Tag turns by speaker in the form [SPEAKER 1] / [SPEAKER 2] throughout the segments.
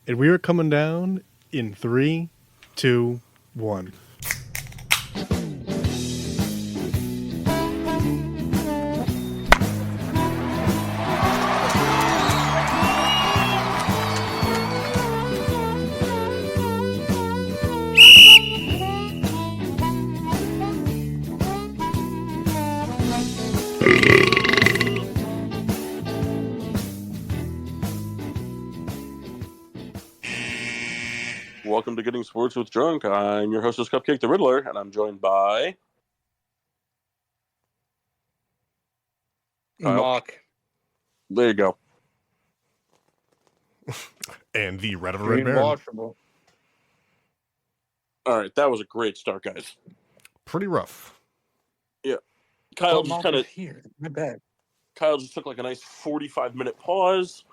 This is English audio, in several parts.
[SPEAKER 1] And we are coming down in 3, 2, 1.
[SPEAKER 2] Welcome to Getting Sports with Drunk. I'm your hostess, Cupcake the Riddler, and I'm joined by Kyle.
[SPEAKER 3] Mock.
[SPEAKER 2] There you go.
[SPEAKER 1] And the Red of a Red Baron.
[SPEAKER 3] Watchable.
[SPEAKER 2] All right, that was a great start, guys.
[SPEAKER 1] Pretty rough.
[SPEAKER 2] Yeah. Kyle
[SPEAKER 3] Mock
[SPEAKER 2] just kind of
[SPEAKER 3] here. My bad.
[SPEAKER 2] Kyle just took like a nice 45-minute pause.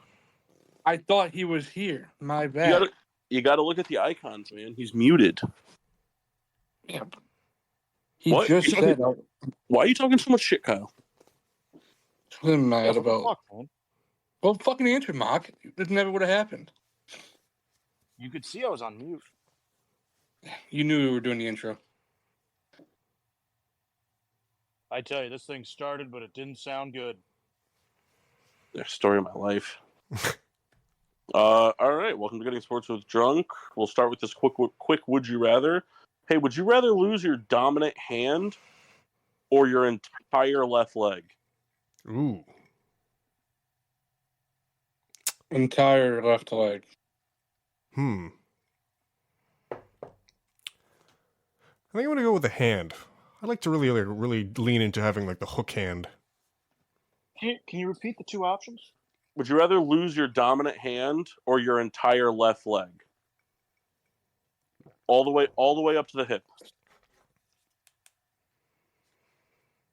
[SPEAKER 3] I thought he was here. My bad.
[SPEAKER 2] You got to look at the icons, man. He's muted.
[SPEAKER 3] Yeah. He
[SPEAKER 2] What?
[SPEAKER 3] just said,
[SPEAKER 2] Why are you talking so much shit, Kyle?
[SPEAKER 3] I'm mad about.
[SPEAKER 4] Fuck, man.
[SPEAKER 3] Well, fucking answer, Mock. This never would have happened.
[SPEAKER 4] You could see I was on mute.
[SPEAKER 3] You knew we were doing the intro.
[SPEAKER 4] I tell you, this thing started, but it didn't sound good.
[SPEAKER 2] The story of my life. All right, welcome to Getting Sports with Drunk. We'll start with this quick would you rather. Hey, would you rather lose your dominant hand or your entire left leg?
[SPEAKER 1] Ooh.
[SPEAKER 3] Entire left leg.
[SPEAKER 1] I think I'm going to go with the hand. I like to really lean into having like the hook hand.
[SPEAKER 4] Can you repeat the two options?
[SPEAKER 2] Would you rather lose your dominant hand or your entire left leg? All the way up to the hip.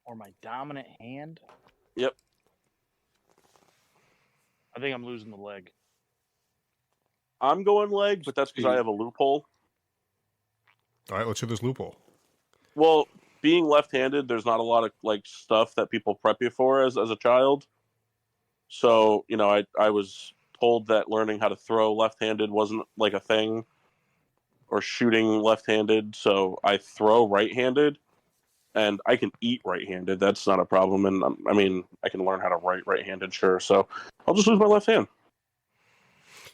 [SPEAKER 4] Or my dominant hand?
[SPEAKER 2] Yep.
[SPEAKER 4] I think I'm losing the leg.
[SPEAKER 2] I'm going leg, but that's because I have a loophole.
[SPEAKER 1] All right, let's hear this loophole.
[SPEAKER 2] Well, being left-handed, there's not a lot of like stuff that people prep you for as a child. So, you know, I was told that learning how to throw left-handed wasn't like a thing, or shooting left-handed. So I throw right-handed, and I can eat right-handed. That's not a problem. And I mean, I can learn how to write right-handed, sure. So I'll just lose my left hand.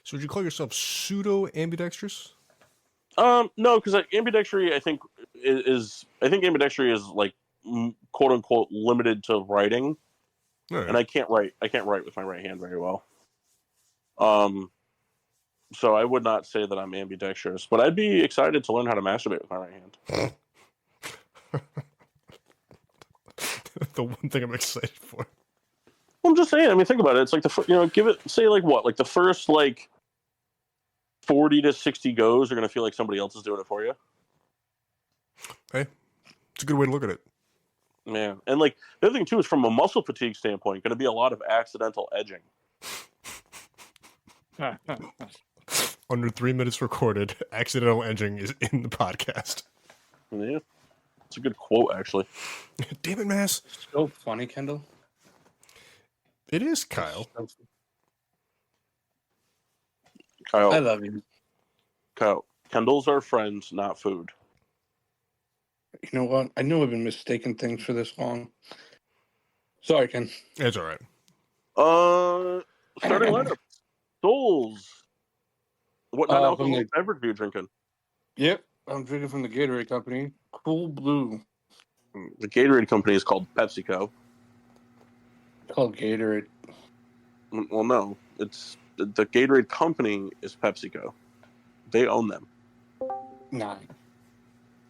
[SPEAKER 2] So
[SPEAKER 1] would you call yourself pseudo-ambidextrous?
[SPEAKER 2] No, because ambidextry, I think ambidextry is like quote unquote limited to writing, right. And I can't write with my right hand very well. So I would not say that I'm ambidextrous, but I'd be excited to learn how to masturbate with my right hand.
[SPEAKER 1] The one thing I'm excited for.
[SPEAKER 2] Well, I'm just saying. I mean, think about it. It's like the first like 40 to 60 goes are going to feel like somebody else is doing it for you.
[SPEAKER 1] Hey, it's a good way to look at it.
[SPEAKER 2] Man. And like the other thing too is from a muscle fatigue standpoint, going to be a lot of accidental edging.
[SPEAKER 1] Under 3 minutes recorded, accidental edging is in the podcast.
[SPEAKER 2] Yeah. It's a good quote, actually.
[SPEAKER 1] Damn it, Mass.
[SPEAKER 3] So funny, Kendall.
[SPEAKER 1] It is, Kyle.
[SPEAKER 2] Kyle.
[SPEAKER 3] I love you.
[SPEAKER 2] Kyle, Kendalls are friends, not food.
[SPEAKER 3] You know what? I know I've been mistaking things for this long. Sorry, Ken.
[SPEAKER 1] It's all right.
[SPEAKER 2] Starting lineup. Souls. What non-alcoholic beverage are you drinking?
[SPEAKER 3] Yep, I'm drinking from the Gatorade company. Cool Blue.
[SPEAKER 2] The Gatorade company is called PepsiCo.
[SPEAKER 3] It's called Gatorade.
[SPEAKER 2] Well, no. It's the Gatorade company is PepsiCo. They own them.
[SPEAKER 3] Nah.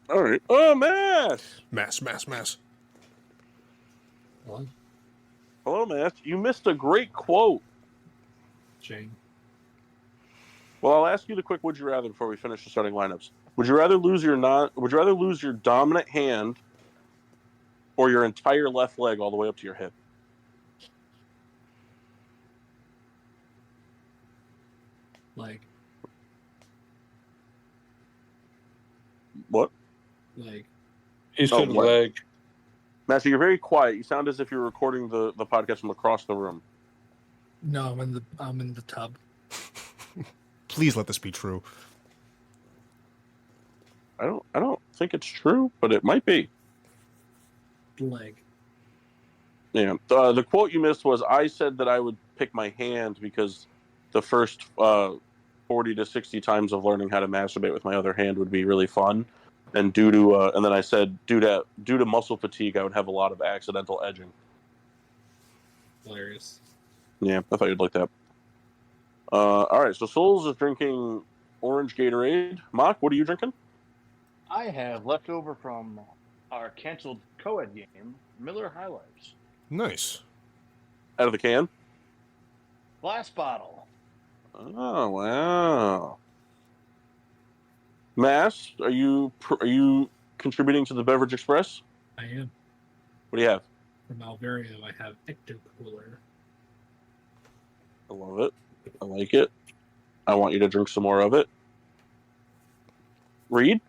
[SPEAKER 2] All right. Oh, Mass.
[SPEAKER 1] Mass.
[SPEAKER 5] What?
[SPEAKER 2] Hello, Mass. You missed a great quote.
[SPEAKER 5] Shane.
[SPEAKER 2] Well, I'll ask you the quick would you rather before we finish the starting lineups. Would you rather lose your dominant hand or your entire left leg all the way up to your hip?
[SPEAKER 5] Like.
[SPEAKER 2] What?
[SPEAKER 5] Like.
[SPEAKER 3] He said leg.
[SPEAKER 2] Matthew, you're very quiet. You sound as if you're recording the podcast from across the room.
[SPEAKER 5] No, I'm in the tub.
[SPEAKER 1] Please let this be true.
[SPEAKER 2] I don't think it's true, but it might be.
[SPEAKER 5] Like,
[SPEAKER 2] Yeah. The quote you missed was, I said that I would pick my hand because the first 40 to 60 times of learning how to masturbate with my other hand would be really fun. And and then I said due to muscle fatigue, I would have a lot of accidental edging.
[SPEAKER 5] hilarious.
[SPEAKER 2] Yeah, I thought you'd like that. All right, so Souls is drinking orange Gatorade. Mock, what are you drinking?
[SPEAKER 4] I have leftover from our canceled co-ed game, Miller High Lifes.
[SPEAKER 1] Nice.
[SPEAKER 2] Out of the can?
[SPEAKER 4] Glass bottle.
[SPEAKER 2] Oh, wow. Mass, are you contributing to the Beverage Express?
[SPEAKER 5] I am.
[SPEAKER 2] What do you have?
[SPEAKER 5] From Alvario, I have Ecto Cooler.
[SPEAKER 2] I love it. I like it. I want you to drink some more of it. Reed?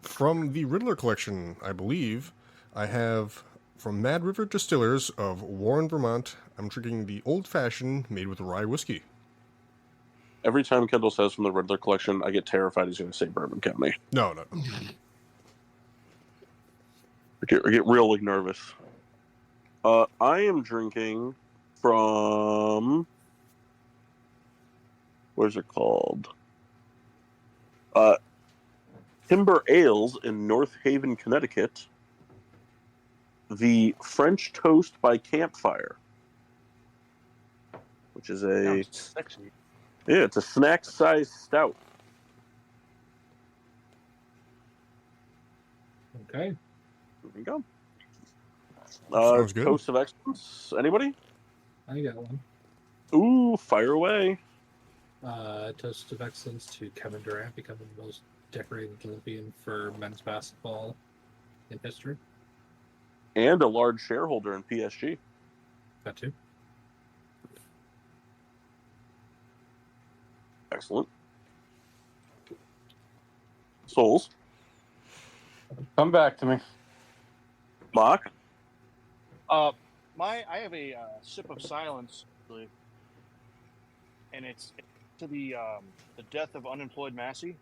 [SPEAKER 1] From the Riddler collection, I believe, I have from Mad River Distillers of Warren, Vermont. I'm drinking the Old Fashioned made with rye whiskey.
[SPEAKER 2] Every time Kendall says from the Riddler collection, I get terrified he's going to say Bourbon County.
[SPEAKER 1] No.
[SPEAKER 2] I get really nervous. I am drinking from... What is it called? Timber Ales in North Haven, Connecticut. The French Toast by Campfire. Which is
[SPEAKER 4] Sounds sexy.
[SPEAKER 2] Yeah, it's a snack-sized stout.
[SPEAKER 5] Okay.
[SPEAKER 2] There we go.
[SPEAKER 1] Sounds good.
[SPEAKER 2] Toast of Excellence. Anybody?
[SPEAKER 5] I got one.
[SPEAKER 2] Ooh, fire away.
[SPEAKER 5] Toast of excellence to Kevin Durant becoming the most decorated Olympian for men's basketball in history.
[SPEAKER 2] And a large shareholder in PSG.
[SPEAKER 5] That too.
[SPEAKER 2] Excellent. Souls.
[SPEAKER 3] Come back to me.
[SPEAKER 2] Mock.
[SPEAKER 4] I have a sip of silence, actually, and it's to the death of unemployed Massey,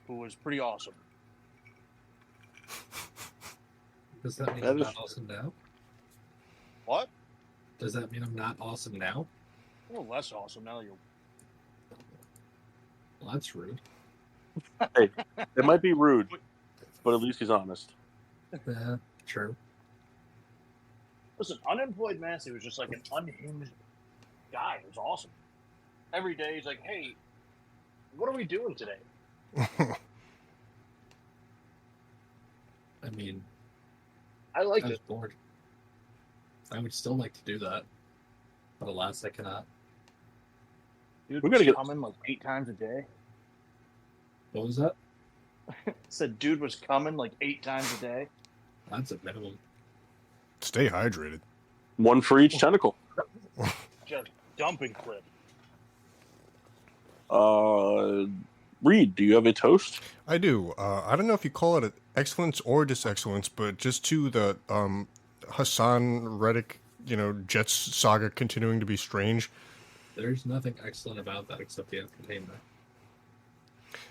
[SPEAKER 4] who was pretty awesome.
[SPEAKER 5] Does that mean
[SPEAKER 2] That
[SPEAKER 5] I'm
[SPEAKER 2] is
[SPEAKER 5] not awesome now?
[SPEAKER 4] What?
[SPEAKER 5] Does that mean I'm not awesome now?
[SPEAKER 4] A little less awesome now that you're.
[SPEAKER 5] Well, that's rude.
[SPEAKER 2] Hey, it might be rude, but at least he's honest.
[SPEAKER 5] Yeah, true.
[SPEAKER 4] Listen, unemployed Massey was just like an unhinged guy. It was awesome. Every day he's like, "Hey, what are we doing today?"
[SPEAKER 5] I mean,
[SPEAKER 4] I liked
[SPEAKER 5] I was
[SPEAKER 4] it.
[SPEAKER 5] bored. I would still like to do that, but alas, I cannot.
[SPEAKER 4] Dude
[SPEAKER 2] We
[SPEAKER 4] was
[SPEAKER 2] gotta get-
[SPEAKER 4] coming like 8 times a day.
[SPEAKER 5] What was that?
[SPEAKER 4] Said dude was coming like 8 times a day.
[SPEAKER 5] That's a minimum.
[SPEAKER 1] Stay hydrated.
[SPEAKER 2] One for each tentacle.
[SPEAKER 4] Just dumping clip.
[SPEAKER 2] Reed, do you have a toast?
[SPEAKER 1] I do. I don't know if you call it excellence or disexcellence, but just to the Hassan Reddick, Jets saga continuing to be strange.
[SPEAKER 5] There's nothing excellent about that except the entertainment.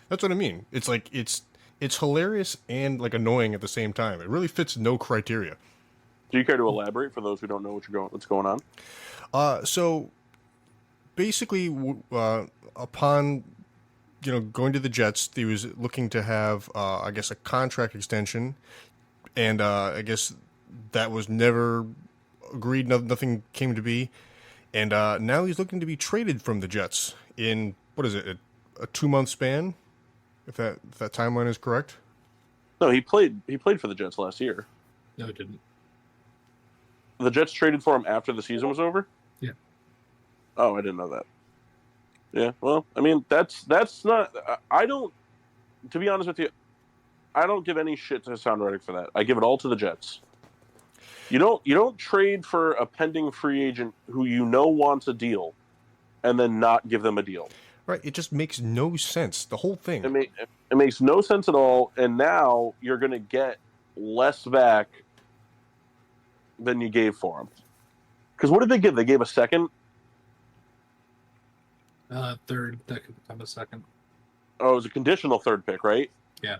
[SPEAKER 1] That's what I mean. It's like it's hilarious and like annoying at the same time. It really fits no criteria.
[SPEAKER 2] Do you care to elaborate for those who don't know what's going on?
[SPEAKER 1] So basically, upon going to the Jets, he was looking to have, I guess, a contract extension, and I guess that was never agreed. Nothing came to be, and now he's looking to be traded from the Jets in what is it, a 2-month span, if that timeline is correct.
[SPEAKER 2] No, he played for the Jets last year.
[SPEAKER 5] No, it didn't.
[SPEAKER 2] The Jets traded for him after the season was over?
[SPEAKER 5] Yeah.
[SPEAKER 2] Oh, I didn't know that. Yeah, well, I mean, that's not... I don't... To be honest with you, I don't give any shit to Hassan Reddick for that. I give it all to the Jets. You don't trade for a pending free agent who wants a deal and then not give them a deal.
[SPEAKER 1] Right, it just makes no sense. The whole thing.
[SPEAKER 2] It makes no sense at all, and now you're going to get less back than you gave for him. Because what did they give? They gave a second?
[SPEAKER 5] Third, that could become a second.
[SPEAKER 2] Oh, it was a conditional third pick, right?
[SPEAKER 5] Yeah.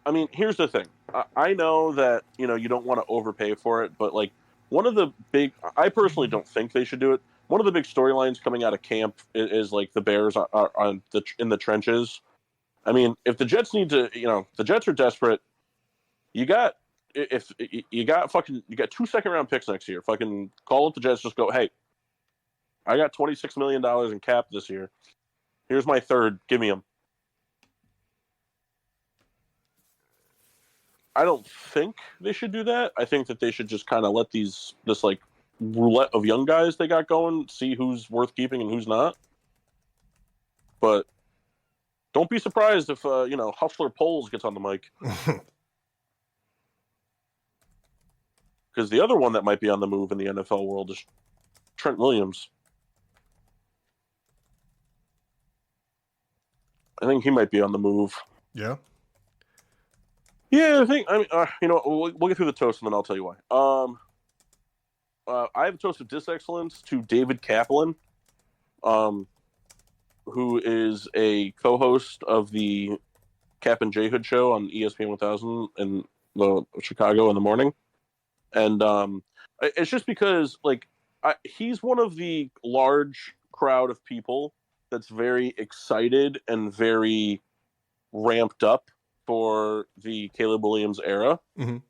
[SPEAKER 2] I mean, here's the thing. I know that, you don't want to overpay for it, but like one of the big, I personally don't think they should do it. One of the big storylines coming out of camp is like the Bears are in the trenches. I mean, if the Jets need to, the Jets are desperate. You got if you got 2 second round picks next year. Fucking call up the Jets. Just go, hey, I got $26 million in cap this year. Here's my third. Give me him. I don't think they should do that. I think that they should just kind of let this like roulette of young guys they got going, see who's worth keeping and who's not. But don't be surprised if Hustler Poles gets on the mic. Because the other one that might be on the move in the NFL world is Trent Williams. I think he might be on the move.
[SPEAKER 1] Yeah.
[SPEAKER 2] Yeah, I think. We'll get through the toast and then I'll tell you why. I have a toast of disexcellence to David Kaplan, who is a co-host of the Cap and J Hood show on ESPN 1000 in Chicago in the morning, and it's just because he's one of the large crowd of people that's very excited and very ramped up for the Caleb Williams era,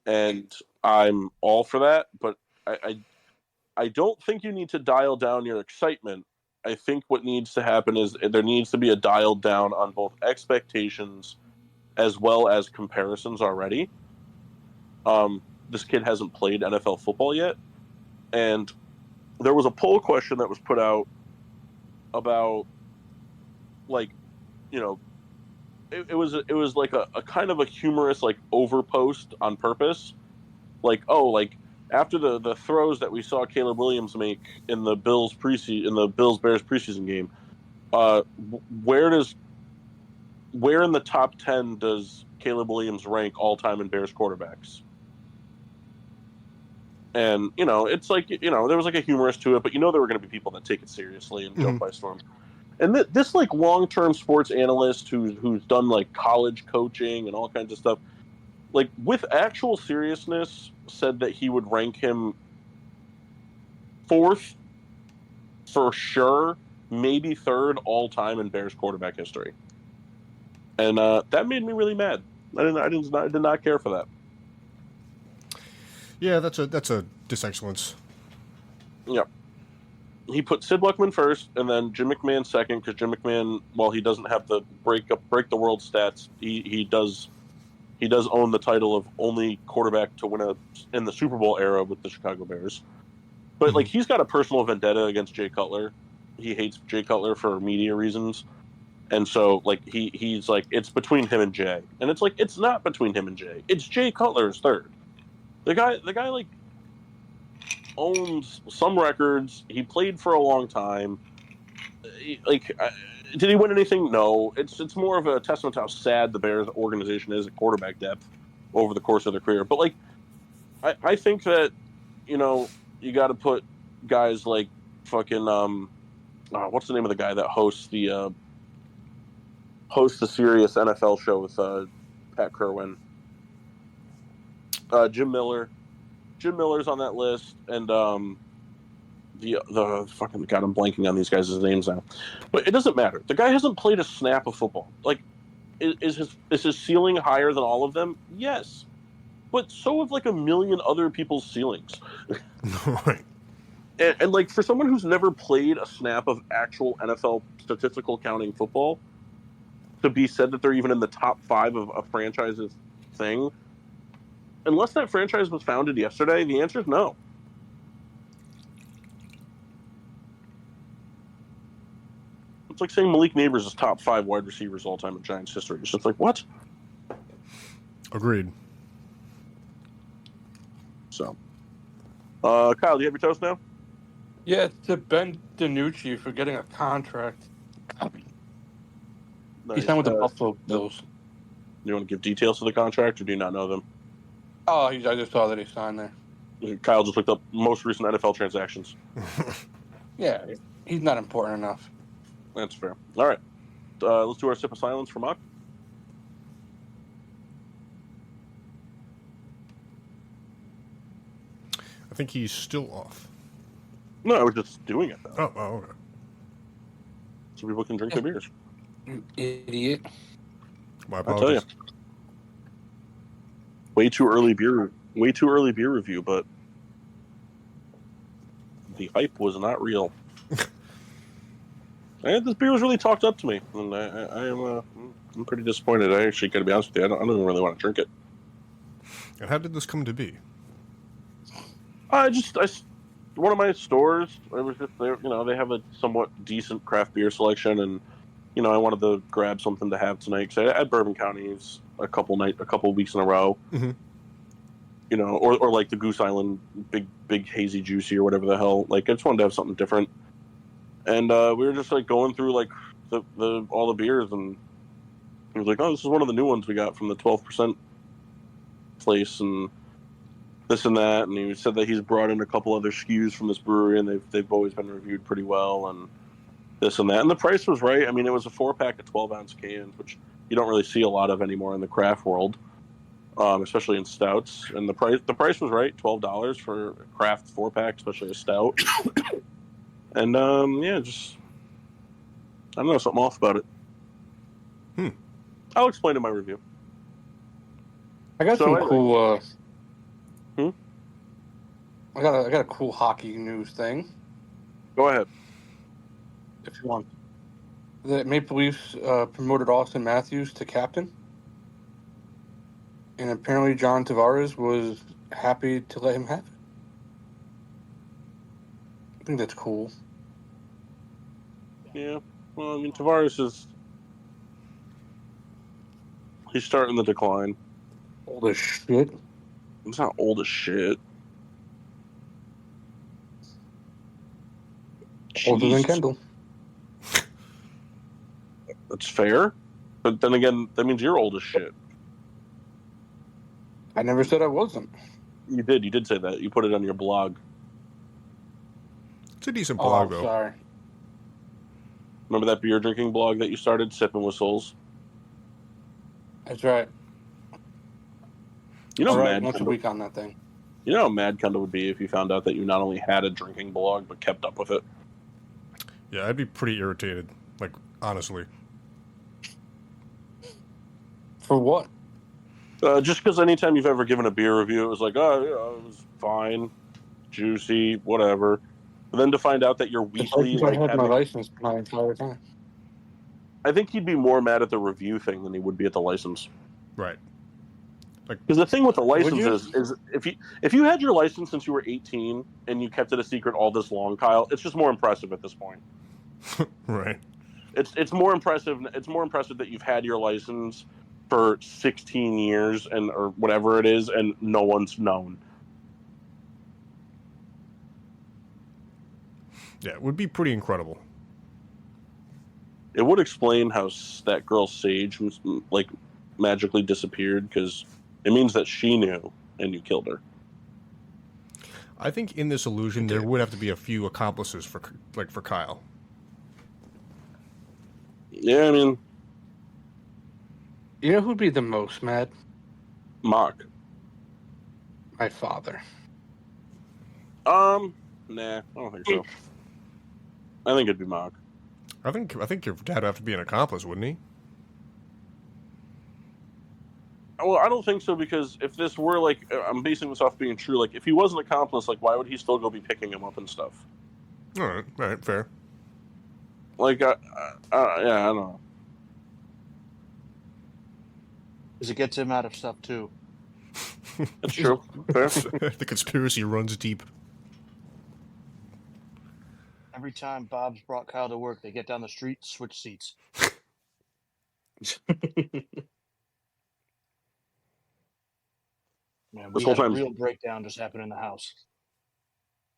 [SPEAKER 2] and I'm all for that. But I don't think you need to dial down your excitement. I think what needs to happen is there needs to be a dial down on both expectations as well as comparisons already. This kid hasn't played NFL football yet, and there was a poll question that was put out about it was like a kind of a humorous over post on purpose, after the throws that we saw Caleb Williams make in the Bears preseason game, where in the top 10 does Caleb Williams rank all time in Bears quarterbacks? And it's there was a humorous to it, but there were going to be people that take it seriously and jump by storm. And this long-term sports analyst who's done college coaching and all kinds of stuff, with actual seriousness, said that he would rank him fourth for sure, maybe third all time in Bears quarterback history. And that made me really mad. I did not care for that.
[SPEAKER 1] Yeah, that's a disexcellence.
[SPEAKER 2] Yeah. He put Sid Luckman first, and then Jim McMahon second, because Jim McMahon, while he doesn't have the break the world stats, he does own the title of only quarterback to win in the Super Bowl era with the Chicago Bears. But he's got a personal vendetta against Jay Cutler. He hates Jay Cutler for media reasons, and so he's it's between him and Jay, and it's not between him and Jay. It's Jay Cutler's third. The guy owns some records. He played for a long time. Did he win anything? No. It's more of a testament to how sad the Bears organization is at quarterback depth over the course of their career. But I think that you got to put guys like fucking what's the name of the guy that hosts the serious NFL show with Pat Kerwin? Jim Miller. Jim Miller's on that list, and the fucking God, I'm blanking on these guys' names now. But it doesn't matter. The guy hasn't played a snap of football. Is his ceiling higher than all of them? Yes, but so have a million other people's ceilings.
[SPEAKER 1] Right.
[SPEAKER 2] And for someone who's never played a snap of actual NFL statistical counting football, to be said that they're even in the top 5 of a franchise's thing. Unless that franchise was founded yesterday, the answer is no. It's like saying Malik Neighbors is top 5 wide receivers all time in Giants history. It's just what?
[SPEAKER 1] Agreed.
[SPEAKER 2] So, Kyle, do you have your toast now?
[SPEAKER 3] Yeah, to Ben DiNucci for getting a contract.
[SPEAKER 2] Nice.
[SPEAKER 3] He signed with the Buffalo Bills.
[SPEAKER 2] Do you want to give details to the contract, or do you not know them?
[SPEAKER 3] Oh, I just saw that he signed there.
[SPEAKER 2] Kyle just looked up most recent NFL transactions.
[SPEAKER 3] Yeah, he's not important enough.
[SPEAKER 2] That's fair. All right. Let's do our sip of silence for Mock.
[SPEAKER 1] I think he's still off.
[SPEAKER 2] No, I was just doing it, though.
[SPEAKER 1] Oh, okay.
[SPEAKER 2] So people can drink their beers.
[SPEAKER 3] You idiot.
[SPEAKER 1] My
[SPEAKER 2] I tell you.
[SPEAKER 1] apologies.
[SPEAKER 2] Way too early beer review, but the hype was not real. And this beer was really talked up to me, and I'm pretty disappointed. I actually, gotta be honest with you, I don't even really want to drink it.
[SPEAKER 1] And how did this come to be?
[SPEAKER 2] One of my stores, I was just there. They have a somewhat decent craft beer selection, and I wanted to grab something to have tonight because I had Bourbon Counties a couple weeks in a row.
[SPEAKER 1] Mm-hmm.
[SPEAKER 2] Or like the Goose Island big hazy juicy or whatever the hell. Like I just wanted to have something different, and we were just like going through like the all the beers, and he was like, "Oh, this is one of the new ones we got from the 12% place," and this and that, and he said that he's brought in a couple other SKUs from this brewery, and they've always been reviewed pretty well, and this and that, and the price was right. I mean, it was a 4-pack of 12-ounce cans, which you don't really see a lot of anymore in the craft world. Especially in stouts, and the price was right, $12 for a craft 4-pack, especially a stout. And just I don't know, something off about it. I'll explain in my review.
[SPEAKER 3] I got some cool. I got a cool hockey news thing.
[SPEAKER 2] Go ahead.
[SPEAKER 3] If you want, the Maple Leafs promoted Austin Matthews to captain. And apparently John Tavares was happy to let him have it. I think that's cool.
[SPEAKER 2] Yeah. Well, I mean, Tavares he's starting the decline.
[SPEAKER 3] Old as shit.
[SPEAKER 2] He's not old as shit.
[SPEAKER 3] Older than
[SPEAKER 2] Jesus.
[SPEAKER 3] Kendall.
[SPEAKER 2] That's fair. But then again, that means you're old as shit.
[SPEAKER 3] I never said I wasn't.
[SPEAKER 2] You did say that. You put it on your blog.
[SPEAKER 1] It's a decent blog,
[SPEAKER 3] Oh,
[SPEAKER 1] though.
[SPEAKER 3] sorry.
[SPEAKER 2] Remember that beer drinking blog that you started, Sipping with Souls?
[SPEAKER 3] That's right.
[SPEAKER 2] You know,
[SPEAKER 3] All right,
[SPEAKER 2] mad
[SPEAKER 3] once a
[SPEAKER 2] Kendall,
[SPEAKER 3] week on that thing.
[SPEAKER 2] you know how mad Kendall would be if you found out that you not only had a drinking blog but kept up with it.
[SPEAKER 1] Yeah, I'd be pretty irritated. Like, honestly.
[SPEAKER 3] For what?
[SPEAKER 2] Just because anytime you've ever given a beer review, it was like, oh, it was fine, juicy, whatever. But then to find out that you're weekly,
[SPEAKER 3] I had my license my entire time.
[SPEAKER 2] I think he'd be more mad at the review thing than he would be at the license.
[SPEAKER 1] Right.
[SPEAKER 2] Because the thing with the license
[SPEAKER 3] you?
[SPEAKER 2] is if you had your license since you were 18 and you kept it a secret all this long, Kyle, it's just more impressive at this point.
[SPEAKER 1] Right.
[SPEAKER 2] It's more impressive. It's more impressive that you've had your license for 16 years or whatever it is, and no one's known.
[SPEAKER 1] Yeah, it would be pretty incredible.
[SPEAKER 2] It would explain how that girl Sage like magically disappeared, because it means that she knew and you killed her.
[SPEAKER 1] I think in this illusion there would have to be a few accomplices for Kyle.
[SPEAKER 2] Yeah, I mean,
[SPEAKER 3] You know who'd be the most mad?
[SPEAKER 2] Mock.
[SPEAKER 3] My father.
[SPEAKER 2] Nah, I don't think so. I think it'd be Mock.
[SPEAKER 1] I think your dad would have to be an accomplice, wouldn't he?
[SPEAKER 2] Well, I don't think so, because if this were like, I'm basing this off being true. Like, if he was an accomplice, like, why would he still go be picking him up and stuff?
[SPEAKER 1] All right, fair.
[SPEAKER 2] Like, yeah, I don't know.
[SPEAKER 4] Because it gets him out of stuff too.
[SPEAKER 2] That's true. Fair.
[SPEAKER 1] The conspiracy runs deep.
[SPEAKER 4] Every time Bob's brought Kyle to work, they get down the street, switch seats. Man,
[SPEAKER 2] This
[SPEAKER 4] we
[SPEAKER 2] whole
[SPEAKER 4] had a
[SPEAKER 2] time-
[SPEAKER 4] real breakdown just happened in the house.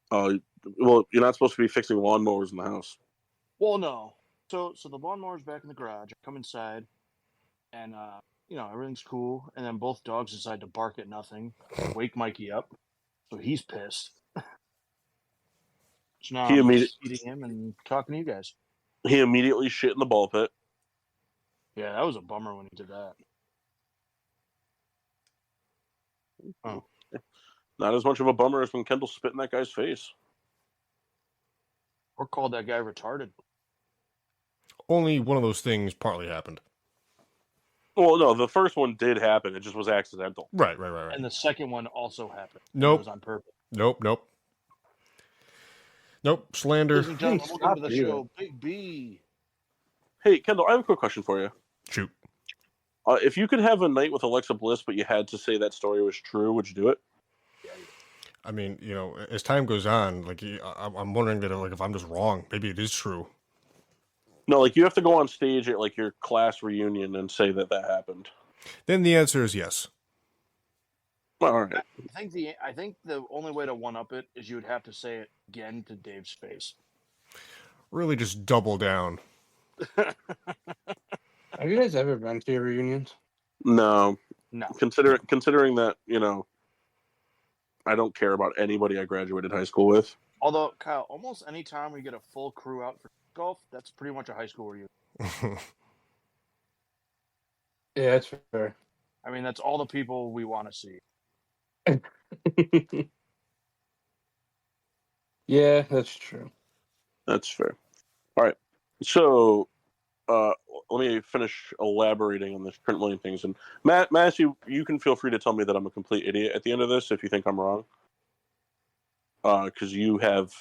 [SPEAKER 2] Well, you're not supposed to be fixing lawnmowers in the house.
[SPEAKER 4] Well, no. So the lawnmower's back in the garage. I come inside, and everything's cool. And then both dogs decide to bark at nothing, wake Mikey up, so he's pissed. So now
[SPEAKER 2] He
[SPEAKER 4] I'm
[SPEAKER 2] immediately-
[SPEAKER 4] just feeding him and talking to you guys.
[SPEAKER 2] He immediately shit in the ball pit.
[SPEAKER 4] Yeah, that was a bummer when he did that. Oh.
[SPEAKER 2] Not as much of a bummer as when Kendall spit in that guy's face.
[SPEAKER 4] Or called that guy retarded.
[SPEAKER 1] Only one of those things partly happened.
[SPEAKER 2] Well, no, the first one did happen. It just was accidental.
[SPEAKER 1] Right.
[SPEAKER 4] And the second one also happened.
[SPEAKER 1] Nope.
[SPEAKER 4] It was on purpose.
[SPEAKER 1] Nope. Slander.
[SPEAKER 4] Ladies and gentlemen, welcome to the
[SPEAKER 3] Stop you.
[SPEAKER 4] show. Big B.
[SPEAKER 2] Hey, Kendall, I have a quick question for you.
[SPEAKER 1] Shoot.
[SPEAKER 2] If you could have a night with Alexa Bliss, but you had to say that story was true, would you do it?
[SPEAKER 1] I mean, as time goes on, like I'm wondering that, like, if I'm just wrong, maybe it is true.
[SPEAKER 2] No, like you have to go on stage at like your class reunion and say that happened.
[SPEAKER 1] Then the answer is yes.
[SPEAKER 2] Well, all right.
[SPEAKER 4] I think the only way to one up it is you would have to say it again to Dave's face.
[SPEAKER 1] Really, just double down.
[SPEAKER 3] Have you guys ever been to your reunions?
[SPEAKER 2] No.
[SPEAKER 4] No.
[SPEAKER 2] Considering that, I don't care about anybody I graduated high school with.
[SPEAKER 4] Although, Kyle, almost any time we get a full crew out for golf, that's pretty much a high school reunion.
[SPEAKER 3] Yeah, that's fair.
[SPEAKER 4] I mean, that's all the people we want to see.
[SPEAKER 3] Yeah, that's true.
[SPEAKER 2] That's fair. All right. So, let me finish elaborating on this Trent Williams things. And Matt, you can feel free to tell me that I'm a complete idiot at the end of this if you think I'm wrong. Because you have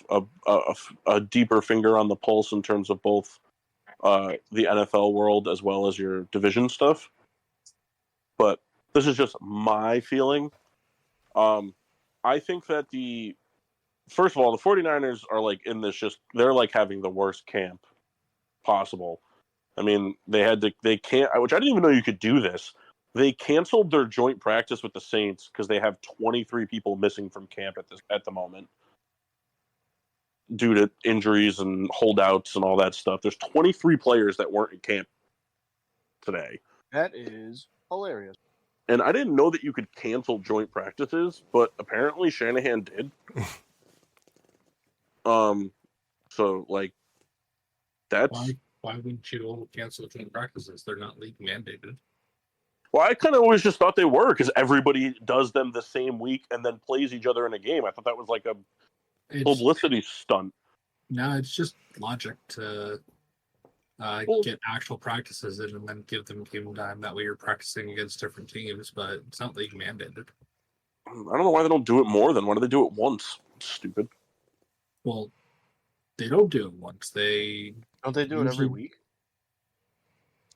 [SPEAKER 2] a deeper finger on the pulse in terms of both the NFL world as well as your division stuff. But this is just my feeling. I think that first of all, the 49ers are like in this they're like having the worst camp possible. I mean, which I didn't even know you could do this. They canceled their joint practice with the Saints because they have 23 people missing from camp at the moment due to injuries and holdouts and all that stuff. There's 23 players that weren't in camp today.
[SPEAKER 4] That is hilarious.
[SPEAKER 2] And I didn't know that you could cancel joint practices, but apparently Shanahan did. So like that's
[SPEAKER 5] why wouldn't you cancel joint practices? They're not league mandated.
[SPEAKER 2] Well, I kind of always just thought they were because everybody does them the same week and then plays each other in a game. I thought that was like a publicity stunt.
[SPEAKER 5] No, it's just logic to get actual practices in and then give them game time. That way you're practicing against different teams, but it's not league mandated.
[SPEAKER 2] I don't know why they don't do it more then. Why do they do it once? Stupid.
[SPEAKER 5] Well, they don't do it once.
[SPEAKER 4] Don't they do it every week?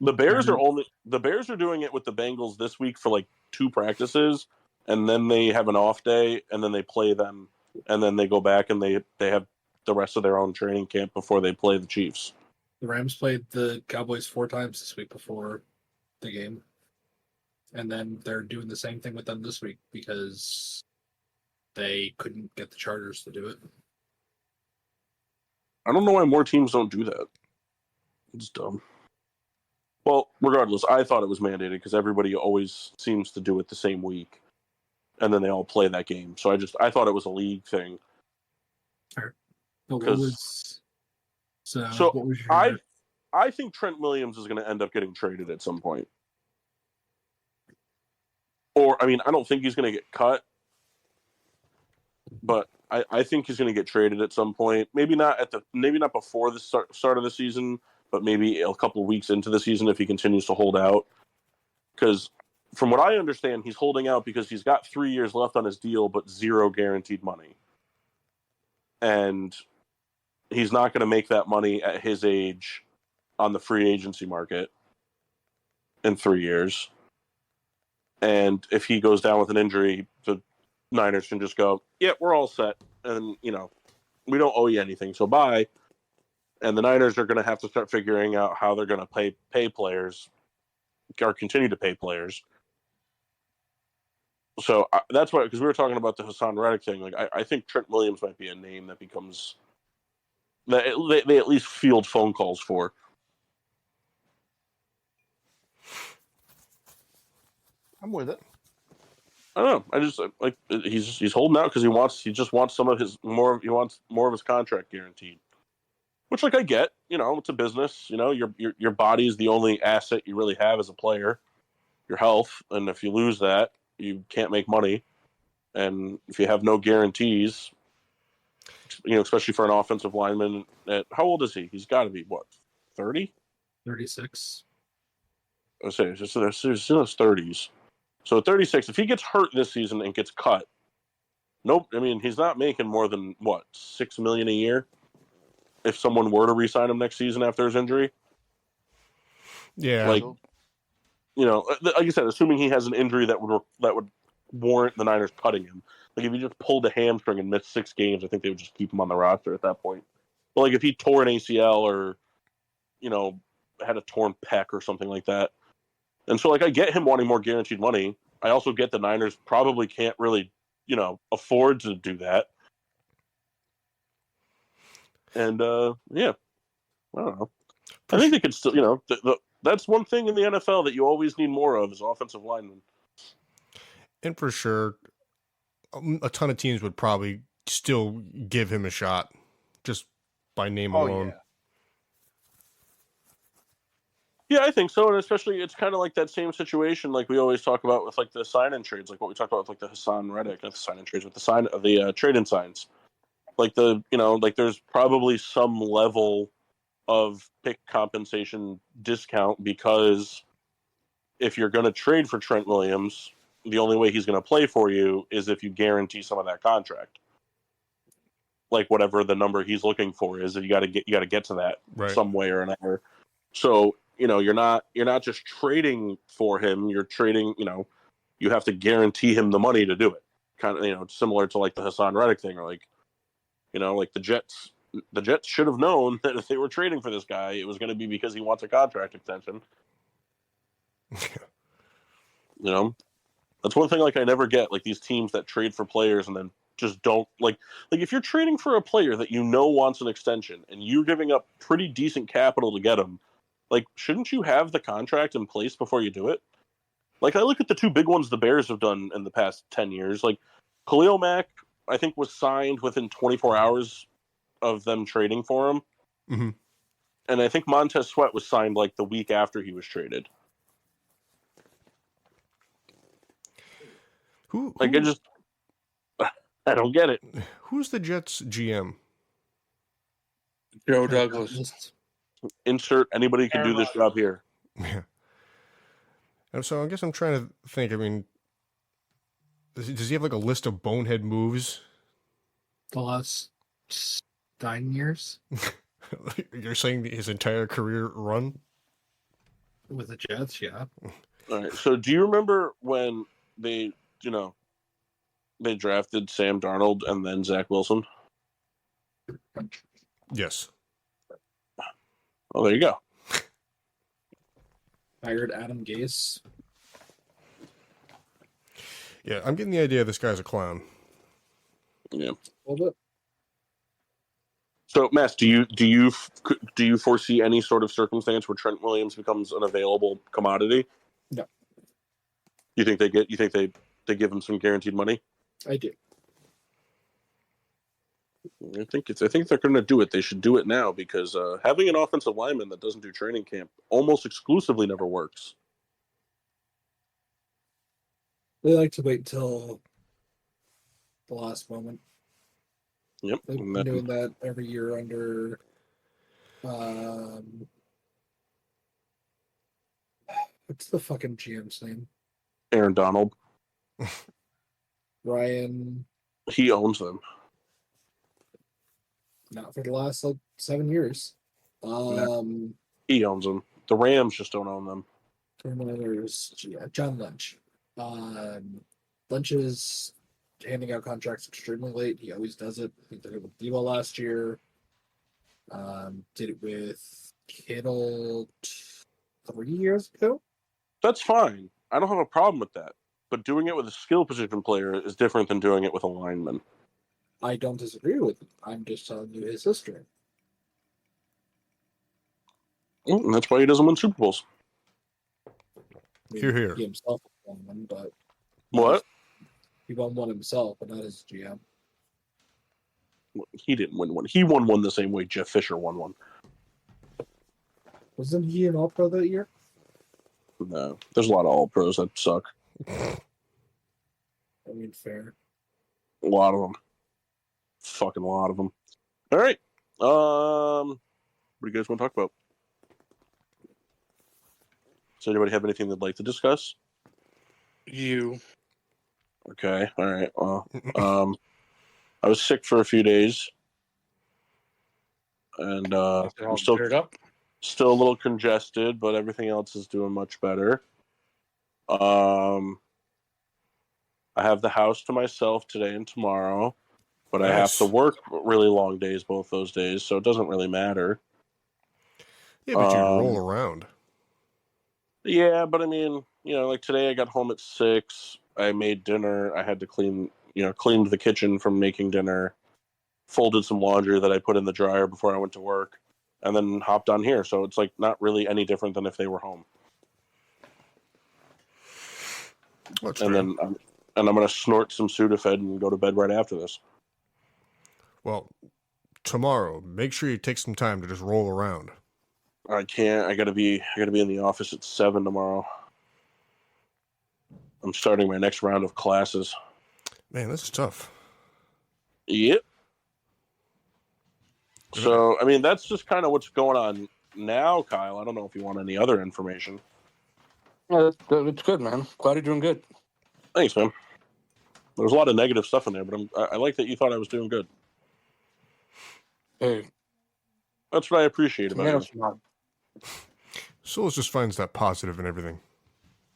[SPEAKER 2] The Bears are doing it with the Bengals this week for like 2 practices, and then they have an off day, and then they play them, and then they go back and they have the rest of their own training camp before they play the Chiefs.
[SPEAKER 5] The Rams played the Cowboys 4 times this week before the game. And then they're doing the same thing with them this week because they couldn't get the Chargers to do it.
[SPEAKER 2] I don't know why more teams don't do that. It's dumb. Well, regardless, I thought it was mandated because everybody always seems to do it the same week. And then they all play that game. So I thought it was a league thing.
[SPEAKER 5] Sure. But what was your...
[SPEAKER 2] I think Trent Williams is going to end up getting traded at some point. Or, I mean, I don't think he's going to get cut. But I think he's going to get traded at some point. Maybe not before the start of the season, but maybe a couple of weeks into the season if he continues to hold out. Because from what I understand, he's holding out because he's got 3 years left on his deal, but 0 guaranteed money. And he's not going to make that money at his age on the free agency market in 3 years. And if he goes down with an injury, the Niners can just go, yeah, we're all set. And, we don't owe you anything, so bye. And the Niners are going to have to start figuring out how they're going to pay players or continue to pay players. So that's why, because we were talking about the Hassan Reddick thing. Like, I think Trent Williams might be a name that becomes that they at least field phone calls for.
[SPEAKER 4] I'm with it.
[SPEAKER 2] I don't know. I just like he's holding out because he wants more of his contract guaranteed. which like I get. It's a business. Your body is the only asset you really have as a player. Your health, and if you lose that, you can't make money. And if you have no guarantees, especially for an offensive lineman, how old is he? He's got to be what, 30?
[SPEAKER 5] 36.
[SPEAKER 2] I say he's in his 30s. So 36. If he gets hurt this season and gets cut, nope. I mean, he's not making more than what, $6 million a year. If someone were to re-sign him next season after his injury,
[SPEAKER 1] Yeah.
[SPEAKER 2] like like you said, assuming he has an injury that would warrant the Niners cutting him. Like if he just pulled a hamstring and missed 6 games, I think they would just keep him on the roster at that point. But like if he tore an ACL or had a torn pec or something like that, and so like I get him wanting more guaranteed money. I also get the Niners probably can't really afford to do that. And yeah, I don't know. I think they could still that's one thing in the NFL that you always need more of is offensive linemen.
[SPEAKER 1] And for sure, a ton of teams would probably still give him a shot just by name alone.
[SPEAKER 2] Yeah, I think so, and especially it's kind of like that same situation like we always talk about with like the sign-in trades, like what we talked about with like the Hassan Reddick, not the sign-in trades, with the trade-in signs. Like like there's probably some level of pick compensation discount because if you're going to trade for Trent Williams, the only way he's going to play for you is if you guarantee some of that contract. Like whatever the number he's looking for is, you got to get to that some way or another. So you're not just trading for him. You're trading. You have to guarantee him the money to do it. Kind of similar to like the Hassan Reddick thing, or like like the Jets. The Jets should have known that if they were trading for this guy, it was going to be because he wants a contract extension. That's one thing like I never get, like these teams that trade for players and then just don't like if you're trading for a player that wants an extension and you're giving up pretty decent capital to get him, like shouldn't you have the contract in place before you do it? Like I look at the 2 big ones the Bears have done in the past 10 years. Like Khalil Mack, I think, was signed within 24 hours of them trading for him.
[SPEAKER 1] Mm-hmm.
[SPEAKER 2] And I think Montez Sweat was signed like the week after he was traded.
[SPEAKER 1] Who
[SPEAKER 2] I don't get it.
[SPEAKER 1] Who's the Jets GM?
[SPEAKER 3] Joe Douglas.
[SPEAKER 2] Insert anybody who can do this job here.
[SPEAKER 1] Yeah. And so I guess I'm trying to think. I mean, does he have like a list of bonehead moves?
[SPEAKER 5] The last 9 years?
[SPEAKER 1] You're saying his entire career run?
[SPEAKER 5] With the Jets, yeah.
[SPEAKER 2] All right. So do you remember when they drafted Sam Darnold and then Zach Wilson?
[SPEAKER 1] Yes.
[SPEAKER 2] Oh, there you go.
[SPEAKER 5] Hired Adam Gase.
[SPEAKER 1] Yeah, I'm getting the idea this guy's a clown.
[SPEAKER 2] Yeah.
[SPEAKER 5] A little bit.
[SPEAKER 2] So, Mass, do you foresee any sort of circumstance where Trent Williams becomes an available commodity?
[SPEAKER 5] No.
[SPEAKER 2] You think they give him some guaranteed money?
[SPEAKER 5] I do.
[SPEAKER 2] I think they're going to do it. They should do it now because having an offensive lineman that doesn't do training camp almost exclusively never works.
[SPEAKER 5] They like to wait till the last moment.
[SPEAKER 2] Yep.
[SPEAKER 5] They've been doing that every year under what's the fucking GM's name?
[SPEAKER 2] Aaron Donald.
[SPEAKER 5] Ryan.
[SPEAKER 2] He owns them.
[SPEAKER 5] Not for the last 7 years.
[SPEAKER 2] He owns them. The Rams just don't own them.
[SPEAKER 5] There's John Lynch. Lynch is handing out contracts extremely late. He always does it. He did it with Debo last year. Did it with Kittle 3 years ago.
[SPEAKER 2] That's fine. I don't have a problem with that. But doing it with a skill position player is different than doing it with a lineman.
[SPEAKER 5] I don't disagree with him. I'm just telling you his history.
[SPEAKER 2] And that's why he doesn't win Super Bowls.
[SPEAKER 1] Hear, hear.
[SPEAKER 5] He himself won one, but
[SPEAKER 2] What?
[SPEAKER 5] he won one himself, but not his GM.
[SPEAKER 2] He didn't win one. He won one the same way Jeff Fisher won one.
[SPEAKER 5] Wasn't he an All Pro that year?
[SPEAKER 2] No, there's a lot of all pros that suck.
[SPEAKER 5] I mean, fair.
[SPEAKER 2] A lot of them. Fucking lot of them. All right. What do you guys want to talk about? Does anybody have anything they'd like to discuss?
[SPEAKER 3] You.
[SPEAKER 2] Okay. All right. Well, I was sick for a few days, and I'm
[SPEAKER 3] Cleared up.
[SPEAKER 2] still a little congested, but everything else is doing much better. I have the house to myself today and tomorrow, but I have
[SPEAKER 1] Nice.
[SPEAKER 2] to work really long days both those days, so it doesn't really matter.
[SPEAKER 1] Yeah, but you roll around.
[SPEAKER 2] Yeah, but I mean, like today I got home at 6. I made dinner. I had to cleaned the kitchen from making dinner, folded some laundry that I put in the dryer before I went to work, and then hopped on here. So it's like not really any different than if they were home.
[SPEAKER 1] That's
[SPEAKER 2] And
[SPEAKER 1] fair.
[SPEAKER 2] then I'm going to snort some Sudafed and go to bed right after this.
[SPEAKER 1] Well, tomorrow, make sure you take some time to just roll around.
[SPEAKER 2] I can't. I gotta be in the office at 7 tomorrow. I'm starting my next round of classes.
[SPEAKER 1] Man, this is tough.
[SPEAKER 2] Yep. So, I mean, that's just kind of what's going on now, Kyle. I don't know if you want any other information.
[SPEAKER 3] Yeah, it's good, man. Glad you're doing good.
[SPEAKER 2] Thanks, man. There's a lot of negative stuff in there, but I like that you thought I was doing good.
[SPEAKER 3] Hey,
[SPEAKER 2] That's what I appreciate about
[SPEAKER 3] tomatoes
[SPEAKER 2] you.
[SPEAKER 3] not.
[SPEAKER 1] Souls just finds that positive in everything.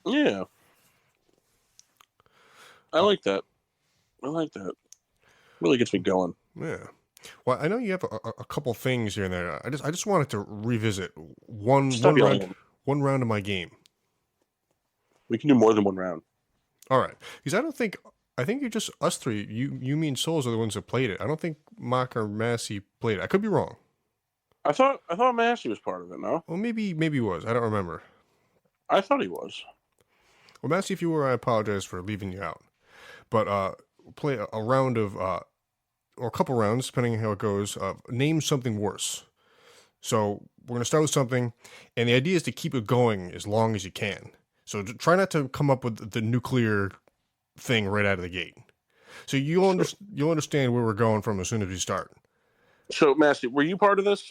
[SPEAKER 2] Yeah. I like that. Really gets me going.
[SPEAKER 1] Yeah. Well, I know you have a couple things here and there. I just wanted to revisit one
[SPEAKER 2] Stop yelling at
[SPEAKER 1] round,
[SPEAKER 2] me.
[SPEAKER 1] one round of my game.
[SPEAKER 2] We can do more than one round.
[SPEAKER 1] All right, because I think you're just us three. You mean Souls are the ones that played it. I don't think Mock or Massey played it. I could be wrong.
[SPEAKER 2] I thought Massey was part of it, no?
[SPEAKER 1] Well, maybe he was. I don't remember.
[SPEAKER 2] I thought he was.
[SPEAKER 1] Well, Massey, if you were, I apologize for leaving you out. But play a round of or a couple rounds, depending on how it goes. Name something worse. So we're gonna start with something, and the idea is to keep it going as long as you can. So try not to come up with the nuclear thing right out of the gate. So you'll understand where we're going from as soon as we start.
[SPEAKER 2] So, Massey, were you part of this?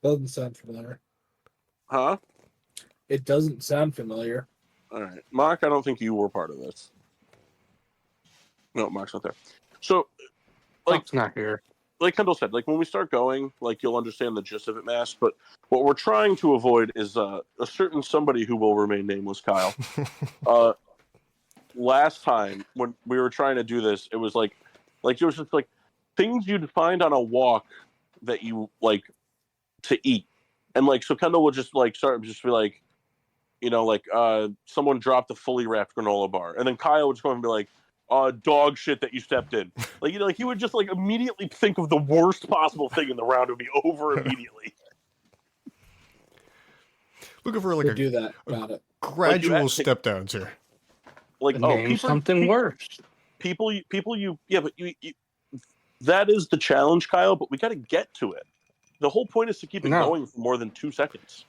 [SPEAKER 5] Doesn't sound familiar.
[SPEAKER 2] Huh?
[SPEAKER 5] It doesn't sound familiar.
[SPEAKER 2] All right. Mark, I don't think you were part of this. No, Mark's not there. So, like,
[SPEAKER 3] It's not here.
[SPEAKER 2] like Kendall said, like when we start going, like you'll understand the gist of it, Mass. But what we're trying to avoid is a certain somebody who will remain nameless, Kyle. Last time when we were trying to do this, it was like it was just like things you'd find on a walk that you like to eat, and like so Kendall would just like start just be like, someone dropped a fully wrapped granola bar, and then Kyle would just come and be like, dog shit that you stepped in. Like he would just like immediately think of the worst possible thing in the round. It would be over immediately.
[SPEAKER 1] Looking for like
[SPEAKER 5] We'll
[SPEAKER 1] a
[SPEAKER 5] do that about it.
[SPEAKER 1] gradual step downs here.
[SPEAKER 2] Like
[SPEAKER 3] Name something worse.
[SPEAKER 2] People you that is the challenge, Kyle, but we got to get to it. The whole point is to keep it going for more than 2 seconds.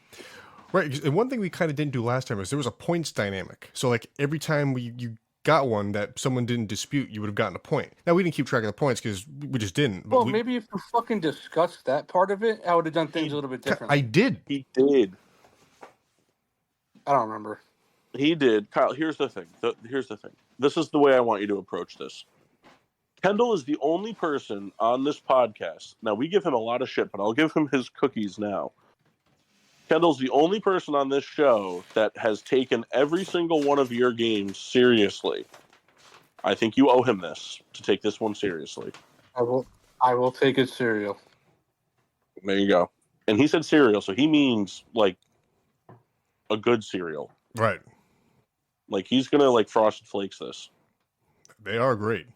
[SPEAKER 1] Right, and one thing we kind of didn't do last time is there was a points dynamic. So like every time you got one that someone didn't dispute, you would have gotten a point. Now we didn't keep track of the points because we just didn't.
[SPEAKER 3] Well, maybe if you fucking discussed that part of it, I would have done things a little bit differently.
[SPEAKER 1] I did.
[SPEAKER 2] He did.
[SPEAKER 3] I don't remember.
[SPEAKER 2] He did. Kyle, here's the thing. This is the way I want you to approach this. Kendall is the only person on this podcast. Now, we give him a lot of shit, but I'll give him his cookies now. Kendall's the only person on this show that has taken every single one of your games seriously. I think you owe him this, to take this one seriously.
[SPEAKER 3] I will take it serial.
[SPEAKER 2] There you go. And he said cereal, so he means, like, a good cereal.
[SPEAKER 1] Right.
[SPEAKER 2] Like, he's going to, like, Frosted Flakes this.
[SPEAKER 1] They are great.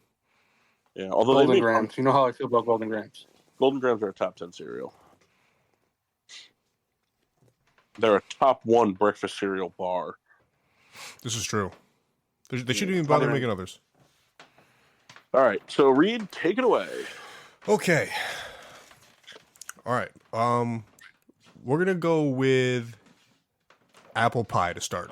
[SPEAKER 2] Yeah, although
[SPEAKER 3] Golden Grams. You know how I feel about Golden Grams.
[SPEAKER 2] Golden Grams are a top 10 cereal. They're a top 1 breakfast cereal bar.
[SPEAKER 1] This is true. They shouldn't even bother making others.
[SPEAKER 2] All right, so Reed, take it away.
[SPEAKER 1] Okay. All right. We're gonna go with apple pie to start.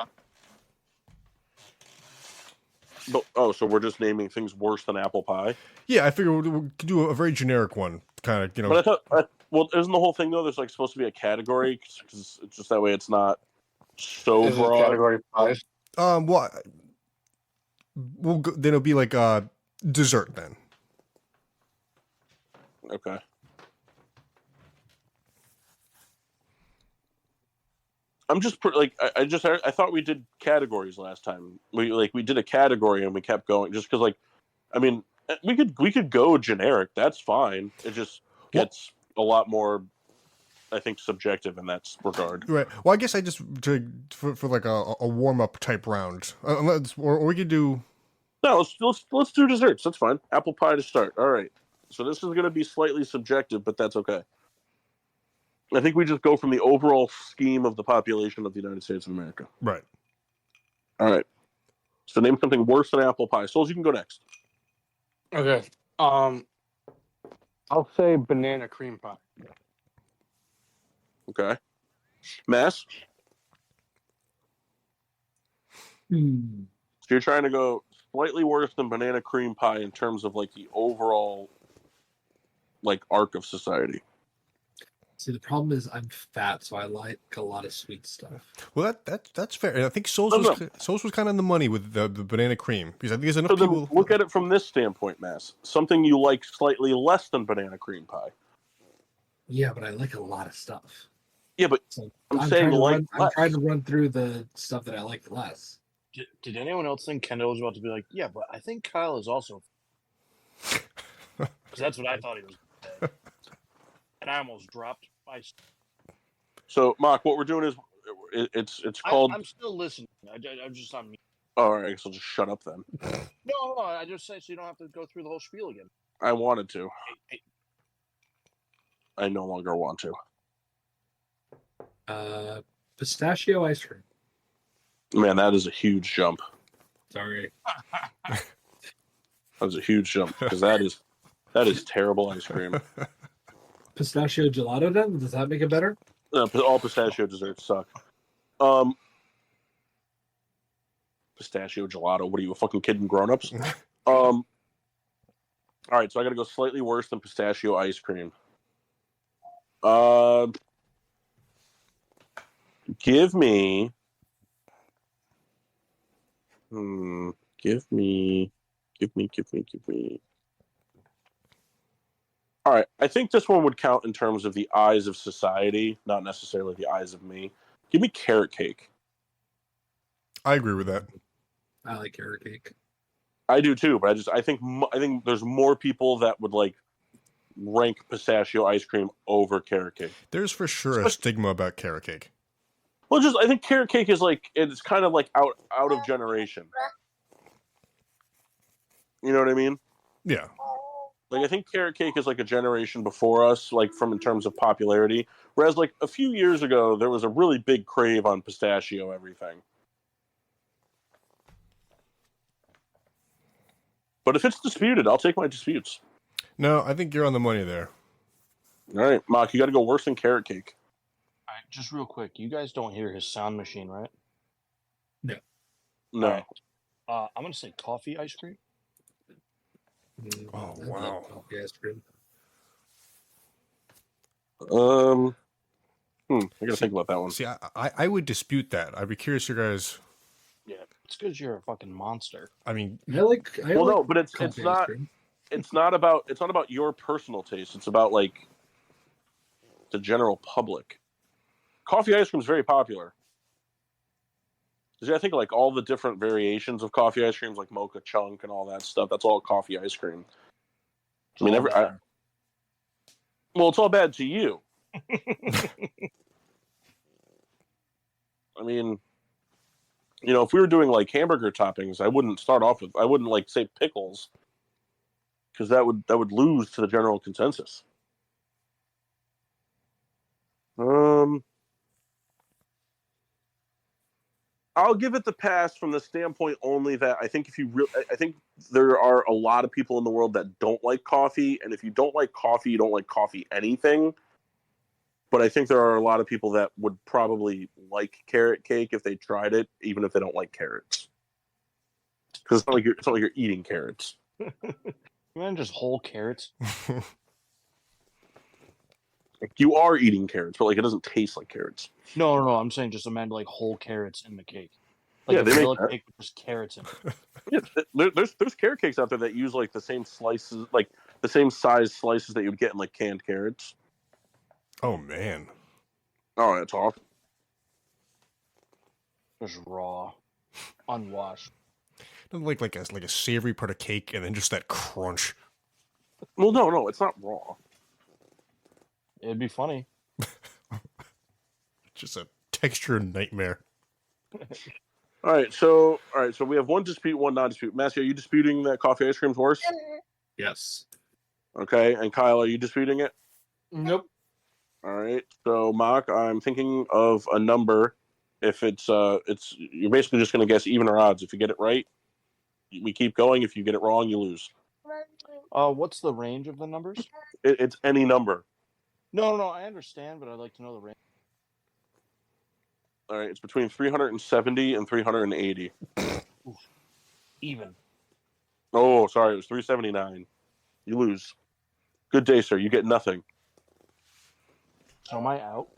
[SPEAKER 2] So we're just naming things worse than apple pie.
[SPEAKER 1] Yeah, I figured we could do a very generic one, kind of.
[SPEAKER 2] But I thought, well, isn't the whole thing though? There's like supposed to be a category because it's just that way. It's not so
[SPEAKER 3] Is it
[SPEAKER 2] broad.
[SPEAKER 3] category 5?
[SPEAKER 1] Well, we'll go, then it'll be like dessert then.
[SPEAKER 2] Okay. I'm just I thought we did categories last time. We did a category and we kept going just because I mean we could go generic. That's fine. It just gets a lot more, I think, subjective in that regard.
[SPEAKER 1] Right. Well, I guess I just for like a warm up type round. Or we could do.
[SPEAKER 2] No, let's do desserts. That's fine. Apple pie to start. All right. So this is going to be slightly subjective, but that's okay. I think we just go from the overall scheme of the population of the United States of America.
[SPEAKER 1] Right.
[SPEAKER 2] All right. So name something worse than apple pie. Souls, you can go next.
[SPEAKER 3] Okay. I'll say banana cream pie.
[SPEAKER 2] Okay. Mass. So you're trying to go slightly worse than banana cream pie in terms of like the overall like arc of society.
[SPEAKER 5] See, the problem is I'm fat, so I like a lot of sweet stuff.
[SPEAKER 1] Well, that's fair. And I think Souls was kind of in the money with the banana cream because I think there's enough
[SPEAKER 2] So
[SPEAKER 1] people.
[SPEAKER 2] then look at it from this standpoint, Mass. Something you like slightly less than banana cream pie.
[SPEAKER 5] Yeah, but I like a lot of stuff.
[SPEAKER 2] Yeah, but
[SPEAKER 5] So
[SPEAKER 2] I'm saying
[SPEAKER 5] I'm
[SPEAKER 2] less.
[SPEAKER 5] trying to run through the stuff that I like less.
[SPEAKER 4] Did anyone else think Kendall was about to be like, yeah, but I think Kyle is also. Because that's what I thought he was going to say. And I almost dropped my.
[SPEAKER 2] So, Mark, what we're doing is it's called.
[SPEAKER 4] I'm still listening. I'm just on mute.
[SPEAKER 2] All right, I guess I'll just shut up then.
[SPEAKER 4] No, I just say so you don't have to go through the whole spiel again.
[SPEAKER 2] I wanted to.
[SPEAKER 4] Hey.
[SPEAKER 2] I no longer want to.
[SPEAKER 5] Pistachio ice cream.
[SPEAKER 2] Man, that is a huge jump.
[SPEAKER 5] Sorry.
[SPEAKER 2] That was a huge jump because that is terrible ice cream.
[SPEAKER 5] Pistachio gelato then? Does that make it better?
[SPEAKER 2] All pistachio desserts suck. Pistachio gelato. What are you, a fucking kid in grown-ups? All right, so I got to go slightly worse than pistachio ice cream. Give me. Give me. All right, I think this one would count in terms of the eyes of society, not necessarily the eyes of me. Give me carrot cake.
[SPEAKER 1] I agree with that.
[SPEAKER 5] I like carrot cake.
[SPEAKER 2] I do too, but I think there's more people that would like rank pistachio ice cream over carrot cake.
[SPEAKER 1] There's for sure a stigma about carrot cake.
[SPEAKER 2] Well, I think carrot cake is like it's kind of like out of generation. You know what I mean?
[SPEAKER 1] Yeah.
[SPEAKER 2] Like I think carrot cake is like a generation before us, like from in terms of popularity. Whereas like a few years ago, there was a really big crave on pistachio everything. But if it's disputed, I'll take my disputes.
[SPEAKER 1] No, I think you're on the money there.
[SPEAKER 2] All right, Mock, you got to go worse than carrot cake.
[SPEAKER 4] All right, just real quick. You guys don't hear his sound machine, right?
[SPEAKER 2] No.
[SPEAKER 4] All right. I'm going to say coffee ice cream.
[SPEAKER 1] Oh,
[SPEAKER 5] I
[SPEAKER 1] wow.
[SPEAKER 5] love coffee ice cream.
[SPEAKER 2] I got to think about that one.
[SPEAKER 1] See, I would dispute that. I'd be curious, you guys.
[SPEAKER 4] Yeah, it's because you're a fucking monster.
[SPEAKER 1] I mean,
[SPEAKER 2] No, but it's
[SPEAKER 5] coffee ice
[SPEAKER 2] not.
[SPEAKER 5] cream.
[SPEAKER 2] It's not about your personal taste. It's about like the general public. Coffee ice cream is very popular. I think like all the different variations of coffee ice creams, like mocha chunk and all that stuff, that's all coffee ice cream. I mean, well, it's all bad to you. I mean, if we were doing like hamburger toppings, I wouldn't like say pickles because that would lose to the general consensus. I'll give it the pass from the standpoint only that I think I think there are a lot of people in the world that don't like coffee, and if you don't like coffee, you don't like coffee anything. But I think there are a lot of people that would probably like carrot cake if they tried it, even if they don't like carrots. Because it's not like you're eating carrots.
[SPEAKER 4] Man, just whole carrots.
[SPEAKER 2] Like, you are eating carrots, but like it doesn't taste like carrots.
[SPEAKER 4] No. I'm saying just imagine like whole carrots in the cake. Like
[SPEAKER 2] Yeah,
[SPEAKER 4] a
[SPEAKER 2] they make
[SPEAKER 4] vanilla
[SPEAKER 2] that.
[SPEAKER 4] cake with just carrots in it.
[SPEAKER 2] Yeah, there's carrot cakes out there that use like the same slices, like the same size slices that you would get in like canned carrots.
[SPEAKER 1] Oh man.
[SPEAKER 2] Oh, that's awesome.
[SPEAKER 4] Just raw, unwashed.
[SPEAKER 1] Like a savory part of cake, and then just that crunch.
[SPEAKER 2] Well, no, it's not raw.
[SPEAKER 4] It'd be funny.
[SPEAKER 1] Just a texture nightmare.
[SPEAKER 2] All right, so we have one dispute, one non-dispute. Massey, are you disputing that coffee ice cream's worse?
[SPEAKER 5] Yes.
[SPEAKER 2] Okay, and Kyle, are you disputing it?
[SPEAKER 3] Nope.
[SPEAKER 2] All right, so Mock, I'm thinking of a number. If it's you're basically just going to guess even or odds. If you get it right, we keep going. If you get it wrong, you lose.
[SPEAKER 4] What's the range of the numbers?
[SPEAKER 2] It's any number.
[SPEAKER 4] No, I understand, but I'd like to know the range.
[SPEAKER 2] All right, it's between 370 and 380.
[SPEAKER 4] Even.
[SPEAKER 2] Oh, sorry, it was 379. You lose. Good day, sir. You get nothing.
[SPEAKER 4] So am I out?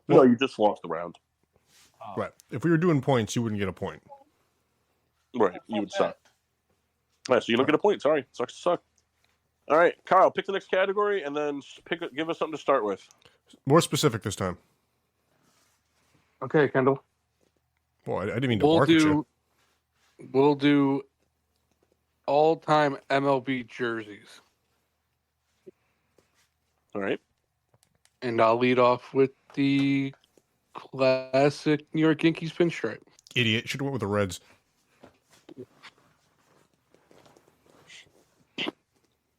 [SPEAKER 2] No, you just lost the round.
[SPEAKER 1] Right. If we were doing points, you wouldn't get a point.
[SPEAKER 2] Right, you would suck. All right, so you don't get a point. Sorry, sucks to suck. All right, Kyle, pick the next category and then give us something to start with.
[SPEAKER 1] More specific this time.
[SPEAKER 3] Okay, Kendall.
[SPEAKER 1] Well, I didn't mean to bark at you.
[SPEAKER 3] We'll do all-time MLB jerseys,
[SPEAKER 2] All right.
[SPEAKER 3] and I'll lead off with the classic New York Yankees pinstripe.
[SPEAKER 1] Idiot. Should have went with the Reds.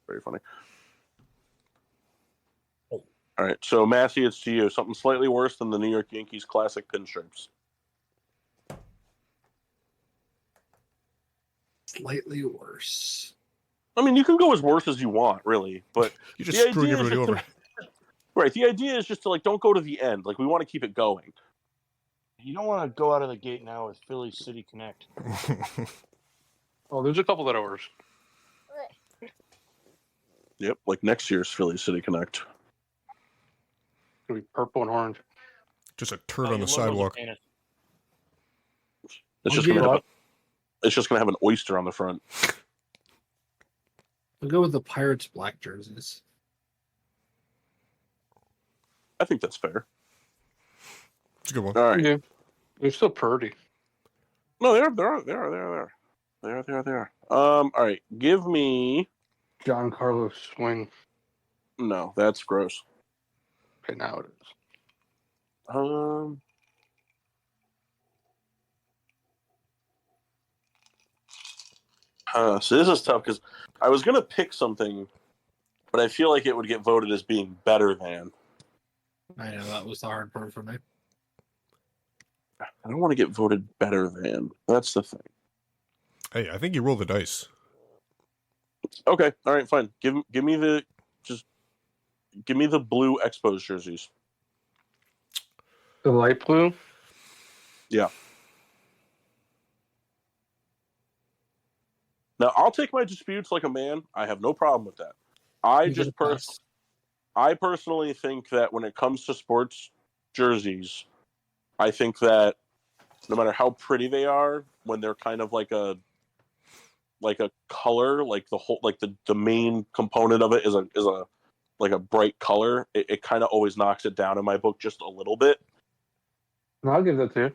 [SPEAKER 2] Very funny. All right, so Massey, it's to you. Something slightly worse than the New York Yankees classic pinstripes.
[SPEAKER 5] Slightly worse.
[SPEAKER 2] I mean, you can go as worse as you want, really, but
[SPEAKER 1] You just
[SPEAKER 2] the
[SPEAKER 1] screwing
[SPEAKER 2] idea is
[SPEAKER 1] everybody
[SPEAKER 2] just
[SPEAKER 1] over.
[SPEAKER 2] right. The idea is just to like don't go to the end. Like we want to keep it going.
[SPEAKER 4] You don't want to go out of the gate now with Philly City Connect.
[SPEAKER 3] Oh, there's a couple that are worse.
[SPEAKER 2] Yep, like next year's Philly City Connect.
[SPEAKER 3] It's gonna be purple and orange.
[SPEAKER 1] Just a turd on
[SPEAKER 4] your
[SPEAKER 1] the
[SPEAKER 4] logos
[SPEAKER 1] sidewalk.
[SPEAKER 4] are painted.
[SPEAKER 2] It's just gonna have an oyster on the front.
[SPEAKER 5] We'll go with the Pirates black jerseys.
[SPEAKER 2] I think that's fair.
[SPEAKER 1] It's a good one.
[SPEAKER 2] All right.
[SPEAKER 3] Yeah, they're still pretty.
[SPEAKER 2] No, they are. All right. Give me.
[SPEAKER 3] John Carlos swing.
[SPEAKER 2] No, that's gross.
[SPEAKER 3] Okay, now it is.
[SPEAKER 2] So this is tough because I was gonna pick something, but I feel like it would get voted as being better than.
[SPEAKER 5] I know that was the hard part for me.
[SPEAKER 2] I don't want to get voted better than. That's the thing.
[SPEAKER 1] Hey, I think you roll the dice.
[SPEAKER 2] Okay, all right, fine. Give me the blue Expos jerseys.
[SPEAKER 3] The light blue.
[SPEAKER 2] Yeah. Now I'll take my disputes like a man. I have no problem with that. I personally think that when it comes to sports jerseys, I think that no matter how pretty they are, when they're kind of like a color, like the whole, like the main component of it is a like a bright color, it kind of always knocks it down in my book just a little bit.
[SPEAKER 3] No, I'll give that to you.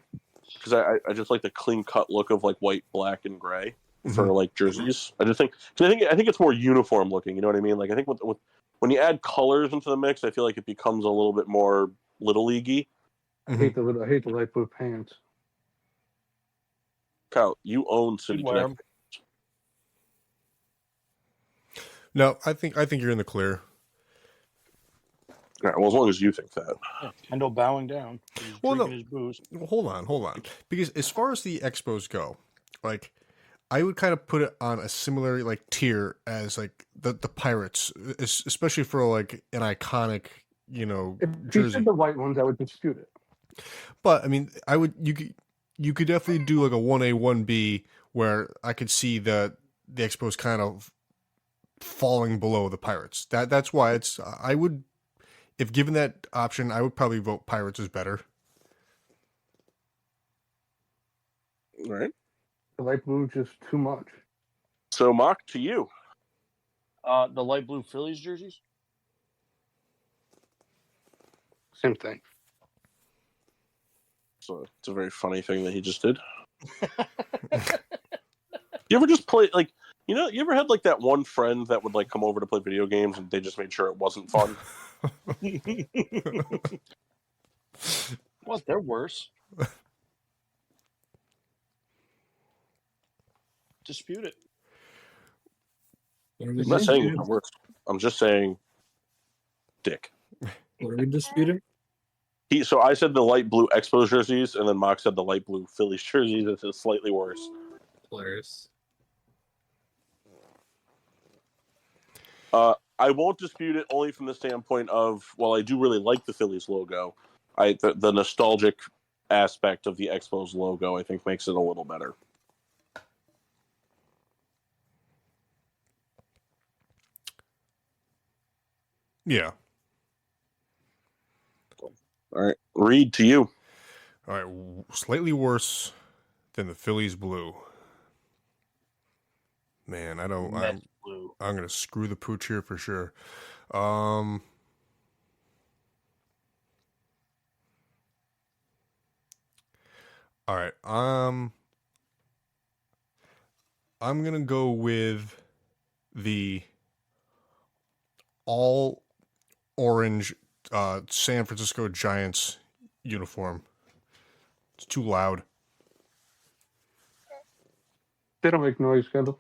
[SPEAKER 2] Because I just like the clean cut look of like white, black, and gray for like jerseys. I think it's more uniform looking. You know what I mean? Like I think when you add colors into the mix, I feel like it becomes a little bit more little leaguey.
[SPEAKER 3] I hate the light blue pants.
[SPEAKER 2] Kyle, you own City
[SPEAKER 4] wear
[SPEAKER 2] Connect.
[SPEAKER 1] No, I think you're in the clear.
[SPEAKER 2] right, well, as long as you think that.
[SPEAKER 4] Yeah, Kendall bowing down. He's
[SPEAKER 1] Well,
[SPEAKER 4] drinking
[SPEAKER 1] no.
[SPEAKER 4] his booze.
[SPEAKER 1] Well, hold on. Because as far as the expos go, like I would kind of put it on a similar like tier as like the Pirates, especially for like an iconic,
[SPEAKER 3] If you
[SPEAKER 1] jersey.
[SPEAKER 3] said the white ones, I would dispute it.
[SPEAKER 1] But I mean, you could definitely do like a 1A 1B where I could see the expos kind of falling below the Pirates. That's why I would, if given that option, I would probably vote Pirates is better.
[SPEAKER 2] All right.
[SPEAKER 3] The light blue is just too much.
[SPEAKER 2] So, Mock, to you.
[SPEAKER 4] The light blue Phillies jerseys.
[SPEAKER 3] Same thing.
[SPEAKER 2] So it's a very funny thing that he just did. You ever just play like you ever had like that one friend that would like come over to play video games and they just made sure it wasn't fun?
[SPEAKER 4] What? They're worse. Dispute it.
[SPEAKER 5] What are we
[SPEAKER 2] I'm not saying
[SPEAKER 5] disputing?
[SPEAKER 2] it works. I'm just saying, dick.
[SPEAKER 5] What are we disputing?
[SPEAKER 2] So I said the light blue Expos jerseys, and then Mock said the light blue Phillies jerseys. It's slightly worse.
[SPEAKER 5] Hilarious.
[SPEAKER 2] I won't dispute it only from the standpoint of, while I do really like the Phillies logo, the nostalgic aspect of the Expos logo I think makes it a little better.
[SPEAKER 1] Yeah.
[SPEAKER 2] All right, Reed, to you.
[SPEAKER 1] All right. Slightly worse than the Phillies blue. Man,
[SPEAKER 4] Mets blue.
[SPEAKER 1] I'm gonna screw the pooch here for sure. All right. I'm gonna go with the all orange San Francisco Giants uniform. It's too loud.
[SPEAKER 3] They don't make noise, Kendall.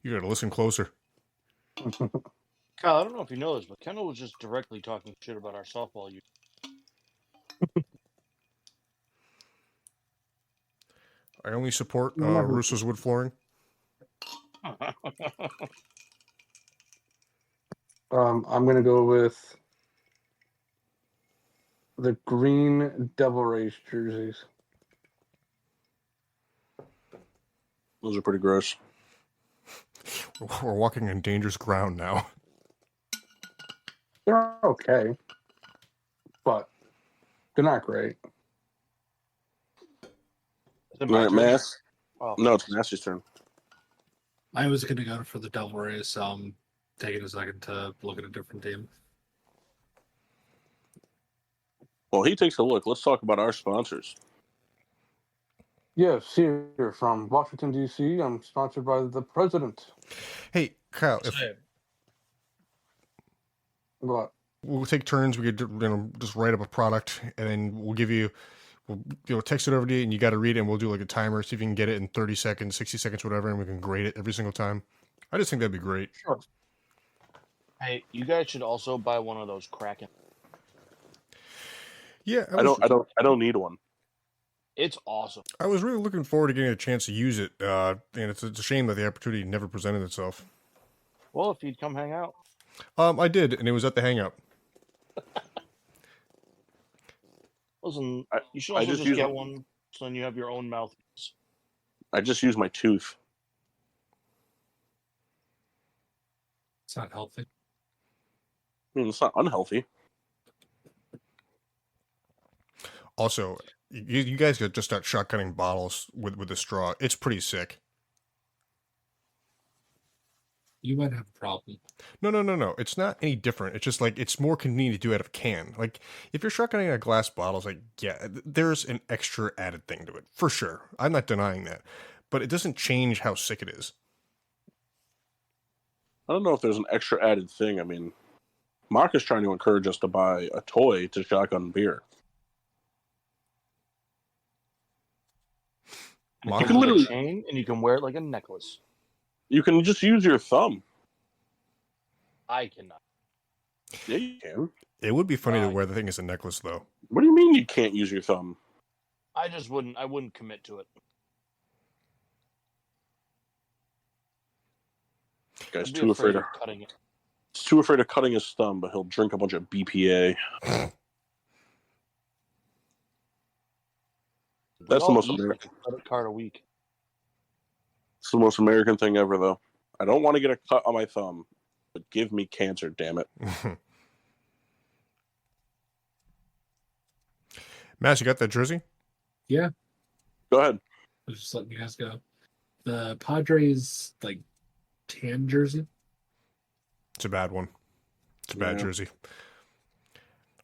[SPEAKER 1] You gotta listen closer.
[SPEAKER 4] Kyle, I don't know if you know this, but Kendall was just directly talking shit about our softball youth.
[SPEAKER 1] I only support
[SPEAKER 3] Never.
[SPEAKER 1] Russo's wood flooring.
[SPEAKER 3] I'm gonna go with the green Devil Rays jerseys.
[SPEAKER 2] Those are pretty gross.
[SPEAKER 1] We're walking on dangerous ground now.
[SPEAKER 3] They're okay, but they're not great.
[SPEAKER 4] Is it
[SPEAKER 2] All
[SPEAKER 4] my
[SPEAKER 2] right,
[SPEAKER 4] turn?
[SPEAKER 2] Mass.
[SPEAKER 4] Oh,
[SPEAKER 2] No, it's Mass's turn.
[SPEAKER 5] I was going to go for the Devil Rays. Taking a second to look at a different team.
[SPEAKER 2] Well, he takes a look. Let's talk about our sponsors.
[SPEAKER 3] Yes, here from Washington, D.C. I'm sponsored by the president.
[SPEAKER 1] Hey, Kyle, if
[SPEAKER 4] Same.
[SPEAKER 3] What?
[SPEAKER 1] we'll take turns, we could just write up a product, and then we'll text it over to you, and you got to read it, and we'll do like a timer, see if you can get it in 30 seconds, 60 seconds, whatever, and we can grade it every single time. I just think that'd be great.
[SPEAKER 3] Sure.
[SPEAKER 4] Hey, you guys should also buy one of those Kraken.
[SPEAKER 1] Yeah,
[SPEAKER 2] I don't need one.
[SPEAKER 4] It's awesome.
[SPEAKER 1] I was really looking forward to getting a chance to use it, and it's a shame that the opportunity never presented itself.
[SPEAKER 4] Well, if you'd come hang out.
[SPEAKER 1] I did, and it was at the Hangout.
[SPEAKER 4] Listen,
[SPEAKER 2] I-
[SPEAKER 4] you should
[SPEAKER 2] I
[SPEAKER 4] also
[SPEAKER 2] just
[SPEAKER 4] just
[SPEAKER 2] use
[SPEAKER 4] get
[SPEAKER 2] them.
[SPEAKER 4] one so then you have your own mouthpiece.
[SPEAKER 2] I just use my tooth.
[SPEAKER 5] It's not healthy.
[SPEAKER 2] I mean, it's not unhealthy.
[SPEAKER 1] Also, you guys could just start shotgunning bottles with the straw. It's pretty sick.
[SPEAKER 5] You might have a problem.
[SPEAKER 1] No. It's not any different. It's just like it's more convenient to do out of a can. Like if you're shotgunning a glass bottle, it's like yeah, there's an extra added thing to it for sure. I'm not denying that, but it doesn't change how sick it is.
[SPEAKER 2] I don't know if there's an extra added thing. I mean, Mark is trying to encourage us to buy a toy to shotgun beer.
[SPEAKER 4] It
[SPEAKER 1] Mock-
[SPEAKER 4] comes
[SPEAKER 2] can
[SPEAKER 4] with a
[SPEAKER 2] literally-
[SPEAKER 4] chain, and you can wear it like a necklace.
[SPEAKER 2] You can just use your thumb.
[SPEAKER 4] I cannot.
[SPEAKER 2] Yeah, you can.
[SPEAKER 1] It would be funny to
[SPEAKER 4] Right.
[SPEAKER 1] wear the thing as a necklace, though.
[SPEAKER 2] What do you mean you can't use your thumb?
[SPEAKER 4] I just wouldn't. I wouldn't commit to it.
[SPEAKER 2] Guy's
[SPEAKER 4] I'd be
[SPEAKER 2] too afraid of
[SPEAKER 4] cutting it.
[SPEAKER 2] he's too afraid of cutting his thumb, but he'll drink a bunch of BPA. That's the
[SPEAKER 4] I'll
[SPEAKER 2] most
[SPEAKER 4] eat
[SPEAKER 2] American.
[SPEAKER 4] like a credit card a week.
[SPEAKER 2] It's the most American thing ever, though. I don't want to get a cut on my thumb, but give me cancer, damn it.
[SPEAKER 1] Mass, you got that jersey?
[SPEAKER 5] Yeah,
[SPEAKER 2] Go ahead.
[SPEAKER 5] I was just letting you guys go. The Padres like tan jersey.
[SPEAKER 1] It's a bad one. It's a bad
[SPEAKER 2] Yeah.
[SPEAKER 1] jersey.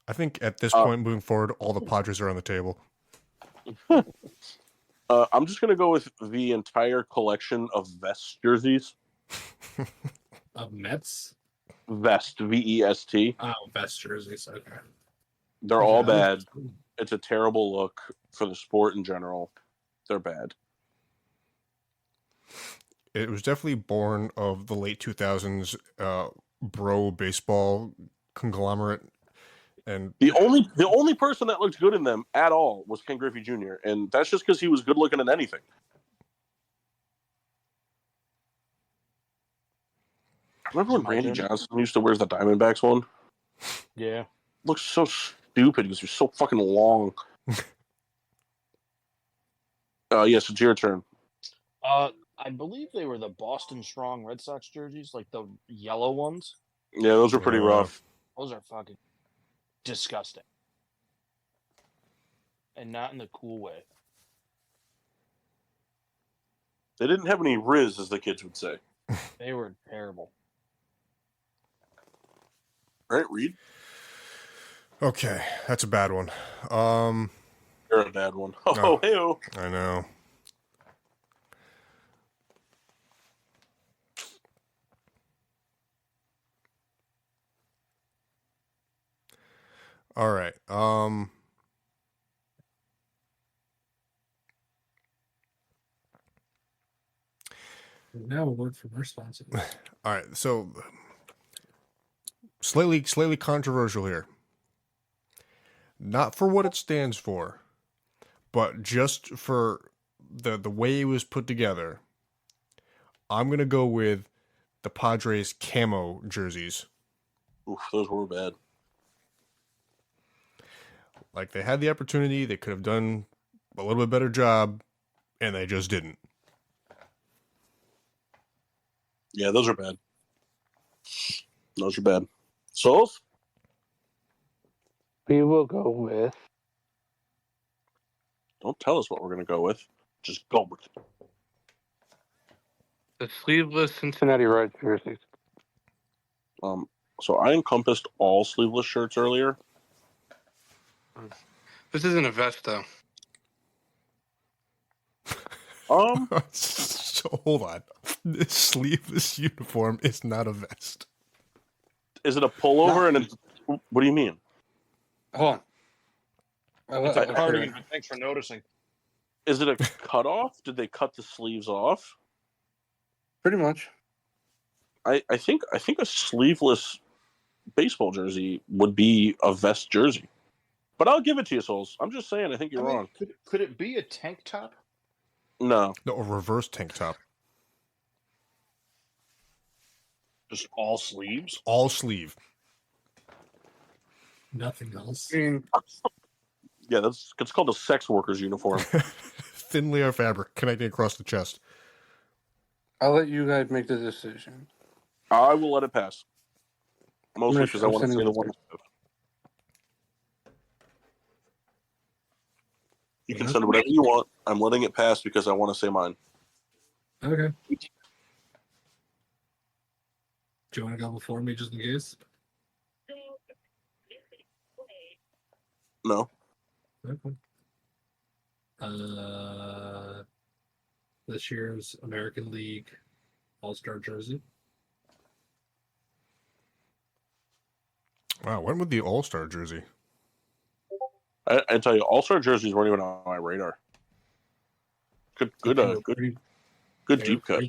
[SPEAKER 1] I think at this point, moving forward, all the Padres are on the table.
[SPEAKER 2] I'm just going to go with the entire collection of vest jerseys.
[SPEAKER 5] Of Mets.
[SPEAKER 2] Vest, V-E-S-T.
[SPEAKER 5] Oh, vest jerseys. Okay.
[SPEAKER 2] They're all bad. It's a terrible look for the sport in general. They're bad.
[SPEAKER 1] It was definitely born of the late 2000s bro baseball conglomerate. And
[SPEAKER 2] The only person that looked good in them at all was Ken Griffey Jr., and that's just because he was good looking in anything. Remember when Randy Johnson used to wear the Diamondbacks one?
[SPEAKER 4] Yeah.
[SPEAKER 2] Looks so stupid because you're so fucking long. Yes, it's your turn.
[SPEAKER 4] I believe they were the Boston Strong Red Sox jerseys, like the yellow ones.
[SPEAKER 2] Yeah, those are pretty rough.
[SPEAKER 4] Those are fucking disgusting. And not in the cool way.
[SPEAKER 2] They didn't have any riz, as the kids would say.
[SPEAKER 4] They were terrible.
[SPEAKER 2] Right, Reed?
[SPEAKER 1] okay, that's a bad one.
[SPEAKER 2] You're a bad one. Oh, hey-oh.
[SPEAKER 1] I know. All right.
[SPEAKER 5] Now a word from our sponsor.
[SPEAKER 1] All right. So slightly controversial here. Not for what it stands for, but just for the way it was put together. I'm gonna go with the Padres camo jerseys.
[SPEAKER 2] Oof, those were bad.
[SPEAKER 1] Like, they had the opportunity, they could have done a little bit better job, and they just didn't.
[SPEAKER 2] Yeah, those are bad. Those are bad. Souls?
[SPEAKER 3] We will go with
[SPEAKER 2] Don't tell us what we're going to go with. Just go with it.
[SPEAKER 3] the sleeveless Cincinnati Reds jerseys.
[SPEAKER 2] So I encompassed all sleeveless shirts earlier.
[SPEAKER 3] This isn't a vest, though.
[SPEAKER 1] So hold on. This sleeveless uniform is not a vest.
[SPEAKER 2] Is it a pullover? And what do you mean?
[SPEAKER 3] Hold on.
[SPEAKER 4] It's a cardigan, but thanks for noticing.
[SPEAKER 2] Is it a cutoff? Did they cut the sleeves off?
[SPEAKER 3] Pretty much.
[SPEAKER 2] I think a sleeveless baseball jersey would be a vest jersey. But I'll give it to you, Souls. I'm just saying, I think you're wrong.
[SPEAKER 4] Could it be a tank top?
[SPEAKER 2] No.
[SPEAKER 1] No, a reverse tank top.
[SPEAKER 4] Just all sleeves?
[SPEAKER 1] All sleeve.
[SPEAKER 5] Nothing else.
[SPEAKER 3] I mean,
[SPEAKER 2] Yeah, it's called a sex worker's uniform.
[SPEAKER 1] Thin layer of fabric connecting across the chest.
[SPEAKER 3] I'll let you guys make the decision.
[SPEAKER 2] I will let it pass. Mostly because I
[SPEAKER 3] I'm
[SPEAKER 2] want to
[SPEAKER 3] sending
[SPEAKER 2] say the
[SPEAKER 3] it
[SPEAKER 2] one. You can send whatever you want. I'm letting it pass because I want to say mine.
[SPEAKER 5] Okay. Do you want to go before me just in case?
[SPEAKER 2] No.
[SPEAKER 5] Okay. This year's American League All-Star jersey.
[SPEAKER 1] Wow, went with the All-Star jersey.
[SPEAKER 2] I tell you, All-Star jerseys weren't even on my radar. Good deep cut.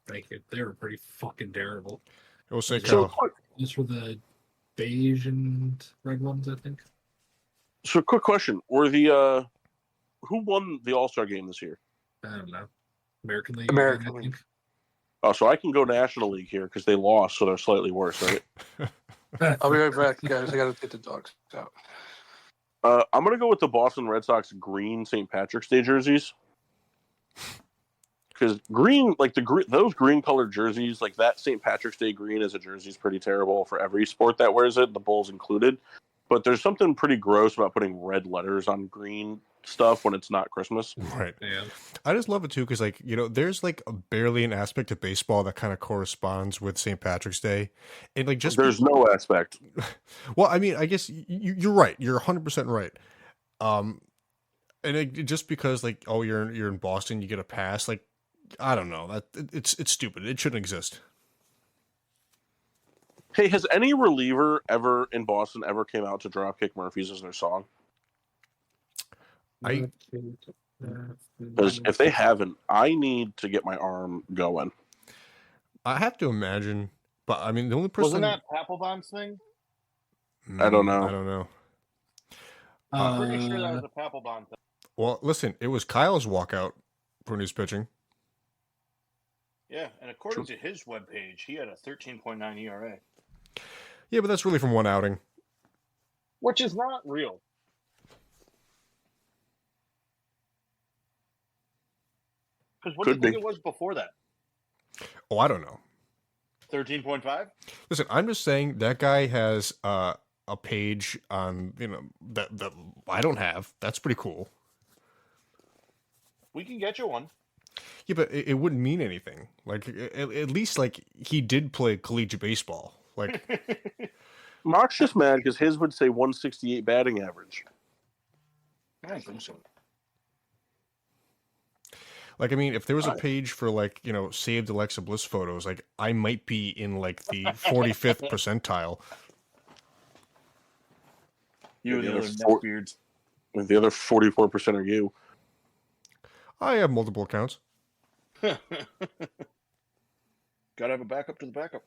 [SPEAKER 5] Thank you. They were pretty fucking terrible.
[SPEAKER 1] It will say
[SPEAKER 2] So,
[SPEAKER 1] Cal.
[SPEAKER 5] Those were the beige and red ones, I think.
[SPEAKER 2] So, quick question: Were the who won the All-Star game this year?
[SPEAKER 5] I don't know. American League.
[SPEAKER 3] American
[SPEAKER 5] I
[SPEAKER 3] League.
[SPEAKER 5] think.
[SPEAKER 2] Oh, so I can go National League here because they lost, so they're slightly worse, right?
[SPEAKER 3] I'll be right back, guys. I gotta take the dogs out.
[SPEAKER 2] I'm gonna go with the Boston Red Sox green St. Patrick's Day jerseys because green, like those green colored jerseys, like that St. Patrick's Day green as a jersey is pretty terrible for every sport that wears it, the Bulls included. But there's something pretty gross about putting red letters on green stuff when it's not Christmas.
[SPEAKER 1] Right.
[SPEAKER 5] Yeah.
[SPEAKER 1] I just love it too because, like, there's like barely an aspect of baseball that kind of corresponds with St. Patrick's Day, and like
[SPEAKER 2] There's no aspect.
[SPEAKER 1] Well, I mean, I guess you're right. You're 100% right. And just because, like, oh, you're in Boston, you get a pass. Like, I don't know. It's stupid. It shouldn't exist.
[SPEAKER 2] Hey, has any reliever ever in Boston ever came out to Dropkick Murphys as their song? Because if they haven't, I need to get my arm going.
[SPEAKER 1] I have to imagine, but I mean, the only person
[SPEAKER 4] Wasn't that Papelbon's thing?
[SPEAKER 2] I don't know.
[SPEAKER 1] I don't know.
[SPEAKER 4] Pretty sure that was a Papelbon thing.
[SPEAKER 1] Well, listen, it was Kyle's walkout when he was pitching.
[SPEAKER 4] Yeah, and according to his webpage, he had a 13.9 ERA.
[SPEAKER 1] Yeah, but that's really from one outing.
[SPEAKER 4] Which is not real. Because what do you think it was before that?
[SPEAKER 1] Oh, I don't know.
[SPEAKER 4] 13.5?
[SPEAKER 1] Listen, I'm just saying that guy has a page on, that I don't have. That's pretty cool.
[SPEAKER 4] We can get you one.
[SPEAKER 1] Yeah, but it wouldn't mean anything. Like, at least, like, he did play collegiate baseball. Like,
[SPEAKER 2] Mark's just mad because his would say 168 batting average.
[SPEAKER 4] I don't think so.
[SPEAKER 1] Like, I mean, if there was a page for, like, saved Alexa Bliss photos, like, I might be in, like, the 45th percentile.
[SPEAKER 4] You and
[SPEAKER 2] the
[SPEAKER 4] the
[SPEAKER 2] other
[SPEAKER 4] other
[SPEAKER 2] four-
[SPEAKER 4] neckbeards.
[SPEAKER 2] And the other 44% are you.
[SPEAKER 1] I have multiple accounts.
[SPEAKER 4] Gotta have a backup to the backup.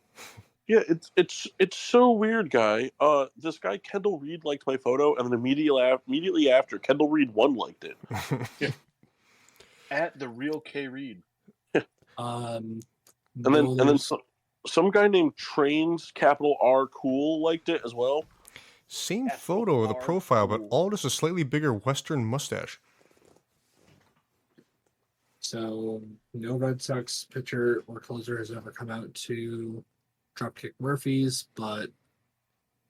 [SPEAKER 2] Yeah, it's so weird, guy. This guy Kendall Reed liked my photo, and then immediately after, Kendall Reed 1 liked it.
[SPEAKER 4] At the real K Reed.
[SPEAKER 2] And then some guy named Trains capital R Cool liked it as well.
[SPEAKER 1] Same photo of the profile, but all just a slightly bigger Western mustache.
[SPEAKER 5] So no Red Sox pitcher or closer has ever come out to Dropkick Murphys, but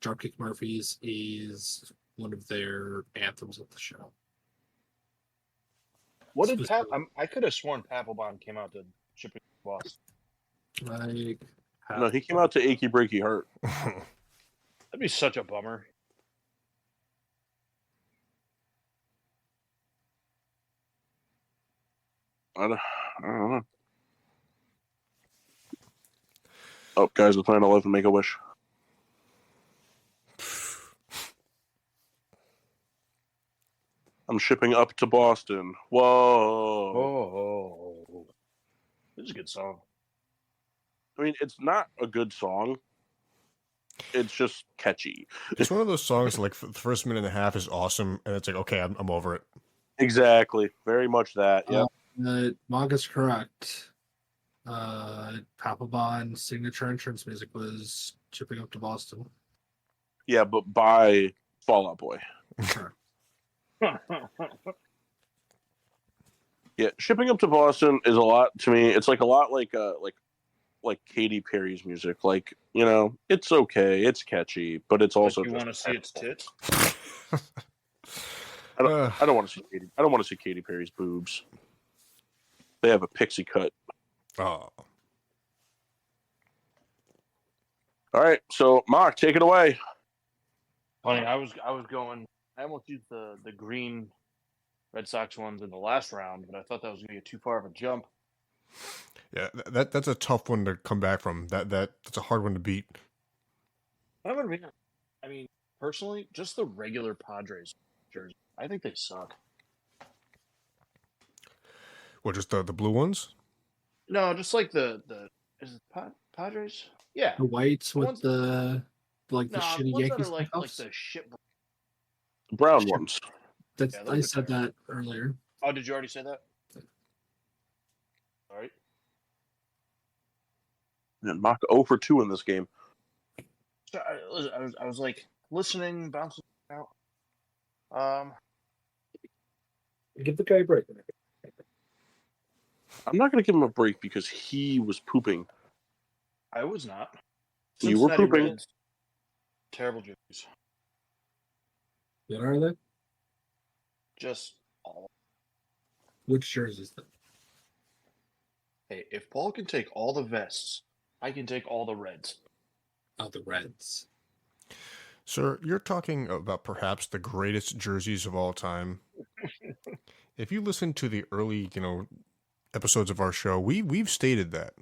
[SPEAKER 5] Dropkick Murphys is one of their anthems of the show.
[SPEAKER 4] What did I could have sworn Papelbon came out to Shipping Boss.
[SPEAKER 2] No, he came out to Achy Breaky Heart.
[SPEAKER 4] That'd be such a bummer.
[SPEAKER 2] I don't know. Oh, guys, we're playing 11 Make a Wish. I'm shipping up to Boston. Whoa.
[SPEAKER 4] Oh. This is a good song.
[SPEAKER 2] I mean, it's not a good song. It's just catchy.
[SPEAKER 1] It's one of those songs like the first minute and a half is awesome, and it's like, okay, I'm over it.
[SPEAKER 2] Exactly. Very much that. Yeah.
[SPEAKER 5] Maga's correct. Papelbon's signature entrance music was Shipping Up to Boston.
[SPEAKER 2] Yeah, but by Fall Out Boy.
[SPEAKER 5] Sure.
[SPEAKER 2] Yeah, Shipping Up to Boston is a lot to me. It's like a lot like Katy Perry's music. Like, it's okay, it's catchy, but it's also
[SPEAKER 4] you want to see its tits?
[SPEAKER 2] I don't want to see Katy. I don't want to see Katy Perry's boobs. They have a pixie cut.
[SPEAKER 1] Oh.
[SPEAKER 2] All right, so Mark, take it away.
[SPEAKER 4] Funny, I was going. I almost used the green Red Sox ones in the last round, but I thought that was going to be too far of a jump.
[SPEAKER 1] Yeah, that's a tough one to come back from. That's a hard one to beat.
[SPEAKER 4] I'm gonna be. I mean, personally, just the regular Padres jersey. I think they suck.
[SPEAKER 1] What, just the blue ones?
[SPEAKER 4] No, just like the is it Padres? Yeah,
[SPEAKER 5] The whites with
[SPEAKER 4] ones-
[SPEAKER 5] the like the
[SPEAKER 4] Nah,
[SPEAKER 5] shitty
[SPEAKER 4] ones that
[SPEAKER 5] Yankees
[SPEAKER 4] are like
[SPEAKER 5] knockoffs?
[SPEAKER 4] the shit.
[SPEAKER 2] Brown
[SPEAKER 5] Sure.
[SPEAKER 2] ones.
[SPEAKER 5] That's
[SPEAKER 4] Yeah, those
[SPEAKER 5] I
[SPEAKER 4] are
[SPEAKER 5] said that earlier.
[SPEAKER 4] Oh, did you already say that? All right.
[SPEAKER 2] And Mach 0 for 2 in this game.
[SPEAKER 4] So I was like listening, bouncing out. Um,
[SPEAKER 5] Give the guy a break.
[SPEAKER 2] I'm not going to give him a break because he was pooping.
[SPEAKER 4] I was not.
[SPEAKER 2] You were
[SPEAKER 4] Cincinnati
[SPEAKER 2] pooping.
[SPEAKER 4] Reds, terrible jerseys.
[SPEAKER 5] What are they?
[SPEAKER 4] Just all.
[SPEAKER 5] Which jerseys then?
[SPEAKER 4] Hey, if Paul can take all the vests, I can take all the Reds.
[SPEAKER 5] Oh, the Reds.
[SPEAKER 1] Sir, you're talking about perhaps the greatest jerseys of all time. If you listen to the early, episodes of our show, we've stated that.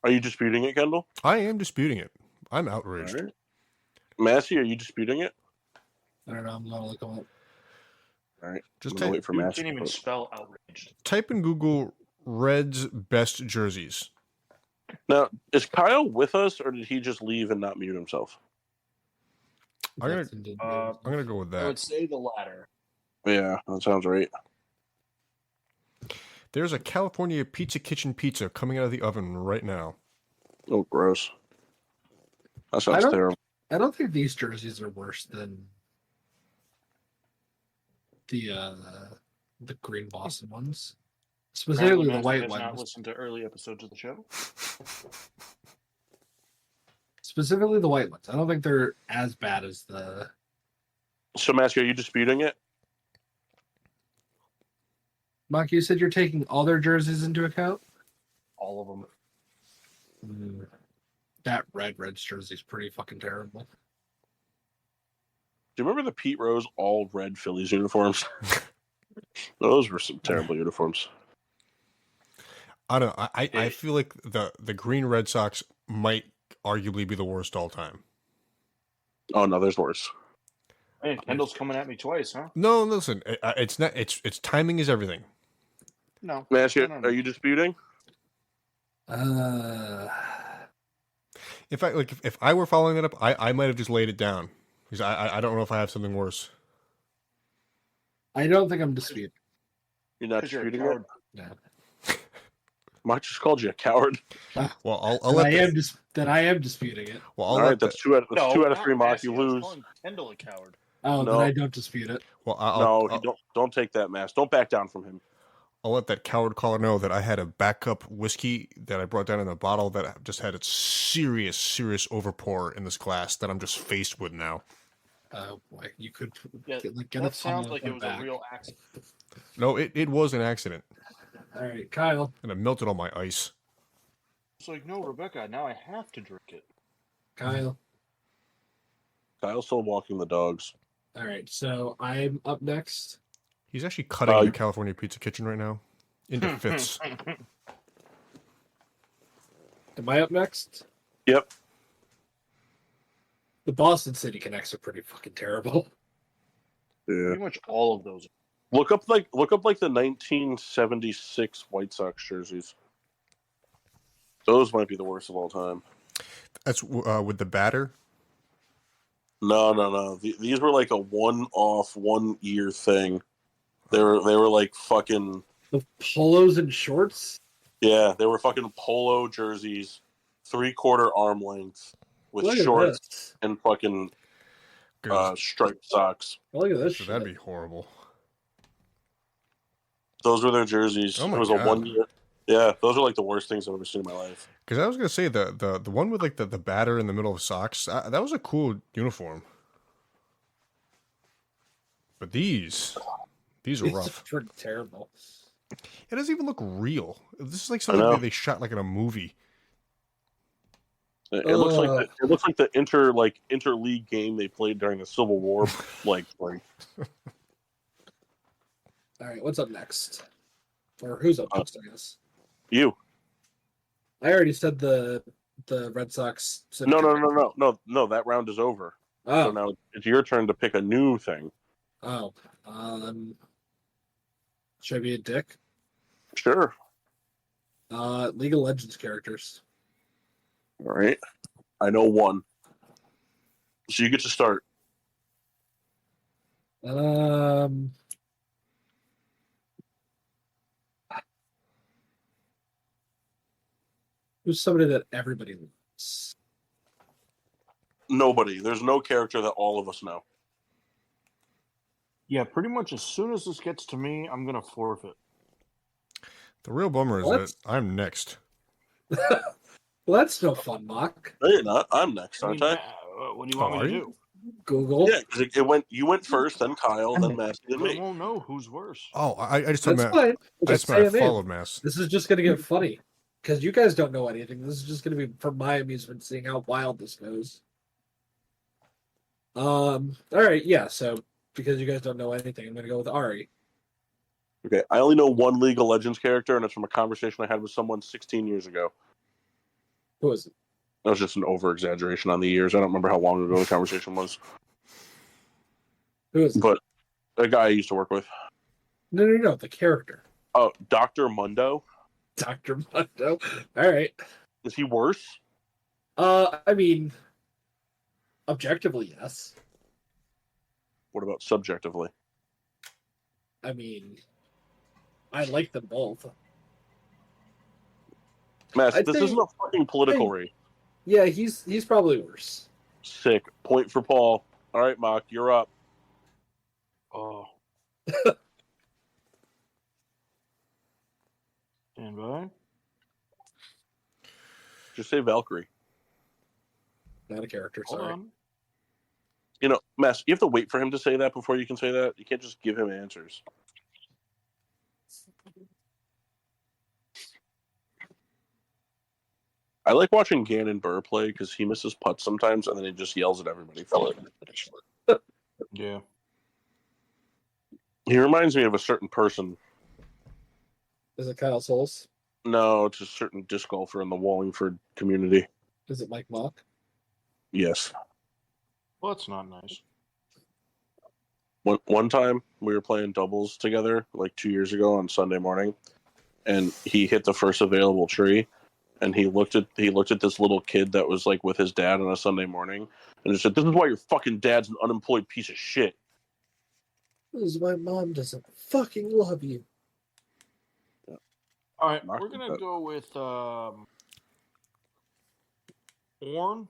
[SPEAKER 2] Are you disputing it, Kendall?
[SPEAKER 1] I am disputing it. I'm
[SPEAKER 2] All
[SPEAKER 1] outraged.
[SPEAKER 2] right. Massey, are you disputing it?
[SPEAKER 5] I don't know. I'm gonna look them up.
[SPEAKER 2] All right.
[SPEAKER 1] Just
[SPEAKER 2] I'm going to wait for
[SPEAKER 4] You
[SPEAKER 2] Massey.
[SPEAKER 4] can't even spell outraged.
[SPEAKER 1] type in Google Reds best jerseys.
[SPEAKER 2] Now, is Kyle with us, or did he just leave and not mute himself?
[SPEAKER 1] I'm gonna-
[SPEAKER 5] That's indeed-
[SPEAKER 1] I'm gonna go with
[SPEAKER 4] I would
[SPEAKER 1] that.
[SPEAKER 4] say the latter.
[SPEAKER 2] Yeah, that sounds right.
[SPEAKER 1] There's a California Pizza Kitchen pizza coming out of the oven right now.
[SPEAKER 2] Oh, gross. That
[SPEAKER 5] I
[SPEAKER 2] sounds
[SPEAKER 5] don't-
[SPEAKER 2] terrible.
[SPEAKER 5] I don't think these jerseys are worse than the Green Boston ones. Specifically
[SPEAKER 4] Apparently,
[SPEAKER 5] the
[SPEAKER 4] Master
[SPEAKER 5] white
[SPEAKER 4] has not
[SPEAKER 5] ones.
[SPEAKER 4] listened to early episodes of the show.
[SPEAKER 5] Specifically the white ones. I don't think they're as bad as the.
[SPEAKER 2] So, Massey, are you disputing it?
[SPEAKER 5] Mark, you said you're taking all their jerseys into account?
[SPEAKER 4] All of them.
[SPEAKER 5] That Reds jersey is pretty fucking terrible.
[SPEAKER 2] Do you remember the Pete Rose all red Phillies uniforms? Those were some terrible uniforms.
[SPEAKER 1] I don't know. I feel like the green Red Sox might arguably be the worst all time.
[SPEAKER 2] Oh, no, there's worse.
[SPEAKER 4] Man, Kendall's coming at me twice, huh?
[SPEAKER 1] No, listen, it's not. It's timing is everything.
[SPEAKER 4] No.
[SPEAKER 2] Massey,
[SPEAKER 4] No.
[SPEAKER 2] are you disputing?
[SPEAKER 1] In fact, like if I were following that up, I might have just laid it down because I don't know if I have something worse.
[SPEAKER 5] I don't think I'm disputing.
[SPEAKER 2] You're not
[SPEAKER 4] 'Cause you're a
[SPEAKER 2] disputing it?
[SPEAKER 4] coward.
[SPEAKER 5] No.
[SPEAKER 2] Mike just called you a coward.
[SPEAKER 1] Well, I'll let
[SPEAKER 5] That I am disputing it.
[SPEAKER 1] well,
[SPEAKER 2] All
[SPEAKER 1] I'll
[SPEAKER 2] right,
[SPEAKER 1] let
[SPEAKER 2] that's two out of
[SPEAKER 4] not
[SPEAKER 2] three, Mock.
[SPEAKER 4] Massey.
[SPEAKER 2] You
[SPEAKER 4] I was
[SPEAKER 2] lose.
[SPEAKER 4] calling Kendall a coward.
[SPEAKER 5] Oh,
[SPEAKER 2] No.
[SPEAKER 5] then I don't dispute it.
[SPEAKER 1] well,
[SPEAKER 2] No,
[SPEAKER 1] I'll
[SPEAKER 2] don't take that, Mass. Don't back down from him.
[SPEAKER 1] I'll let that coward caller know that I had a backup whiskey that I brought down in a bottle that just had a serious overpour in this glass that I'm just faced with now.
[SPEAKER 5] Oh boy, you could
[SPEAKER 4] Yeah,
[SPEAKER 5] get a
[SPEAKER 4] that sounds
[SPEAKER 5] funnel
[SPEAKER 4] like
[SPEAKER 5] in
[SPEAKER 4] it
[SPEAKER 5] the
[SPEAKER 4] was
[SPEAKER 5] back.
[SPEAKER 4] a real accident.
[SPEAKER 1] No, it was an accident,
[SPEAKER 5] All right, Kyle.
[SPEAKER 1] and it melted all my ice.
[SPEAKER 4] It's like, no, Rebecca, now I have to drink it.
[SPEAKER 5] Kyle.
[SPEAKER 2] Kyle's still walking the dogs.
[SPEAKER 5] All right, so I'm up next.
[SPEAKER 1] He's actually cutting the California Pizza Kitchen right now into fifths.
[SPEAKER 5] Am I up next?
[SPEAKER 2] Yep.
[SPEAKER 5] The Boston City Connects are pretty fucking terrible.
[SPEAKER 2] Yeah.
[SPEAKER 4] Pretty much all of those.
[SPEAKER 2] Look up the 1976 White Sox jerseys. Those might be the worst of all time.
[SPEAKER 1] That's with the batter.
[SPEAKER 2] No. These were like a one-off, 1 year thing. They were like fucking
[SPEAKER 5] The polos and shorts.
[SPEAKER 2] yeah. They were fucking polo jerseys, 3/4 arm length with
[SPEAKER 5] Look at
[SPEAKER 2] shorts
[SPEAKER 5] this.
[SPEAKER 2] and fucking
[SPEAKER 1] Good.
[SPEAKER 2] striped socks.
[SPEAKER 5] Look at this.
[SPEAKER 1] So
[SPEAKER 5] Shit.
[SPEAKER 1] that'd be horrible.
[SPEAKER 2] Those were their jerseys.
[SPEAKER 1] Oh my
[SPEAKER 2] it was
[SPEAKER 1] God.
[SPEAKER 2] a 1 year. Yeah, those are like the worst things I've ever seen in my life.
[SPEAKER 1] Because I was gonna say the one with like the batter in the middle of socks. That was a cool uniform. But these are
[SPEAKER 5] These
[SPEAKER 1] rough.
[SPEAKER 5] are pretty terrible.
[SPEAKER 1] It doesn't even look real. This is like
[SPEAKER 2] I
[SPEAKER 1] something
[SPEAKER 2] know.
[SPEAKER 1] that they shot like in a movie.
[SPEAKER 2] It looks like the interleague game they played during the Civil War. like
[SPEAKER 5] All right, what's up next? Or who's up next? I guess.
[SPEAKER 2] you.
[SPEAKER 5] I already said the Red Sox.
[SPEAKER 2] No. That round is over. So
[SPEAKER 5] Oh,
[SPEAKER 2] now it's your turn to pick a new thing.
[SPEAKER 5] oh. Should I be a dick?
[SPEAKER 2] Sure.
[SPEAKER 5] League of Legends characters.
[SPEAKER 2] All right. I know one. So you get to start.
[SPEAKER 5] Who's somebody that everybody loves?
[SPEAKER 2] Nobody. There's no character that all of us know.
[SPEAKER 4] Yeah, pretty much as soon as this gets to me, I'm gonna forfeit.
[SPEAKER 1] The real bummer is
[SPEAKER 5] What?
[SPEAKER 1] that I'm next.
[SPEAKER 5] Well, that's no fun, Mock.
[SPEAKER 2] No, you're not. I'm next,
[SPEAKER 4] I
[SPEAKER 2] aren't
[SPEAKER 4] mean,
[SPEAKER 2] I?
[SPEAKER 4] what do you want
[SPEAKER 1] Oh,
[SPEAKER 4] me
[SPEAKER 1] are
[SPEAKER 4] to
[SPEAKER 1] you?
[SPEAKER 4] do?
[SPEAKER 5] Google.
[SPEAKER 2] Yeah, because it went. You went first, then Kyle, then Massey, then
[SPEAKER 4] We
[SPEAKER 2] me.
[SPEAKER 4] won't know who's worse.
[SPEAKER 1] Oh, I just thought
[SPEAKER 5] That's
[SPEAKER 1] Matt.
[SPEAKER 5] fine.
[SPEAKER 1] I
[SPEAKER 5] Just
[SPEAKER 1] just meant
[SPEAKER 5] say
[SPEAKER 1] I
[SPEAKER 5] a name.
[SPEAKER 1] followed Mass.
[SPEAKER 5] This is just going to get funny because you guys don't know anything. This is just going to be for my amusement, seeing how wild this goes. All right, yeah. So because you guys don't know anything, I'm going to go with Ari.
[SPEAKER 2] Okay, I only know one League of Legends character, and it's from a conversation I had with someone 16 years ago.
[SPEAKER 5] Who is it?
[SPEAKER 2] That was just an over-exaggeration on the years. I don't remember how long ago the conversation was.
[SPEAKER 5] Who is it?
[SPEAKER 2] But a guy I used to work with.
[SPEAKER 5] No. The character,
[SPEAKER 2] Oh, Dr. Mundo.
[SPEAKER 5] Dr. Mundo. All right.
[SPEAKER 2] Is he worse?
[SPEAKER 5] I mean, objectively, yes.
[SPEAKER 2] What about subjectively?
[SPEAKER 5] I mean, I like them both.
[SPEAKER 2] Mass,
[SPEAKER 5] I'd
[SPEAKER 2] this
[SPEAKER 5] say-
[SPEAKER 2] isn't a fucking political race.
[SPEAKER 5] Yeah, he's probably worse.
[SPEAKER 2] Sick. Point for Paul. All right, Mock, you're up.
[SPEAKER 4] Oh. Stand by.
[SPEAKER 2] Just say Valkyrie.
[SPEAKER 5] Not a character.
[SPEAKER 4] Hold
[SPEAKER 5] Sorry.
[SPEAKER 4] on.
[SPEAKER 2] You know, Mass, you have to wait for him to say that before you can say that. You can't just give him answers. I like watching Gannon Burr play because he misses putts sometimes, and then he just yells at everybody for it.
[SPEAKER 4] Yeah.
[SPEAKER 2] He reminds me of a certain person.
[SPEAKER 5] Is it Kyle Souls?
[SPEAKER 2] No, it's a certain disc golfer in the Wallingford community.
[SPEAKER 5] Is it Mike Mock?
[SPEAKER 2] Yes.
[SPEAKER 4] Well, that's not nice.
[SPEAKER 2] One time we were playing doubles together, like 2 years ago on Sunday morning, and he hit the first available tree, and he looked at this little kid that was like with his dad on a Sunday morning, and he said, "This is why your fucking dad's an unemployed piece of shit."
[SPEAKER 5] This is why mom doesn't fucking love you.
[SPEAKER 4] All right,
[SPEAKER 2] Knock
[SPEAKER 4] we're
[SPEAKER 2] it
[SPEAKER 4] gonna
[SPEAKER 2] out.
[SPEAKER 4] go with Orn.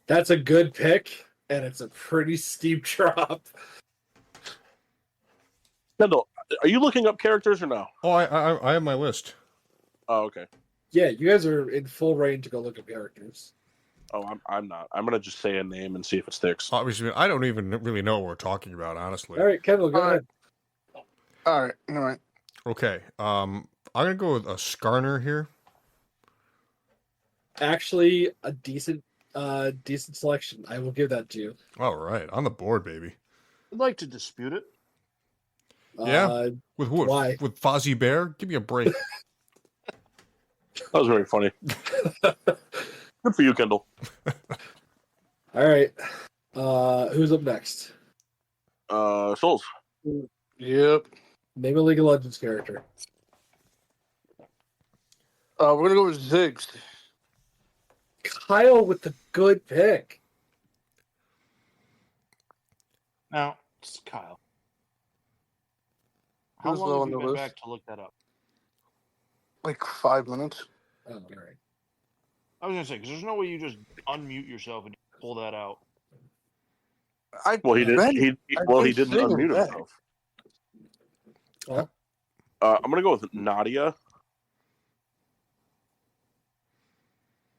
[SPEAKER 5] That's a good pick, and it's a pretty steep drop.
[SPEAKER 2] Kendall, are you looking up characters or no?
[SPEAKER 1] Oh, I have my list.
[SPEAKER 2] Oh, okay.
[SPEAKER 5] Yeah, you guys are in full range to go look at characters.
[SPEAKER 2] Oh, I'm not. I'm gonna just say a name and see if it sticks.
[SPEAKER 1] Obviously, I don't even really know what we're talking about, honestly.
[SPEAKER 5] All right, Kendall, go
[SPEAKER 3] All right.
[SPEAKER 5] ahead.
[SPEAKER 3] All right.
[SPEAKER 1] Okay. I'm gonna go with a Skarner here.
[SPEAKER 5] Actually, a decent selection. I will give that to you.
[SPEAKER 1] All right, on the board, baby.
[SPEAKER 4] I'd like to dispute it.
[SPEAKER 1] Yeah? With what?
[SPEAKER 5] Why?
[SPEAKER 1] With Fozzie Bear? Give me a break.
[SPEAKER 2] That was very funny. Good for you, Kendall.
[SPEAKER 5] All right. Who's up next?
[SPEAKER 2] Souls.
[SPEAKER 3] Yep.
[SPEAKER 5] Name a League of Legends character.
[SPEAKER 3] We're gonna go with Ziggs.
[SPEAKER 5] Kyle with the good pick.
[SPEAKER 4] Now, it's Kyle. How
[SPEAKER 3] Who's low
[SPEAKER 4] long
[SPEAKER 3] on
[SPEAKER 4] have you
[SPEAKER 3] the
[SPEAKER 4] been
[SPEAKER 3] list?
[SPEAKER 4] back to look that up?
[SPEAKER 3] Like 5 minutes.
[SPEAKER 5] Oh, all right.
[SPEAKER 4] I was gonna say because there's no way you just unmute yourself and pull that out.
[SPEAKER 2] Well, he did.
[SPEAKER 3] Ben,
[SPEAKER 2] He
[SPEAKER 3] I've
[SPEAKER 2] well,
[SPEAKER 3] been
[SPEAKER 2] he didn't
[SPEAKER 3] saying
[SPEAKER 2] unmute
[SPEAKER 3] that.
[SPEAKER 2] himself.
[SPEAKER 5] Well,
[SPEAKER 2] I'm gonna go with Nadia.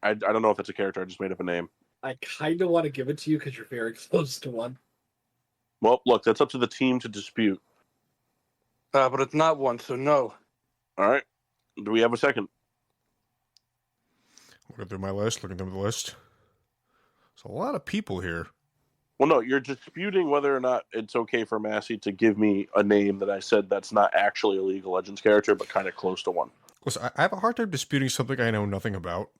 [SPEAKER 2] I don't know if that's a character. I just made up a name.
[SPEAKER 5] I kind of want to give it to you because you're very close to one.
[SPEAKER 2] Well, look, that's up to the team to dispute.
[SPEAKER 3] But it's not one, so no.
[SPEAKER 2] All right. Do we have a second?
[SPEAKER 1] Looking through my list, looking through the list. There's a lot of people here.
[SPEAKER 2] Well, no, you're disputing whether or not it's okay for Massey to give me a name that I said that's not actually a League of Legends character, but kind of close to one.
[SPEAKER 1] Listen, I have a hard time disputing something I know nothing about.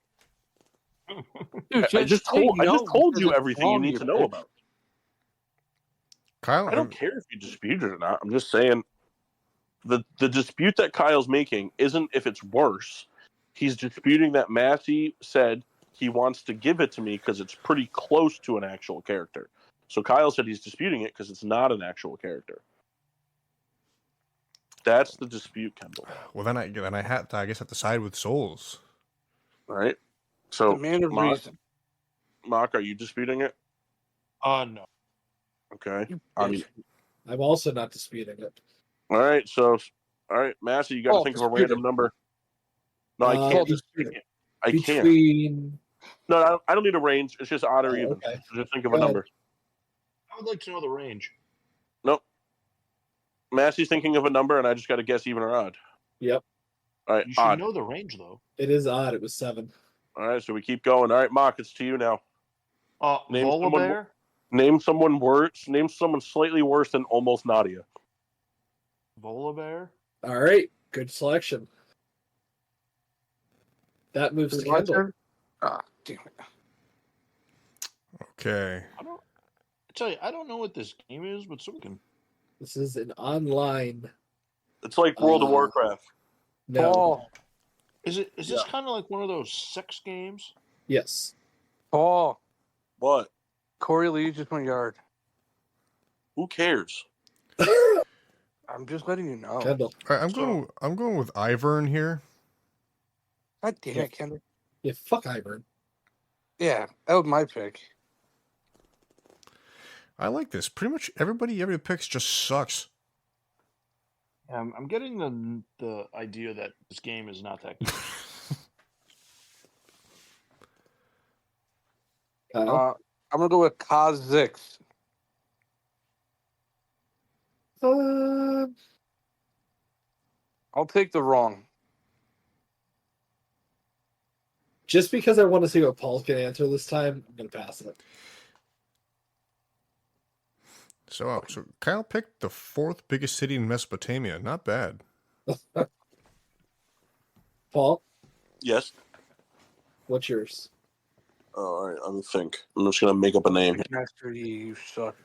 [SPEAKER 3] Dude,
[SPEAKER 2] I just told you everything you need to know about.
[SPEAKER 1] Kyle,
[SPEAKER 2] I don't care if you dispute it or not. I'm just saying the dispute that Kyle's making isn't if it's worse. He's disputing that Massey said he wants to give it to me because it's pretty close to an actual character. So Kyle said he's disputing it because it's not an actual character. That's the dispute, Kendall.
[SPEAKER 1] Well, then I have to, I guess, have to side with Souls.
[SPEAKER 2] All right. So,
[SPEAKER 3] The man of reason.
[SPEAKER 2] Mock, are you disputing it?
[SPEAKER 4] No.
[SPEAKER 2] Okay.
[SPEAKER 3] You
[SPEAKER 2] I mean,
[SPEAKER 3] bitch.
[SPEAKER 5] I'm also not disputing it.
[SPEAKER 2] all right. So, all right, Massey, you got to think of a
[SPEAKER 3] dispute
[SPEAKER 2] random
[SPEAKER 3] it.
[SPEAKER 2] number. No, I
[SPEAKER 5] Well,
[SPEAKER 2] can't.
[SPEAKER 3] dispute it.
[SPEAKER 2] I can't.
[SPEAKER 5] Between
[SPEAKER 2] No, I don't need a range. It's just odd or even.
[SPEAKER 5] okay.
[SPEAKER 2] Just think of
[SPEAKER 5] Go
[SPEAKER 2] a
[SPEAKER 5] ahead.
[SPEAKER 2] number.
[SPEAKER 4] I would like to know the range.
[SPEAKER 2] Nope. Massey's thinking of a number, and I just got to guess even or odd.
[SPEAKER 5] Yep,
[SPEAKER 2] All right,
[SPEAKER 4] You should
[SPEAKER 2] odd.
[SPEAKER 4] know the range, though.
[SPEAKER 5] it is odd. It was 7.
[SPEAKER 2] All right, so we keep going. All right, Mock, it's to you now. Name someone-
[SPEAKER 4] Volabear?
[SPEAKER 2] Name someone worse. Name someone slightly worse than almost Nadia.
[SPEAKER 4] Volabear?
[SPEAKER 5] All right, good selection. That moves
[SPEAKER 3] Is
[SPEAKER 5] to
[SPEAKER 3] it my
[SPEAKER 5] Kendall.
[SPEAKER 3] turn? Ah, damn it.
[SPEAKER 1] Okay.
[SPEAKER 4] I tell you, I don't know what this game is, but someone can.
[SPEAKER 5] This is an online.
[SPEAKER 2] It's like World of Warcraft.
[SPEAKER 5] No.
[SPEAKER 3] Paul.
[SPEAKER 4] Is this kind of like one of those sex games?
[SPEAKER 5] Yes.
[SPEAKER 3] Paul.
[SPEAKER 2] What?
[SPEAKER 3] Corey Lee just went yard.
[SPEAKER 2] Who cares?
[SPEAKER 3] I'm just letting you know.
[SPEAKER 5] Kendall.
[SPEAKER 1] All right, I'm going with Ivern here.
[SPEAKER 3] God damn
[SPEAKER 5] Yeah.
[SPEAKER 3] it, Kendall.
[SPEAKER 5] Yeah, fuck Ivern.
[SPEAKER 3] Yeah, that was my pick.
[SPEAKER 1] I like this. Pretty much everybody picks just sucks.
[SPEAKER 4] I'm getting the idea that this game is not that good.
[SPEAKER 5] Kyle.
[SPEAKER 3] I'm gonna go with Kha'Zix. I'll take the wrong.
[SPEAKER 5] Just because I want to see what Paul's going to answer this time, I'm going to pass it.
[SPEAKER 1] So Kyle picked the 4th biggest city in Mesopotamia. Not bad.
[SPEAKER 5] Paul,
[SPEAKER 2] Yes.
[SPEAKER 5] what's yours?
[SPEAKER 2] All right, let me think. I'm just gonna make up a name.
[SPEAKER 3] Master Yi, you suck.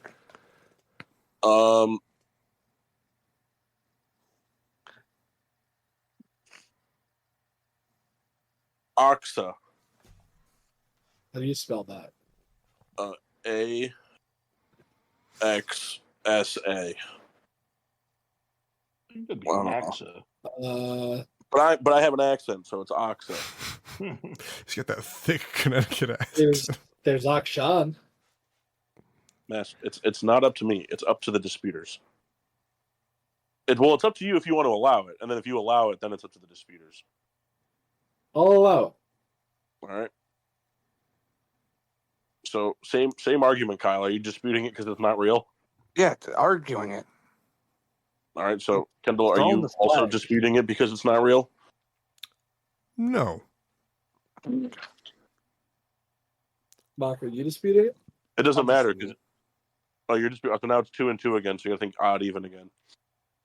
[SPEAKER 2] Axa.
[SPEAKER 5] How do you spell that?
[SPEAKER 2] AXSA.
[SPEAKER 4] It could be
[SPEAKER 2] Wow.
[SPEAKER 4] Maxa.
[SPEAKER 2] But I have an accent, so it's Axa.
[SPEAKER 1] He's got that thick Connecticut accent.
[SPEAKER 5] There's Akshan.
[SPEAKER 2] Mass, it's not up to me. It's up to the disputers. It's up to you if you want to allow it, and then if you allow it, then it's up to the disputers.
[SPEAKER 5] I'll allow it.
[SPEAKER 2] All right. So same argument, Kyle. Are you disputing it because it's not real?
[SPEAKER 3] Yeah, arguing it.
[SPEAKER 2] All right. So Kendall, are
[SPEAKER 3] Throwing
[SPEAKER 2] you
[SPEAKER 3] the
[SPEAKER 2] also
[SPEAKER 3] flag.
[SPEAKER 2] disputing it because it's not real?
[SPEAKER 1] No.
[SPEAKER 5] Mark, are you disputing it?
[SPEAKER 2] It doesn't
[SPEAKER 4] I'll
[SPEAKER 2] matter
[SPEAKER 4] dispute
[SPEAKER 2] because you're disputing. So now it's 2 and 2 again. So you got to think odd even again.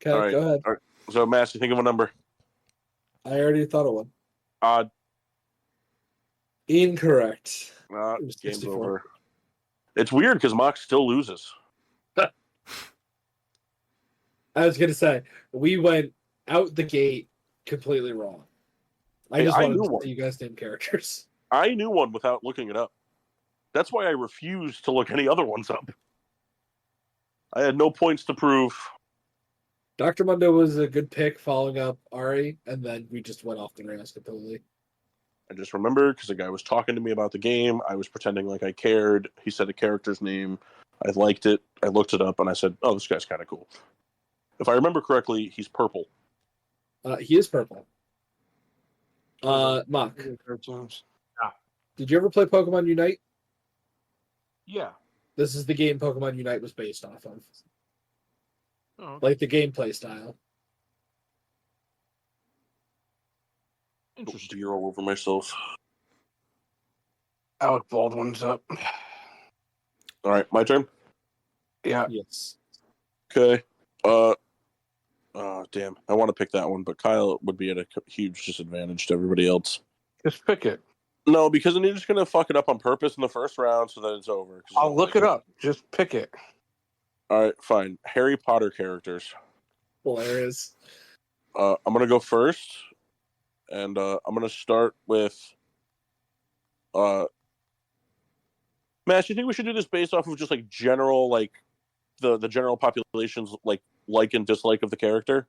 [SPEAKER 5] Okay,
[SPEAKER 2] All right.
[SPEAKER 5] go ahead.
[SPEAKER 2] All right. So Mass, you think of a number.
[SPEAKER 5] I already thought of one.
[SPEAKER 2] Odd.
[SPEAKER 5] Incorrect. It was
[SPEAKER 2] Game's
[SPEAKER 5] 64.
[SPEAKER 2] over. It's weird because Mock still loses.
[SPEAKER 5] I was going to say, we went out the gate completely wrong. I
[SPEAKER 2] Hey,
[SPEAKER 5] just
[SPEAKER 2] I
[SPEAKER 5] wanted
[SPEAKER 2] knew
[SPEAKER 5] to
[SPEAKER 2] one.
[SPEAKER 5] see you guys name characters.
[SPEAKER 2] I knew one without looking it up. That's why I refused to look any other ones up. I had no points to prove.
[SPEAKER 5] Dr. Mundo was a good pick following up Ari, and then we just went off the rails completely.
[SPEAKER 2] I just remembered because the guy was talking to me about the game. I was pretending like I cared. He said a character's name. I liked it. I looked it up, and I said, oh, this guy's kind of cool. If I remember correctly, he's purple.
[SPEAKER 5] He is purple. Mock,
[SPEAKER 3] Cartoons.
[SPEAKER 5] did you ever play Pokemon Unite?
[SPEAKER 4] Yeah.
[SPEAKER 5] This is the game Pokemon Unite was based off of.
[SPEAKER 4] Oh,
[SPEAKER 5] Like the gameplay style.
[SPEAKER 4] interesting.
[SPEAKER 2] Deer all over myself.
[SPEAKER 3] Alec Baldwin's up.
[SPEAKER 2] All right, my turn.
[SPEAKER 3] Yeah.
[SPEAKER 5] Yes.
[SPEAKER 2] Okay. Damn. I want to pick that one, but Kyle would be at a huge disadvantage to everybody else.
[SPEAKER 3] Just pick it.
[SPEAKER 2] No, because then you're just gonna fuck it up on purpose in the first round, so then it's over. 'cause you
[SPEAKER 3] I'll
[SPEAKER 2] don't
[SPEAKER 3] look
[SPEAKER 2] like
[SPEAKER 3] it up. Just pick it.
[SPEAKER 2] All right, fine. Harry Potter characters.
[SPEAKER 5] Hilarious.
[SPEAKER 2] I'm gonna go first, and I'm gonna start with. Matt, you think we should do this based off of just like general, like the general population's like and dislike of the character?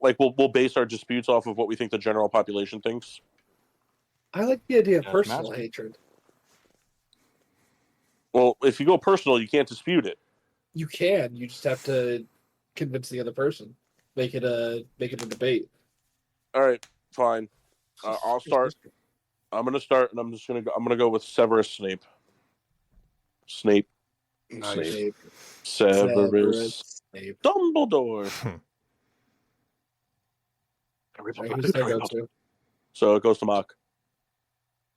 [SPEAKER 2] Like we'll base our disputes off of what we think the general population thinks.
[SPEAKER 5] I like the idea of
[SPEAKER 4] Yes,
[SPEAKER 5] personal
[SPEAKER 4] master.
[SPEAKER 5] hatred.
[SPEAKER 2] Well, if you go personal, you can't dispute it.
[SPEAKER 5] You can. You just have to convince the other person. Make it a debate.
[SPEAKER 2] All right, fine. I'll start. I'm gonna start, and I'm gonna go with Severus Snape. Snape.
[SPEAKER 3] Nice.
[SPEAKER 2] Snape. Severus
[SPEAKER 5] Snape.
[SPEAKER 2] Dumbledore.
[SPEAKER 5] Right, who's that go to?
[SPEAKER 2] So it goes to Mock.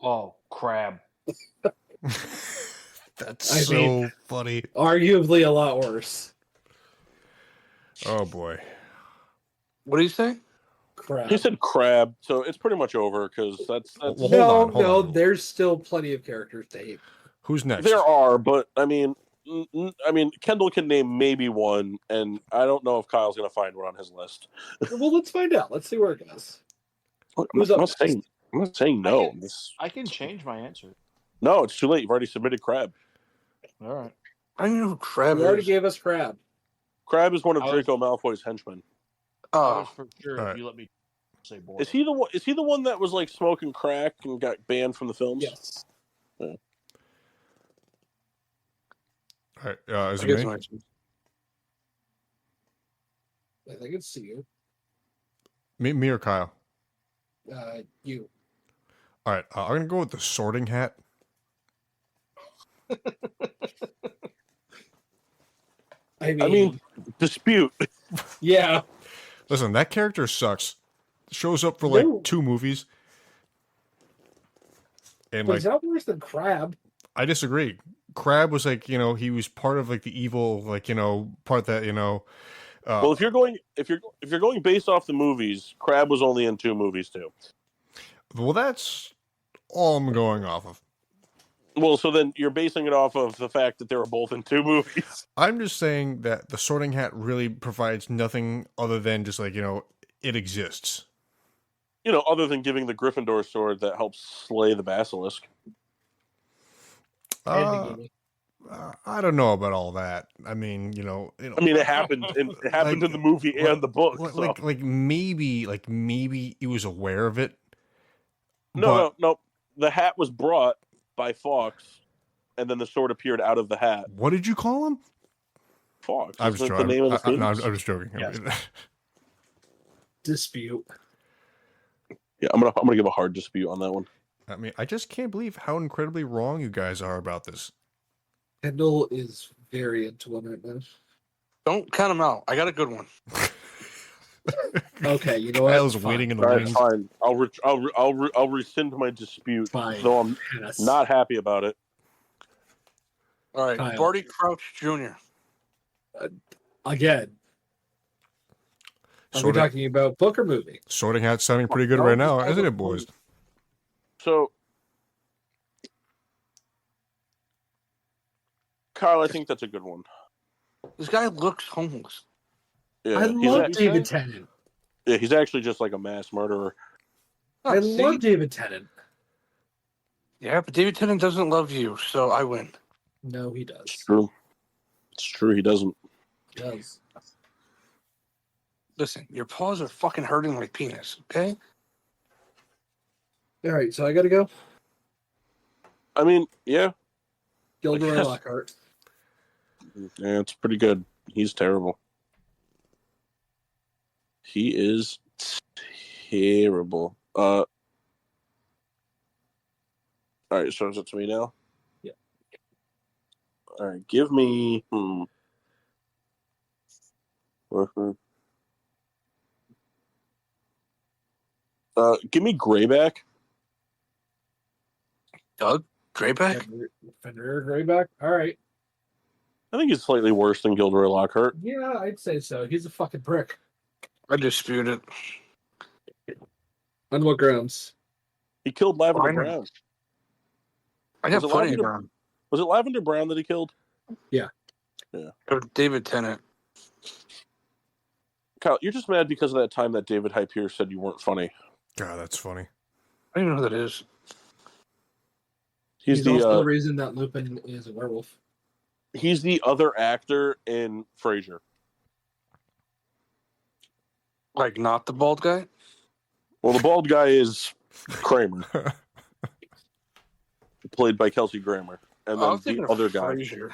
[SPEAKER 4] Oh, crab.
[SPEAKER 1] That's
[SPEAKER 5] I
[SPEAKER 1] so
[SPEAKER 5] mean-
[SPEAKER 1] funny.
[SPEAKER 5] Arguably a lot worse.
[SPEAKER 1] Oh boy.
[SPEAKER 3] What do you say?
[SPEAKER 5] Crap.
[SPEAKER 2] He said crab, so it's pretty much over because that's
[SPEAKER 1] Well, hold
[SPEAKER 5] no,
[SPEAKER 1] on, hold
[SPEAKER 5] no,
[SPEAKER 1] on.
[SPEAKER 5] there's still plenty of characters to hate.
[SPEAKER 1] Who's next?
[SPEAKER 2] there are, but I mean, Kendall can name maybe one, and I don't know if Kyle's gonna find one on his list.
[SPEAKER 5] Well, let's find out. Let's see where it goes.
[SPEAKER 2] I'm
[SPEAKER 5] Who's
[SPEAKER 2] not,
[SPEAKER 5] up
[SPEAKER 2] I'm not saying. I'm not saying no.
[SPEAKER 4] I can change my answer.
[SPEAKER 2] No, it's too late. You've already submitted Crab.
[SPEAKER 4] All right.
[SPEAKER 3] I don't know who Crab
[SPEAKER 5] You already
[SPEAKER 3] is.
[SPEAKER 5] gave us Crab.
[SPEAKER 2] Crab is one of
[SPEAKER 4] I was-
[SPEAKER 2] Draco Malfoy's henchmen.
[SPEAKER 4] I was
[SPEAKER 3] Oh,
[SPEAKER 4] for sure
[SPEAKER 1] All
[SPEAKER 4] if
[SPEAKER 1] right.
[SPEAKER 4] you let me say boy.
[SPEAKER 2] Is he the one? Is he the one that was like smoking crack and got banned from the films?
[SPEAKER 5] Yes.
[SPEAKER 1] All right. Is
[SPEAKER 3] I
[SPEAKER 1] it
[SPEAKER 3] guess
[SPEAKER 1] me?
[SPEAKER 3] my
[SPEAKER 5] I think it's you.
[SPEAKER 1] Me or Kyle?
[SPEAKER 5] You.
[SPEAKER 1] All right. I'm gonna go with the Sorting Hat.
[SPEAKER 5] I mean,
[SPEAKER 2] I mean, dispute.
[SPEAKER 5] yeah.
[SPEAKER 1] Listen, that character sucks. Shows up for like
[SPEAKER 5] No.
[SPEAKER 1] 2 movies, and
[SPEAKER 5] But
[SPEAKER 1] like
[SPEAKER 5] it's not worse than Crab.
[SPEAKER 1] I disagree. Crab was like, he was part of like the evil, like, part that,
[SPEAKER 2] Well, if you're going based off the movies, Crab was only in 2 movies too.
[SPEAKER 1] well, that's all I'm going off of.
[SPEAKER 2] Well, so then you're basing it off of the fact that they were both in 2 movies.
[SPEAKER 1] I'm just saying that the Sorting Hat really provides nothing other than just like, it exists.
[SPEAKER 2] Other than giving the Gryffindor sword that helps slay the basilisk.
[SPEAKER 5] And the
[SPEAKER 1] Uh,
[SPEAKER 5] Gimme.
[SPEAKER 1] I don't know about all that. I mean,
[SPEAKER 2] I mean, it happened in the movie and the book. So.
[SPEAKER 1] like maybe he was aware of it.
[SPEAKER 2] No. The hat was brought by Fawkes, and then the sword appeared out of the hat.
[SPEAKER 1] What did you call him?
[SPEAKER 2] Fawkes.
[SPEAKER 1] I'm
[SPEAKER 2] Isn't
[SPEAKER 1] just
[SPEAKER 2] it
[SPEAKER 1] joking.
[SPEAKER 2] the name of the
[SPEAKER 1] I'm
[SPEAKER 2] phoenix?
[SPEAKER 1] just joking.
[SPEAKER 4] Yes.
[SPEAKER 5] Dispute.
[SPEAKER 2] Yeah, I'm gonna give a hard dispute on that one.
[SPEAKER 1] I mean, I just can't believe how incredibly wrong you guys are about this.
[SPEAKER 5] Kendall is very into one right now.
[SPEAKER 3] don't count him out. I got a good one.
[SPEAKER 5] Okay, you know what?
[SPEAKER 1] Kyle's
[SPEAKER 5] Fine.
[SPEAKER 1] waiting in the
[SPEAKER 2] All right,
[SPEAKER 1] wings.
[SPEAKER 2] fine. I'll rescind my dispute,
[SPEAKER 5] Fine.
[SPEAKER 2] though I'm
[SPEAKER 5] Pass.
[SPEAKER 2] not happy about it.
[SPEAKER 3] All right,
[SPEAKER 5] Kyle.
[SPEAKER 3] Barty Crouch Jr.
[SPEAKER 5] Again. Are we
[SPEAKER 1] Sorting,
[SPEAKER 5] talking about book or movie?
[SPEAKER 1] Sorting Hat's sounding pretty good
[SPEAKER 5] No,
[SPEAKER 1] right now,
[SPEAKER 5] just
[SPEAKER 1] isn't
[SPEAKER 5] have
[SPEAKER 1] it,
[SPEAKER 5] a
[SPEAKER 1] boys?
[SPEAKER 2] So, Kyle, I think that's a good one.
[SPEAKER 3] This guy looks homeless.
[SPEAKER 2] Yeah,
[SPEAKER 5] I
[SPEAKER 2] he's
[SPEAKER 5] love
[SPEAKER 2] a-
[SPEAKER 5] David Tennant.
[SPEAKER 2] yeah, he's actually just like a mass murderer.
[SPEAKER 5] I
[SPEAKER 3] See?
[SPEAKER 5] love David Tennant.
[SPEAKER 3] Yeah, but David Tennant doesn't love you, so I win.
[SPEAKER 5] No, he
[SPEAKER 2] It's
[SPEAKER 5] does.
[SPEAKER 2] true. It's true. He doesn't.
[SPEAKER 5] He does.
[SPEAKER 3] Listen, your paws are fucking hurting my penis, okay?
[SPEAKER 5] All right, so I got to go.
[SPEAKER 2] I mean, yeah,
[SPEAKER 5] Gilderoy
[SPEAKER 2] guess.
[SPEAKER 5] Lockhart.
[SPEAKER 2] yeah, it's pretty good. He's terrible. He is terrible. All right, so is it to me now?
[SPEAKER 5] Yeah.
[SPEAKER 2] All right, give me. Give me Greyback.
[SPEAKER 3] Doug Grayback?
[SPEAKER 5] Fenrir Grayback. All right.
[SPEAKER 2] I think he's slightly worse than Gilderoy Lockhart.
[SPEAKER 5] Yeah, I'd say so. He's a fucking prick.
[SPEAKER 3] I dispute it.
[SPEAKER 5] On what grounds?
[SPEAKER 2] He killed Lavender
[SPEAKER 3] I know.
[SPEAKER 2] Brown.
[SPEAKER 3] I got
[SPEAKER 2] Was it
[SPEAKER 3] plenty of
[SPEAKER 2] Lavender-
[SPEAKER 3] ground.
[SPEAKER 2] Was it Lavender Brown that he killed?
[SPEAKER 3] David Tennant.
[SPEAKER 2] Kyle, you're just mad because of that time that David Hype said you weren't funny.
[SPEAKER 1] God, that's funny.
[SPEAKER 3] I don't even know who that is.
[SPEAKER 2] He's
[SPEAKER 5] also
[SPEAKER 2] the
[SPEAKER 5] the reason that Lupin is a werewolf.
[SPEAKER 2] he's the other actor in Frasier.
[SPEAKER 3] Like, not the bald guy?
[SPEAKER 2] Well, the bald guy is Kramer, played by Kelsey Grammer, and
[SPEAKER 3] I
[SPEAKER 2] then
[SPEAKER 3] was thinking
[SPEAKER 2] the other
[SPEAKER 3] of
[SPEAKER 2] guy.
[SPEAKER 3] Frasier.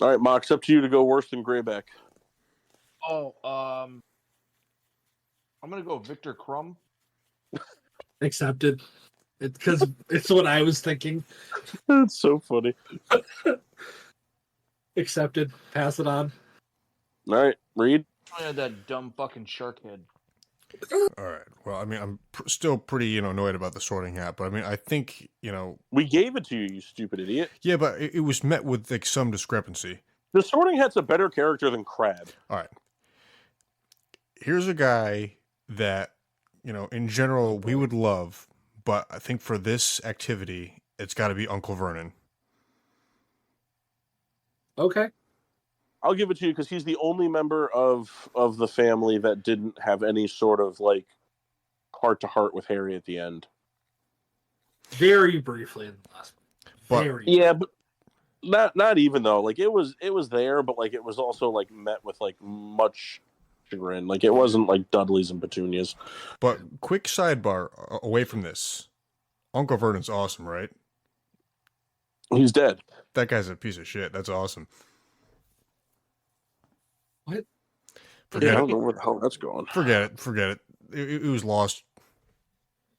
[SPEAKER 2] All right, Mock, it's up to you to go worse than Grayback.
[SPEAKER 4] Oh, I'm gonna go Victor Crumb.
[SPEAKER 5] Accepted. Because it's what I was thinking.
[SPEAKER 2] That's so funny.
[SPEAKER 5] Accepted. Pass it on.
[SPEAKER 2] All right, Reed.
[SPEAKER 4] I had that dumb fucking shark head.
[SPEAKER 1] All right. Well, I mean, I'm still pretty, annoyed about the Sorting Hat, but I mean, I think,
[SPEAKER 2] We gave it to you, you stupid idiot.
[SPEAKER 1] yeah, but it was met with like some discrepancy.
[SPEAKER 2] The Sorting Hat's a better character than Crab.
[SPEAKER 1] All right. Here's a guy that, in general, we would love, but I think for this activity, it's got to be Uncle Vernon.
[SPEAKER 5] Okay.
[SPEAKER 2] I'll give it to you because he's the only member of the family that didn't have any sort of like heart-to-heart with Harry at the end.
[SPEAKER 5] Very briefly in the last one.
[SPEAKER 1] But
[SPEAKER 2] Yeah, but not even though. Like it was there, but like it was also like met with like much chagrin. Like it wasn't like Dudley's and Petunias.
[SPEAKER 1] But quick sidebar away from this. Uncle Vernon's awesome, right?
[SPEAKER 2] He's dead.
[SPEAKER 1] That guy's a piece of shit. That's awesome.
[SPEAKER 5] What?
[SPEAKER 2] Yeah,
[SPEAKER 1] Forget
[SPEAKER 2] I don't
[SPEAKER 1] it.
[SPEAKER 2] know where the hell that's going.
[SPEAKER 1] Forget it. It was lost.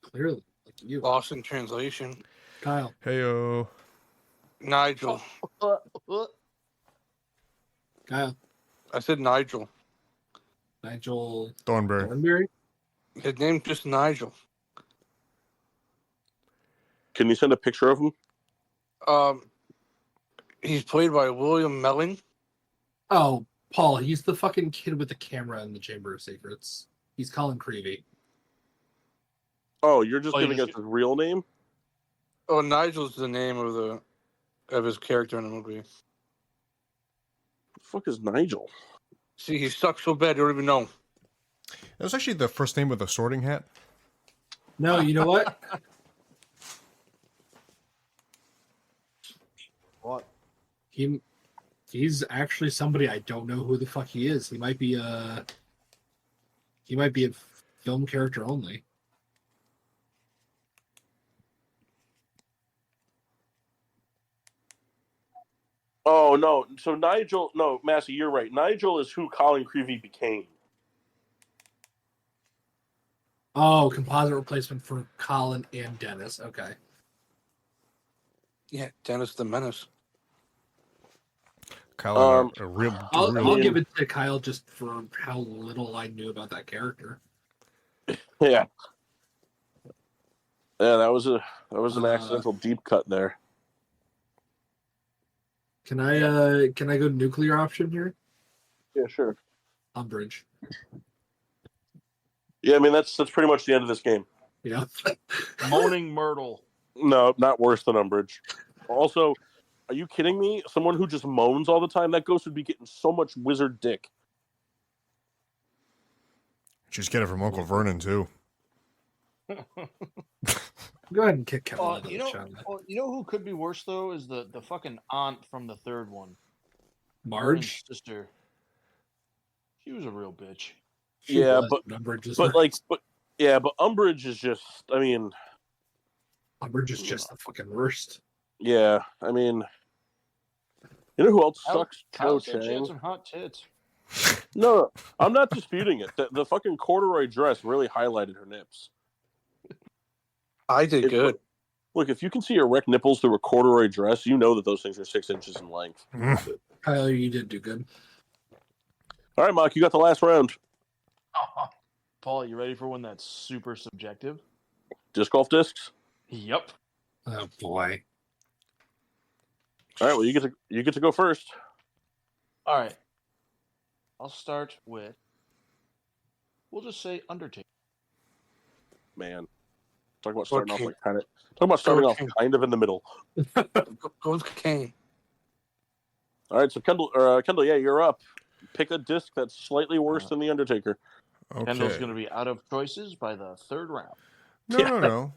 [SPEAKER 5] Clearly. Like you.
[SPEAKER 3] Lost in translation.
[SPEAKER 5] Kyle.
[SPEAKER 1] Heyo.
[SPEAKER 3] Nigel.
[SPEAKER 5] Kyle.
[SPEAKER 3] I said Nigel.
[SPEAKER 5] Nigel
[SPEAKER 1] Thornberry.
[SPEAKER 5] Thornberry?
[SPEAKER 3] His name's just Nigel.
[SPEAKER 2] Can you send a picture of him?
[SPEAKER 3] He's played by William Melling.
[SPEAKER 5] Oh, Paul, he's the fucking kid with the camera in the Chamber of Secrets. He's Colin Creevy.
[SPEAKER 2] Oh, you're just
[SPEAKER 4] Oh, you
[SPEAKER 2] giving
[SPEAKER 4] just-
[SPEAKER 2] us his real name?
[SPEAKER 3] Oh, Nigel's the name of his character in the movie.
[SPEAKER 2] The fuck is Nigel?
[SPEAKER 3] See, he sucks so bad you don't even know.
[SPEAKER 1] That was actually the first name of the Sorting Hat.
[SPEAKER 5] No, you know what?
[SPEAKER 4] What?
[SPEAKER 5] He's actually somebody I don't know who the fuck he is. He might be a film character only.
[SPEAKER 2] Oh no! So Nigel, no, Massey, you're right. Nigel is who Colin Creevy became.
[SPEAKER 5] Oh, composite replacement for Colin and Dennis. Okay.
[SPEAKER 3] Yeah, Dennis the Menace.
[SPEAKER 1] Kyle, a real.
[SPEAKER 5] I'll give it to Kyle just for how little I knew about that character.
[SPEAKER 2] Yeah, that was an accidental deep cut there.
[SPEAKER 5] Can I go nuclear option here?
[SPEAKER 2] Yeah, sure.
[SPEAKER 5] Umbridge.
[SPEAKER 2] Yeah, I mean that's pretty much the end of this game.
[SPEAKER 5] Yeah.
[SPEAKER 4] Moaning Myrtle.
[SPEAKER 2] No, not worse than Umbridge. Also, are you kidding me? Someone who just moans all the time, that ghost would be getting so much wizard dick.
[SPEAKER 1] Just get it from Uncle Vernon too.
[SPEAKER 5] Go ahead and kick Kevin.
[SPEAKER 4] You know who could be worse though is the fucking aunt from the third one.
[SPEAKER 5] Marge.
[SPEAKER 4] Vernon's sister. She was a real bitch.
[SPEAKER 5] She
[SPEAKER 2] Yeah,
[SPEAKER 5] was,
[SPEAKER 2] but
[SPEAKER 5] Umbridge is
[SPEAKER 2] but Umbridge is just. I mean,
[SPEAKER 5] Umbridge is just the fucking worst.
[SPEAKER 2] yeah. I mean, you know who else sucks? Cho
[SPEAKER 4] Kyle said she had
[SPEAKER 2] Chang.
[SPEAKER 4] some hot tits.
[SPEAKER 2] No, I'm not disputing it. The fucking corduroy dress really highlighted her nips.
[SPEAKER 3] I did good.
[SPEAKER 2] Look, if you can see erect nipples through a corduroy dress, you know that those things are 6 inches in length.
[SPEAKER 5] Kyle, you did do good.
[SPEAKER 2] All right, Mark, you got the last round.
[SPEAKER 4] Paul, you ready for one that's super subjective?
[SPEAKER 2] Disc golf discs.
[SPEAKER 4] Yep.
[SPEAKER 5] Oh boy.
[SPEAKER 2] All right, well you get to go first.
[SPEAKER 4] All right. I'll start with. We'll just say Undertaker.
[SPEAKER 2] Man, talk about starting off like kind of in the middle.
[SPEAKER 3] Go with Kane.
[SPEAKER 2] All right, so Kendall, yeah, you're up. Pick a disc that's slightly worse than the Undertaker.
[SPEAKER 4] Kendall's
[SPEAKER 1] Okay.
[SPEAKER 4] going to be out of choices by the third round.
[SPEAKER 1] No.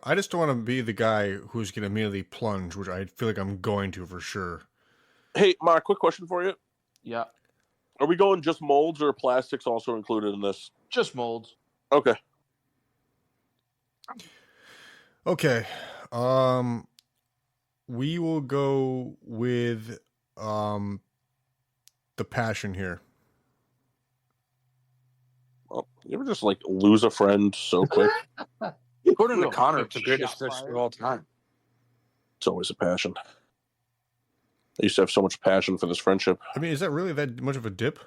[SPEAKER 1] I just don't want to be the guy who's going to immediately plunge, which I feel like I'm going to for sure.
[SPEAKER 2] Hey, Mark, quick question for you.
[SPEAKER 4] Yeah,
[SPEAKER 2] Are we going just molds or plastics also included in this?
[SPEAKER 4] just molds.
[SPEAKER 2] Okay.
[SPEAKER 1] Okay. We will go with the passion here.
[SPEAKER 2] Well, you ever just like lose a friend so quick?
[SPEAKER 3] According to
[SPEAKER 4] Real
[SPEAKER 3] Connor,
[SPEAKER 4] quick
[SPEAKER 3] it's the greatest
[SPEAKER 4] shot
[SPEAKER 3] disc
[SPEAKER 4] fired.
[SPEAKER 3] of all time.
[SPEAKER 2] It's always a passion. I used to have so much passion for this friendship.
[SPEAKER 1] I mean, is that really that much of a dip?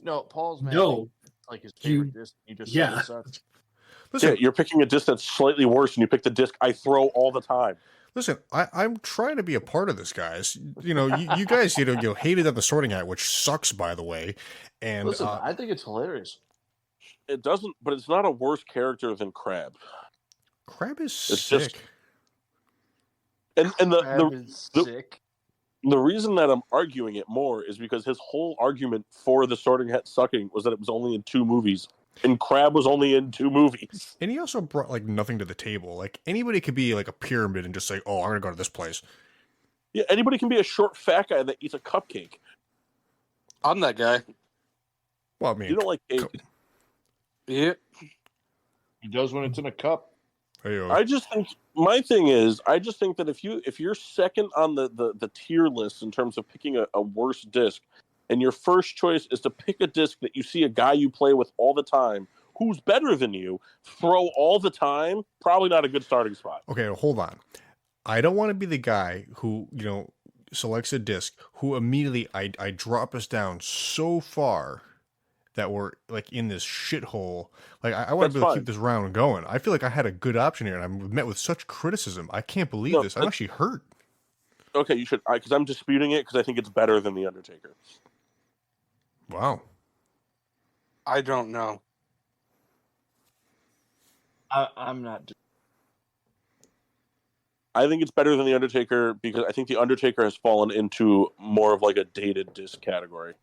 [SPEAKER 4] No, Paul's man.
[SPEAKER 5] No.
[SPEAKER 4] Like his favorite disc. You just said
[SPEAKER 5] Yeah.
[SPEAKER 4] as such.
[SPEAKER 1] Listen,
[SPEAKER 2] Yeah, you're picking a disc that's slightly worse, and you pick the disc I throw all the time.
[SPEAKER 1] listen. I'm trying to be a part of this, guys. You guys, hated on the Sorting Hat, which sucks, by the way. And
[SPEAKER 4] Listen, I think it's hilarious.
[SPEAKER 2] It doesn't, but it's not a worse character than Crab.
[SPEAKER 1] Crab is
[SPEAKER 2] It's
[SPEAKER 1] sick.
[SPEAKER 2] just- And
[SPEAKER 4] Crab is sick.
[SPEAKER 2] the reason that I'm arguing it more is because his whole argument for the Sorting Hat sucking was that it was only in 2 movies, and Crab was only in 2 movies.
[SPEAKER 1] And he also brought like nothing to the table. Like anybody could be like a pyramid and just say, "Oh, I'm gonna go to this place."
[SPEAKER 2] Yeah, anybody can be a short fat guy that eats a cupcake.
[SPEAKER 3] I'm that guy.
[SPEAKER 1] Well, I mean,
[SPEAKER 2] You don't like cake.
[SPEAKER 3] Yep.
[SPEAKER 4] He does when it's in a cup.
[SPEAKER 2] I just think my thing is, I just think that if you're second on the tier list in terms of picking a worse disc, and your first choice is to pick a disc that you see a guy you play with all the time who's better than you throw all the time, probably not a good starting spot.
[SPEAKER 1] Okay, hold on. I don't want to be the guy who selects a disc who immediately I drop us down so far that we're like in this shithole. Like I want to be able to keep this round going. I feel like I had a good option here, and I'm met with such criticism. I can't believe this. I'm actually hurt.
[SPEAKER 2] Okay, you should, because I'm disputing it because I think it's better than the Undertaker.
[SPEAKER 1] Wow.
[SPEAKER 3] I don't know.
[SPEAKER 4] I'm not.
[SPEAKER 2] I think it's better than the Undertaker because I think the Undertaker has fallen into more of like a dated disc category.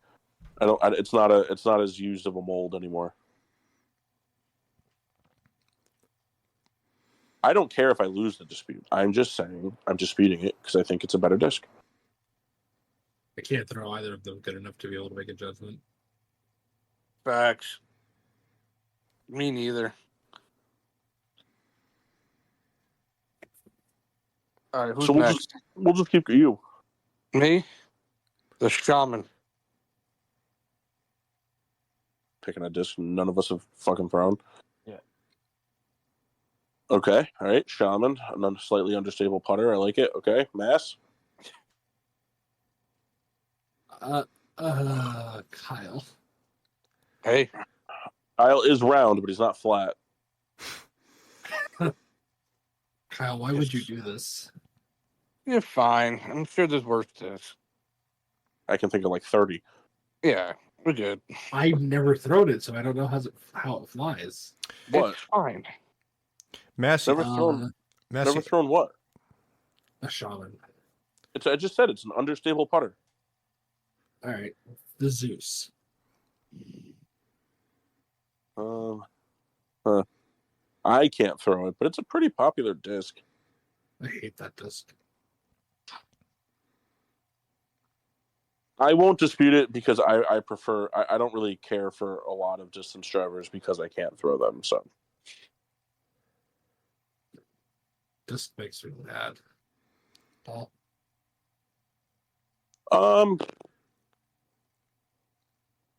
[SPEAKER 2] It's not as used of a mold anymore. I don't care if I lose the dispute. I'm just saying I'm disputing it because I think it's a better disc.
[SPEAKER 5] I can't throw either of them good enough to be able to make a judgment.
[SPEAKER 3] Facts. Me neither. All right, who's
[SPEAKER 2] So
[SPEAKER 3] next?
[SPEAKER 2] We'll just keep you.
[SPEAKER 3] Me? The Shaman.
[SPEAKER 2] Picking a disc none of us have fucking thrown.
[SPEAKER 4] Yeah.
[SPEAKER 2] Okay, all right. Shaman, a slightly understable putter. I like it. Okay, Mass.
[SPEAKER 5] Kyle.
[SPEAKER 3] Hey.
[SPEAKER 2] Kyle is round, but he's not flat.
[SPEAKER 5] Kyle, why would you do this?
[SPEAKER 3] You're fine. I'm sure there's worse discs.
[SPEAKER 2] I can think of like 30.
[SPEAKER 3] Yeah, we're good.
[SPEAKER 5] I've never thrown it, so I don't know how it flies.
[SPEAKER 2] What?
[SPEAKER 3] It's fine.
[SPEAKER 1] Massey.
[SPEAKER 2] Never thrown.
[SPEAKER 1] Massey.
[SPEAKER 2] Never thrown what?
[SPEAKER 5] A shaman.
[SPEAKER 2] I just said it's an understable putter.
[SPEAKER 5] All right, the Zeus.
[SPEAKER 2] I can't throw it, but it's a pretty popular disc.
[SPEAKER 5] I hate that disc.
[SPEAKER 2] I won't dispute it because I prefer. I don't really care for a lot of distance drivers because I can't throw them. So
[SPEAKER 5] This makes me mad. Paul.
[SPEAKER 2] I'm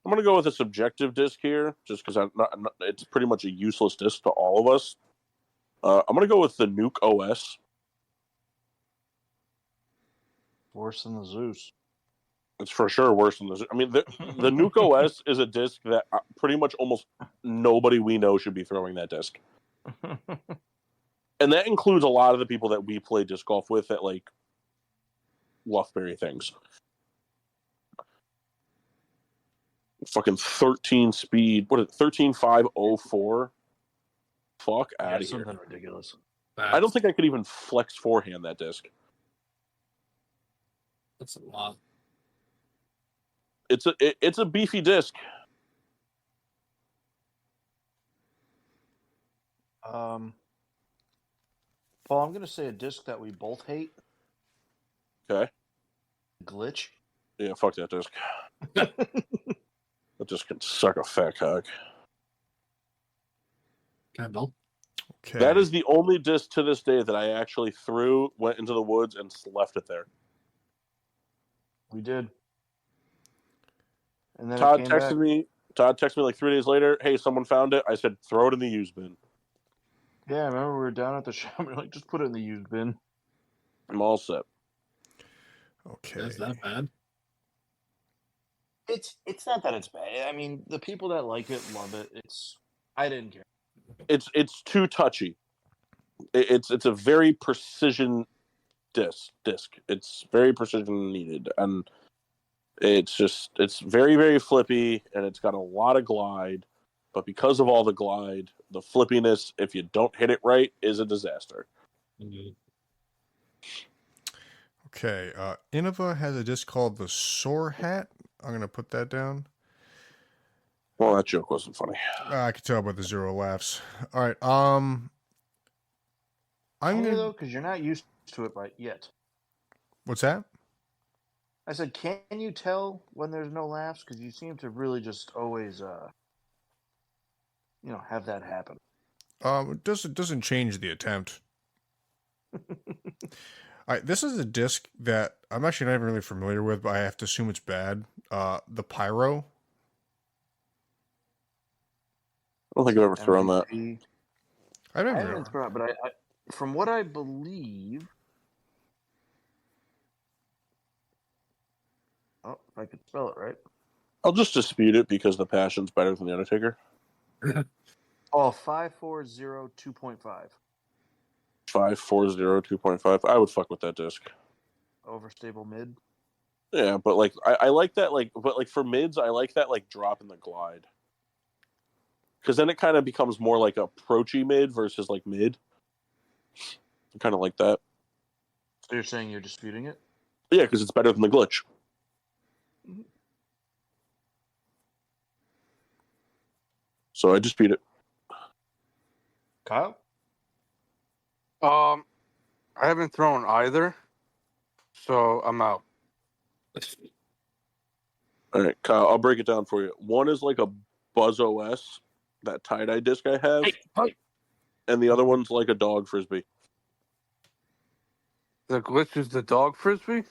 [SPEAKER 2] gonna go with a subjective disc here, just because it's pretty much a useless disc to all of us. I'm gonna go with the Nuke OS.
[SPEAKER 4] Worse than the Zeus.
[SPEAKER 2] It's for sure worse than the. I mean, the Nuke OS is a disc that pretty much almost nobody we know should be throwing that disc, and that includes a lot of the people that we play disc golf with at like Loughbury things. Fucking 13 speed. What is it? 13.504. Fuck out of here.
[SPEAKER 4] Something ridiculous.
[SPEAKER 2] I don't think I could even flex forehand that disc.
[SPEAKER 5] That's a lot.
[SPEAKER 2] It's a beefy disc.
[SPEAKER 4] Paul, I'm going to say a disc that we both hate.
[SPEAKER 2] Okay.
[SPEAKER 4] Glitch.
[SPEAKER 2] Yeah, fuck that disc. That disc can suck a fat cock.
[SPEAKER 5] Kendall.
[SPEAKER 1] Okay.
[SPEAKER 2] That is the only disc to this day that I actually threw, went into the woods, and left it there.
[SPEAKER 4] We did. And then
[SPEAKER 2] Todd
[SPEAKER 4] it came back.
[SPEAKER 2] Todd texted me like 3 days later. Hey, someone found it. I said, throw it in the used bin.
[SPEAKER 4] Yeah, I remember we were down at the shop. We were like, just put it in the used bin.
[SPEAKER 2] I'm all set.
[SPEAKER 1] Okay.
[SPEAKER 5] Is that bad?
[SPEAKER 4] It's not that it's bad. I mean, the people that like it love it. I didn't care.
[SPEAKER 2] It's too touchy. It's a very precision disc. It's very precision needed, and it's very, very flippy, and it's got a lot of glide. But because of all the glide, the flippiness, if you don't hit it right, is a disaster.
[SPEAKER 5] Mm-hmm.
[SPEAKER 1] Okay. Innova has a disc called the Sore Hat. I'm going to put that down.
[SPEAKER 2] Well, that joke wasn't funny.
[SPEAKER 1] I can tell by the 0 laughs. All right. I'm
[SPEAKER 4] Can you
[SPEAKER 1] gonna.
[SPEAKER 4] though? Because you're not used to it yet.
[SPEAKER 1] What's that?
[SPEAKER 4] I said, can you tell when there's no laughs? Because you seem to really just always, have that happen.
[SPEAKER 1] It doesn't change the attempt. All right, this is a disc that I'm actually not even really familiar with, but I have to assume it's bad. The Pyro.
[SPEAKER 2] I don't think I've ever thrown that.
[SPEAKER 4] MVP.
[SPEAKER 1] I've
[SPEAKER 4] I
[SPEAKER 1] never.
[SPEAKER 4] haven't thrown it, but I from what I believe. Oh, if I could spell it right.
[SPEAKER 2] I'll just dispute it because the Passion's better than the Undertaker.
[SPEAKER 4] Oh, 5402.5.
[SPEAKER 2] 5402.5. I would fuck with that disc.
[SPEAKER 4] Overstable mid.
[SPEAKER 2] Yeah, but like I like that but for mids I like that drop in the glide. Because then it kind of becomes more like approachy mid versus like mid. I kind of like that.
[SPEAKER 4] So you're saying you're disputing it?
[SPEAKER 2] Yeah, because it's better than the glitch.
[SPEAKER 4] Mm-hmm.
[SPEAKER 2] So I dispute it.
[SPEAKER 4] Kyle?
[SPEAKER 3] I haven't thrown either, so I'm out.
[SPEAKER 2] All right, Kyle, I'll break it down for you. One is like a Buzz OS, that tie-dye disc I have, and the other one's like a dog frisbee.
[SPEAKER 3] The glitch is the dog frisbee?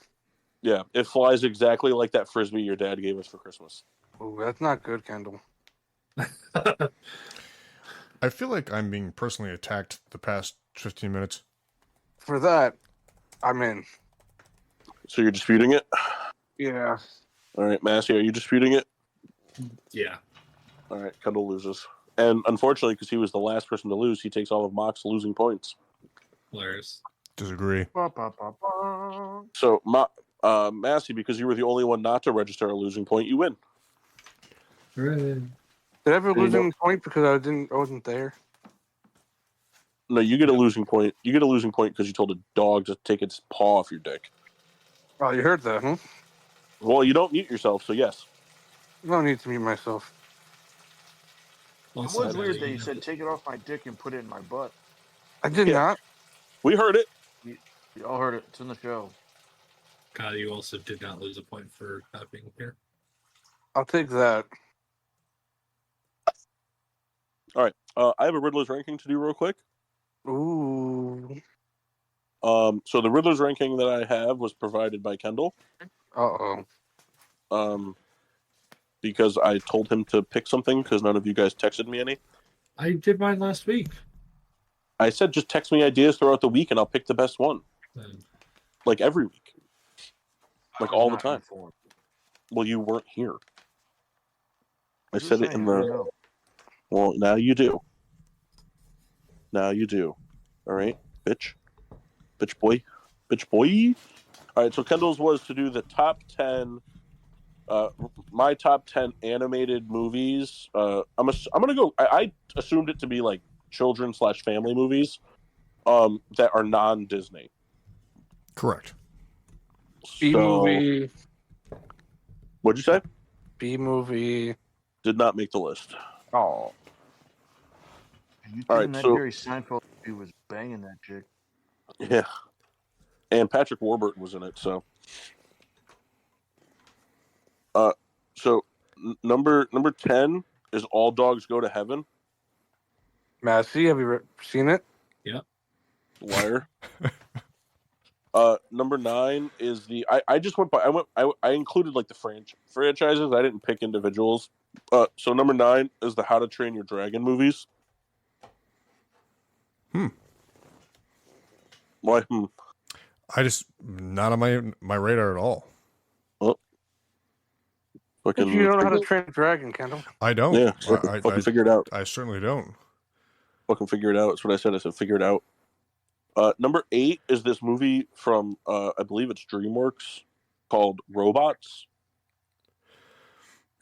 [SPEAKER 2] Yeah, it flies exactly like that frisbee your dad gave us for Christmas.
[SPEAKER 3] Ooh, that's not good, Kendall.
[SPEAKER 1] I feel like I'm being personally attacked the past 15 minutes.
[SPEAKER 3] For that, I'm in.
[SPEAKER 2] So you're disputing it?
[SPEAKER 3] Yeah.
[SPEAKER 2] All right, Massey, are you disputing it?
[SPEAKER 5] Yeah.
[SPEAKER 2] All right, Kendall loses. And unfortunately, because he was the last person to lose, he takes all of Mock's losing points.
[SPEAKER 5] Hilarious.
[SPEAKER 1] Disagree.
[SPEAKER 4] Ba, ba, ba, ba.
[SPEAKER 2] So, Massey, because you were the only one not to register a losing point, you win.
[SPEAKER 5] Hooray.
[SPEAKER 3] Did I ever
[SPEAKER 2] There you
[SPEAKER 3] lose
[SPEAKER 2] go.
[SPEAKER 3] any point because I wasn't there?
[SPEAKER 2] No, you get a losing point. You get a losing point because you told a dog to take its paw off your dick.
[SPEAKER 3] Oh, you heard that, huh?
[SPEAKER 2] Well, you don't mute yourself, so yes.
[SPEAKER 3] No need to mute myself.
[SPEAKER 4] It
[SPEAKER 5] Also,
[SPEAKER 4] was weird that you
[SPEAKER 5] you
[SPEAKER 4] said take it off my dick and put it in my butt.
[SPEAKER 3] I did
[SPEAKER 2] Yeah.
[SPEAKER 3] not.
[SPEAKER 2] We heard it.
[SPEAKER 4] You all heard it. It's in the show.
[SPEAKER 5] Kyle, you also did not lose a point for not being here.
[SPEAKER 3] I'll take that.
[SPEAKER 2] All right. I have a Riddler's ranking to do real quick.
[SPEAKER 3] Ooh.
[SPEAKER 2] So the Riddler's ranking that I have was provided by Kendall.
[SPEAKER 3] Uh-oh.
[SPEAKER 2] Because I told him to pick something because none of you guys texted me any.
[SPEAKER 5] I did mine last week.
[SPEAKER 2] I said just text me ideas throughout the week and I'll pick the best one.
[SPEAKER 5] Um,
[SPEAKER 2] Like every week. Like
[SPEAKER 4] I was
[SPEAKER 2] all the
[SPEAKER 4] not
[SPEAKER 2] time.
[SPEAKER 4] informed.
[SPEAKER 2] Well, you weren't here. I
[SPEAKER 4] Just
[SPEAKER 2] said it in
[SPEAKER 4] saying, I don't
[SPEAKER 2] the...
[SPEAKER 4] know.
[SPEAKER 2] Well, now you do. Now you do. All right, bitch. Bitch boy. Bitch boy. All right, so Kendall's was to do the top 10... my top 10 animated movies. I'm gonna go. I assumed it to be like children/family movies, that are non-Disney.
[SPEAKER 1] Correct.
[SPEAKER 3] B
[SPEAKER 2] So,
[SPEAKER 3] movie.
[SPEAKER 2] what'd you say?
[SPEAKER 3] B movie.
[SPEAKER 2] Did not make the list.
[SPEAKER 3] Oh,
[SPEAKER 4] You
[SPEAKER 2] All
[SPEAKER 4] thinking
[SPEAKER 2] right,
[SPEAKER 4] that
[SPEAKER 2] so
[SPEAKER 4] Jerry Seinfeld movie was banging that chick?
[SPEAKER 2] yeah, and Patrick Warburton was in it. So, so number 10 is All Dogs Go to Heaven.
[SPEAKER 3] Massey, have you seen it?
[SPEAKER 5] Yeah.
[SPEAKER 2] Liar. Number 9 is the I just went by I included like the franchises. I didn't pick individuals. So number 9 is the How to Train Your Dragon movies. Why?
[SPEAKER 1] I just not on my radar at all.
[SPEAKER 2] Well, fucking
[SPEAKER 3] You don't know how to train a dragon, Kendall.
[SPEAKER 1] I don't.
[SPEAKER 2] Yeah, fucking figure it out.
[SPEAKER 1] I certainly don't.
[SPEAKER 2] Fucking figure it out. That's what I said. I said figure it out. Number 8 is this movie from I believe it's DreamWorks called Robots,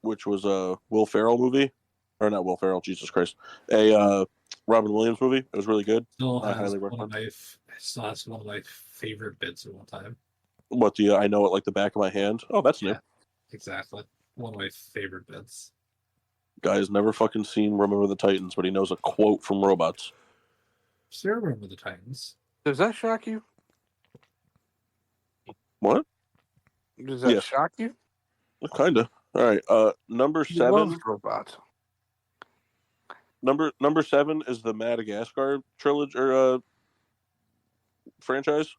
[SPEAKER 2] which was a Will Ferrell movie, or not Will Ferrell, Jesus Christ, a Robin Williams movie. It was really good.
[SPEAKER 5] Still
[SPEAKER 2] I
[SPEAKER 5] has
[SPEAKER 2] highly
[SPEAKER 5] one of
[SPEAKER 2] recommend.
[SPEAKER 5] one of my favorite bits of all time.
[SPEAKER 2] What the I know it like the back of my hand. Oh, that's new.
[SPEAKER 5] Yeah. Exactly. One of my favorite bits.
[SPEAKER 2] Guy's never fucking seen Remember the Titans, but he knows a quote from Robots.
[SPEAKER 5] Still remember the Titans.
[SPEAKER 3] Does that shock you?
[SPEAKER 2] What?
[SPEAKER 3] Does that
[SPEAKER 2] Yes.
[SPEAKER 3] shock you?
[SPEAKER 2] Kinda. All right. Number
[SPEAKER 3] He
[SPEAKER 2] 7.
[SPEAKER 3] loves robots.
[SPEAKER 2] Number 7 is the Madagascar trilogy or franchise.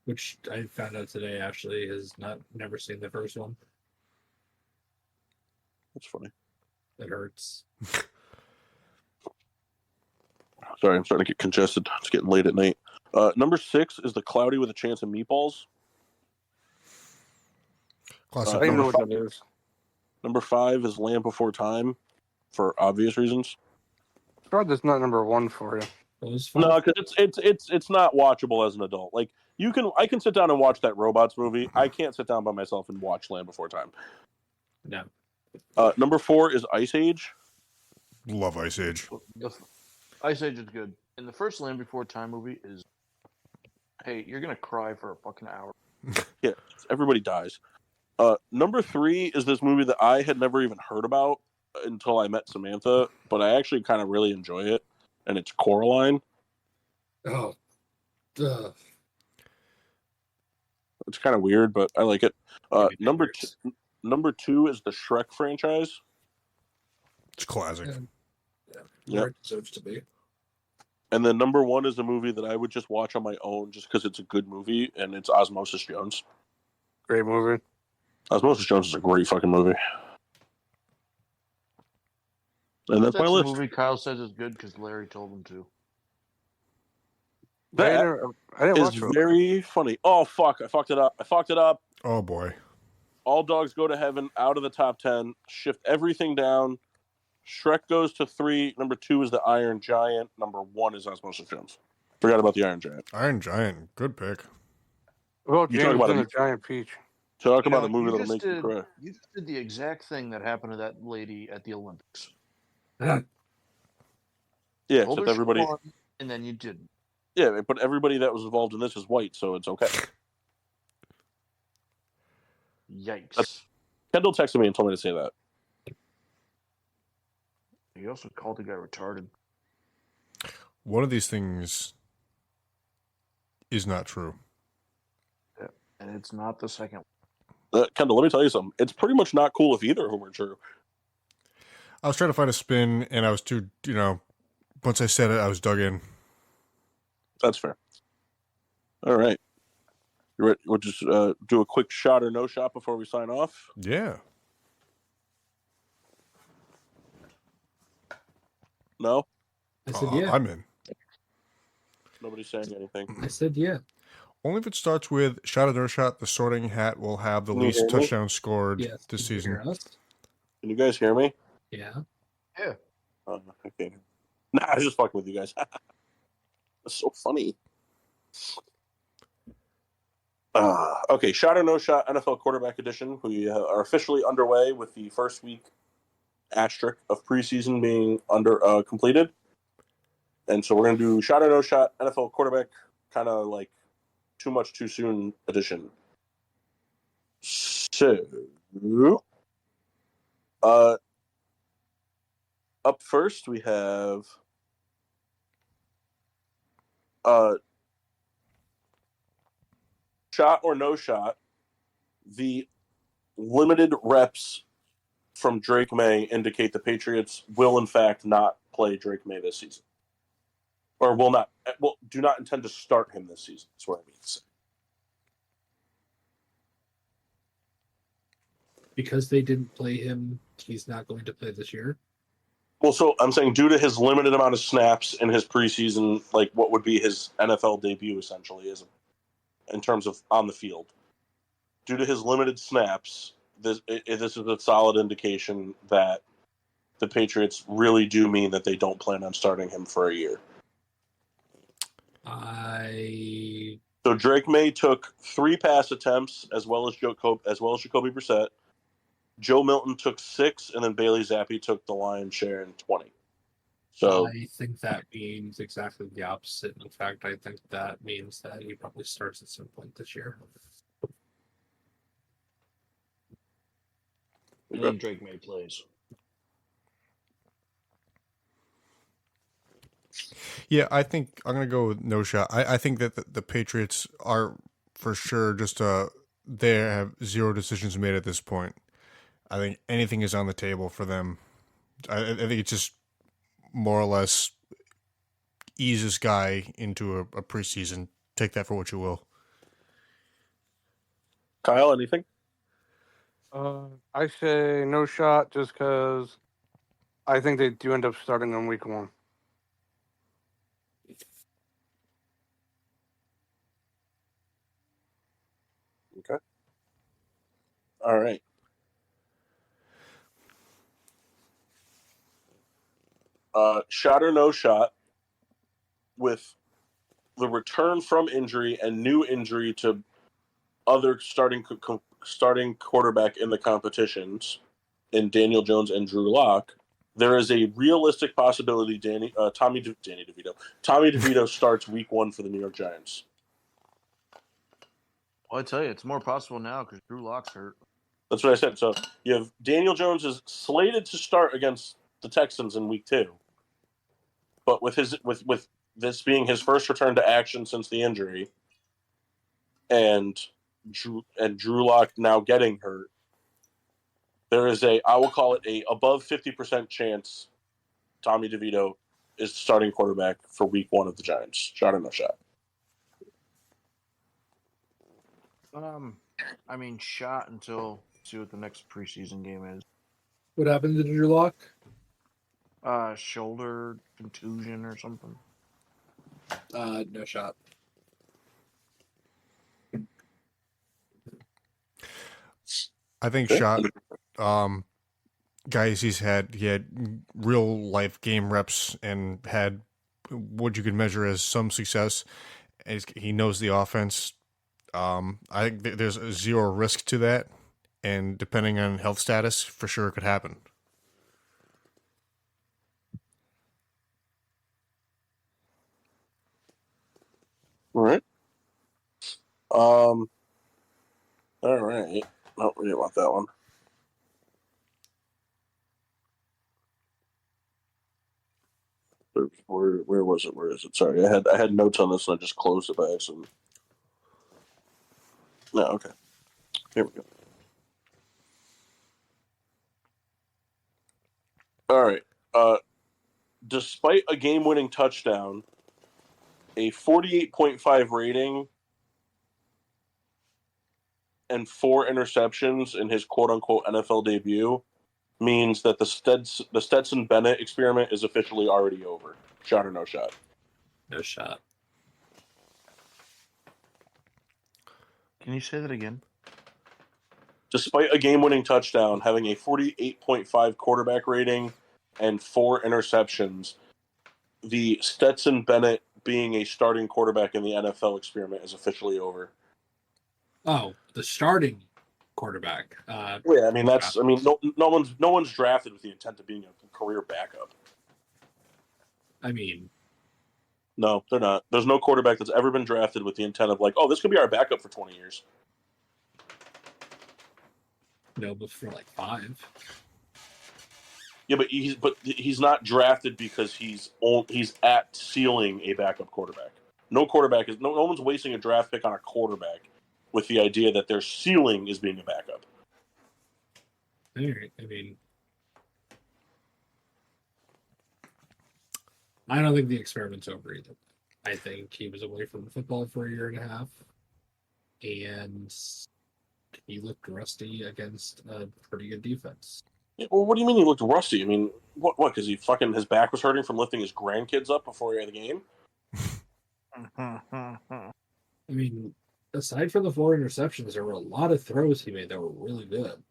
[SPEAKER 5] Which I found out today actually has never seen the first one.
[SPEAKER 2] That's funny.
[SPEAKER 5] It hurts.
[SPEAKER 2] Sorry, I'm starting to get congested. It's getting late at night. Number 6 is the Cloudy with a Chance of Meatballs.
[SPEAKER 1] Classic.
[SPEAKER 3] I don't know
[SPEAKER 2] number
[SPEAKER 3] what that is.
[SPEAKER 2] Number 5 is Land Before Time, for obvious reasons.
[SPEAKER 3] God, that's not number 1 for you.
[SPEAKER 5] It was fun.
[SPEAKER 2] No, because it's not watchable as an adult. Like I can sit down and watch that Robots movie. I can't sit down by myself and watch Land Before Time.
[SPEAKER 5] No.
[SPEAKER 2] Number 4 is Ice Age.
[SPEAKER 1] Love Ice Age.
[SPEAKER 4] Ice Age is good. And the first Land Before Time movie is, hey, you're gonna cry for a fucking hour.
[SPEAKER 2] Yeah, everybody dies. Number 3 is this movie that I had never even heard about until I met Samantha, but I actually kind of really enjoy it, and it's Coraline.
[SPEAKER 5] Oh. Duh.
[SPEAKER 2] It's kind of weird, but I like it.
[SPEAKER 5] Maybe
[SPEAKER 2] Number
[SPEAKER 5] favorites.
[SPEAKER 2] number 2 is the Shrek franchise.
[SPEAKER 1] It's classic.
[SPEAKER 5] Yeah.
[SPEAKER 2] Yep.
[SPEAKER 5] Where it deserves to be.
[SPEAKER 2] And then number 1 is a movie that I would just watch on my own just because it's a good movie, and it's Osmosis Jones.
[SPEAKER 3] Great movie.
[SPEAKER 2] Osmosis Jones is a great fucking movie. And that's my
[SPEAKER 4] a
[SPEAKER 2] list.
[SPEAKER 4] movie Kyle says is good because Larry told him to.
[SPEAKER 2] That
[SPEAKER 3] I didn't
[SPEAKER 2] is
[SPEAKER 3] watch it.
[SPEAKER 2] very funny. Oh, fuck. I fucked it up.
[SPEAKER 1] Oh boy.
[SPEAKER 2] All Dogs Go to Heaven out of the top 10. Shift everything down. Shrek goes to 3. Number 2 is the Iron Giant. Number 1 is Osmosis Jones. Forgot about the Iron Giant.
[SPEAKER 1] Iron Giant. Good pick.
[SPEAKER 3] Well,
[SPEAKER 2] You talk
[SPEAKER 3] James
[SPEAKER 2] about
[SPEAKER 3] and
[SPEAKER 2] a-
[SPEAKER 3] the Giant Peach.
[SPEAKER 2] Talk
[SPEAKER 4] You
[SPEAKER 2] about
[SPEAKER 4] know,
[SPEAKER 2] a movie
[SPEAKER 4] you
[SPEAKER 2] that'll
[SPEAKER 4] just
[SPEAKER 2] make you cry.
[SPEAKER 4] You just did the exact thing that happened to that lady at the Olympics.
[SPEAKER 2] Yeah,
[SPEAKER 4] Told
[SPEAKER 2] except
[SPEAKER 4] her she
[SPEAKER 2] everybody.
[SPEAKER 4] won, and then you didn't.
[SPEAKER 2] Yeah, but everybody that was involved in this is white, so it's okay.
[SPEAKER 4] Yikes.
[SPEAKER 2] Kendall texted me and told me to say that.
[SPEAKER 4] He also called the guy retarded.
[SPEAKER 1] One of these things is not true.
[SPEAKER 4] And it's not the second one.
[SPEAKER 2] Kendall, let me tell you something. It's pretty much not cool if either of them are true.
[SPEAKER 1] I was trying to find a spin, and I was too, once I said it, I was dug in.
[SPEAKER 2] That's fair. All right. You ready? We'll just do a quick shot or no shot before we sign off.
[SPEAKER 1] Yeah.
[SPEAKER 2] No?
[SPEAKER 5] I said yeah.
[SPEAKER 1] I'm in.
[SPEAKER 2] Nobody's saying anything.
[SPEAKER 5] I said yeah.
[SPEAKER 1] Only if it starts with shot or no shot, the sorting hat will have the
[SPEAKER 2] Can you
[SPEAKER 1] least
[SPEAKER 2] hear me?
[SPEAKER 1] touchdowns scored
[SPEAKER 5] Yes.
[SPEAKER 1] this
[SPEAKER 5] Can you hear
[SPEAKER 1] season.
[SPEAKER 5] us?
[SPEAKER 2] Can you guys hear me?
[SPEAKER 5] Yeah.
[SPEAKER 2] Okay. Nah, I was just fucking with you guys. That's so funny. Okay, shot or no shot NFL quarterback edition. We are officially underway with the first week asterisk of preseason being completed. And so we're going to do shot or no shot NFL quarterback, kind of like too much too soon edition. So, uh, up first we have shot or no shot. The limited reps from Drake May indicate the Patriots will in fact not play Drake May this season, or do not intend to start him this season. That's what I mean to say.
[SPEAKER 5] Because they didn't play him, he's not going to play this year.
[SPEAKER 2] Well, so I'm saying due to his limited amount of snaps in his preseason, like what would be his NFL debut essentially, is in terms of on the field. Due to his limited snaps, this is a solid indication that the Patriots really do mean that they don't plan on starting him for a year. So Drake May took 3 pass attempts as well as Jacoby Brissett. Joe Milton took 6, and then Bailey Zappi took the lion's share in 20. So
[SPEAKER 5] I think that means exactly the opposite. In fact, I think that means that he probably starts at some point this year.
[SPEAKER 4] I think Drake May plays.
[SPEAKER 1] Yeah, I think I'm going to go with no shot. I think that the Patriots are for sure just they have 0 decisions made at this point. I think anything is on the table for them. I think it's just more or less ease this guy into a preseason. Take that for what you will.
[SPEAKER 2] Kyle, anything?
[SPEAKER 3] I say no shot just because I think they do end up starting on week 1.
[SPEAKER 2] Okay. All right. Shot or no shot, with the return from injury and new injury to other starting quarterback in the competitions in Daniel Jones and Drew Lock, there is a realistic possibility Tommy DeVito starts week 1 for the New York Giants.
[SPEAKER 4] Well, I tell you, it's more possible now because Drew Lock's hurt.
[SPEAKER 2] That's what I said. So you have Daniel Jones is slated to start against the Texans in week 2, but with this being his first return to action since the injury, and Drew Lock now getting hurt, there is I will call it a above 50% chance Tommy DeVito is starting quarterback for week 1 of the Giants. Shot or no shot?
[SPEAKER 4] I mean, shot until see what the next preseason game is.
[SPEAKER 5] What happened to Drew Lock?
[SPEAKER 4] Shoulder contusion or something.
[SPEAKER 5] No shot.
[SPEAKER 1] I think shot. Guys, he had real life game reps and had what you could measure as some success. He knows the offense. I think there's 0 risk to that, and depending on health status, for sure it could happen.
[SPEAKER 2] All right. All right. No, we didn't want that one. Where was it? Where is it? Sorry, I had notes on this and I just closed it by accident. No, okay. Here we go. All right. Despite a game-winning touchdown, a 48.5 rating, and 4 interceptions in his quote-unquote NFL debut means that the Stetson Bennett experiment is officially already over. Shot or no shot?
[SPEAKER 5] No shot.
[SPEAKER 4] Can you say that again?
[SPEAKER 2] Despite a game-winning touchdown, having a 48.5 quarterback rating and 4 interceptions, the Stetson Bennett being a starting quarterback in the NFL experiment is officially over.
[SPEAKER 5] Oh, the starting quarterback.
[SPEAKER 2] Yeah, I mean no one's drafted with the intent of being a career backup.
[SPEAKER 5] I mean,
[SPEAKER 2] No, they're not. There's no quarterback that's ever been drafted with the intent of like, oh, this could be our backup for 20 years.
[SPEAKER 5] No, but for like 5.
[SPEAKER 2] Yeah, but he's not drafted because he's at ceiling a backup quarterback. No one's wasting a draft pick on a quarterback with the idea that their ceiling is being a backup.
[SPEAKER 5] All right. I mean, I don't think the experiment's over either. I think he was away from football for a year and a half, and he looked rusty against a pretty good defense.
[SPEAKER 2] Yeah, well, what do you mean he looked rusty? I mean, what? Because his back was hurting from lifting his grandkids up before he had the game.
[SPEAKER 5] I mean, aside from the 4 interceptions, there were a lot of throws he made that were really good.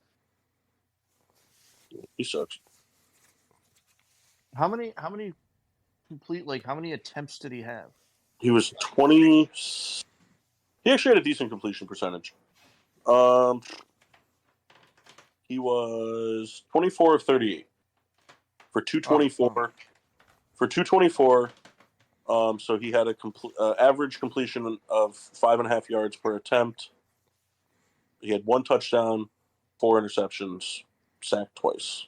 [SPEAKER 2] He sucks.
[SPEAKER 4] How many how many attempts did he have?
[SPEAKER 2] He was 20. He actually had a decent completion percentage. He was 24 of 38 for 224. For 224, so he had a average completion of 5.5 yards per attempt. He had 1 touchdown, 4 interceptions, sacked twice.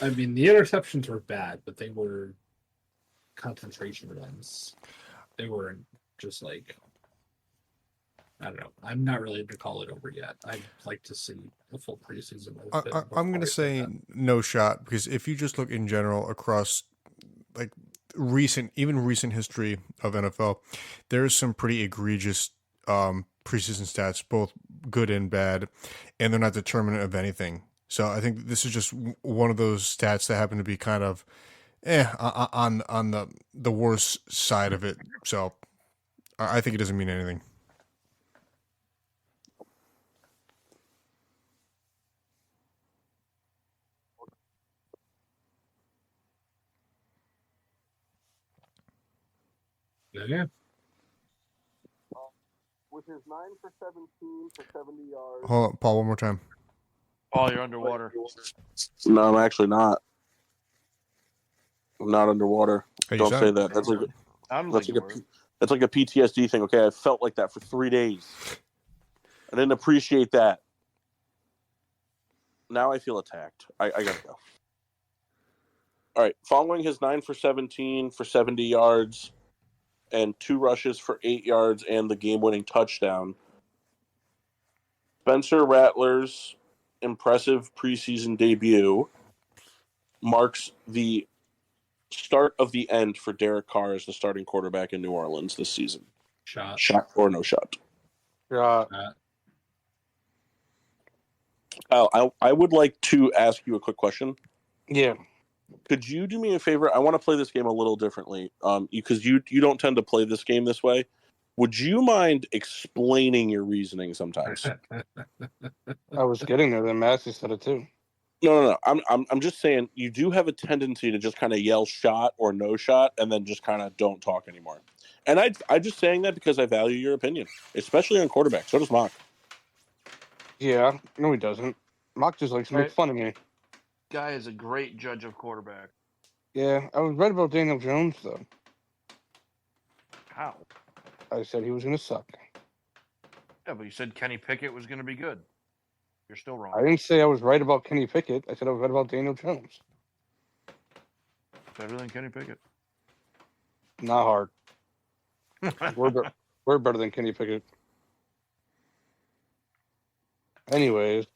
[SPEAKER 5] I mean, the interceptions were bad, but they were concentration runs. They weren't just like, I don't know. I'm not ready to call it over yet. I'd like to see a full preseason.
[SPEAKER 1] I'm going to say no shot, because if you just look in general across like recent history of NFL, there's some pretty egregious preseason stats, both good and bad, and they're not determinant of anything. So I think this is just one of those stats that happen to be kind of on the worst side of it. So I think it doesn't mean anything.
[SPEAKER 5] Yeah.
[SPEAKER 2] With his 9 for 17 for 70 yards.
[SPEAKER 1] Hold on, Paul, one more time.
[SPEAKER 4] Oh, you're underwater.
[SPEAKER 2] No, I'm actually not. I'm not underwater.
[SPEAKER 1] Hey,
[SPEAKER 2] Don't say that. That's like a PTSD thing. Okay, I felt like that for 3 days. I didn't appreciate that. Now I feel attacked. I gotta go. All right. Following his 9 for 17 for 70 yards and 2 rushes for 8 yards and the game-winning touchdown, Spencer Rattler's impressive preseason debut marks the start of the end for Derek Carr as the starting quarterback in New Orleans this season.
[SPEAKER 5] Shot
[SPEAKER 2] or no shot?
[SPEAKER 3] Yeah.
[SPEAKER 2] I would like to ask you a quick question.
[SPEAKER 3] Yeah.
[SPEAKER 2] Could you do me a favor? I want to play this game a little differently, because you don't tend to play this game this way. Would you mind explaining your reasoning sometimes?
[SPEAKER 3] I was getting there. Then Massey said it too.
[SPEAKER 2] No. I'm just saying you do have a tendency to just kind of yell shot or no shot and then just kind of don't talk anymore. And I just saying that because I value your opinion, especially on quarterback. So does Mock.
[SPEAKER 3] Yeah. No, he doesn't. Mock just likes to make fun of me.
[SPEAKER 4] Guy is a great judge of quarterback.
[SPEAKER 3] Yeah, I was right about Daniel Jones though.
[SPEAKER 4] How?
[SPEAKER 3] I said he was going to suck.
[SPEAKER 4] Yeah, but you said Kenny Pickett was going to be good. You're still wrong.
[SPEAKER 3] I didn't say I was right about Kenny Pickett. I said I was right about Daniel Jones.
[SPEAKER 4] Better than Kenny Pickett.
[SPEAKER 3] Not hard. We're better than Kenny Pickett. Anyways,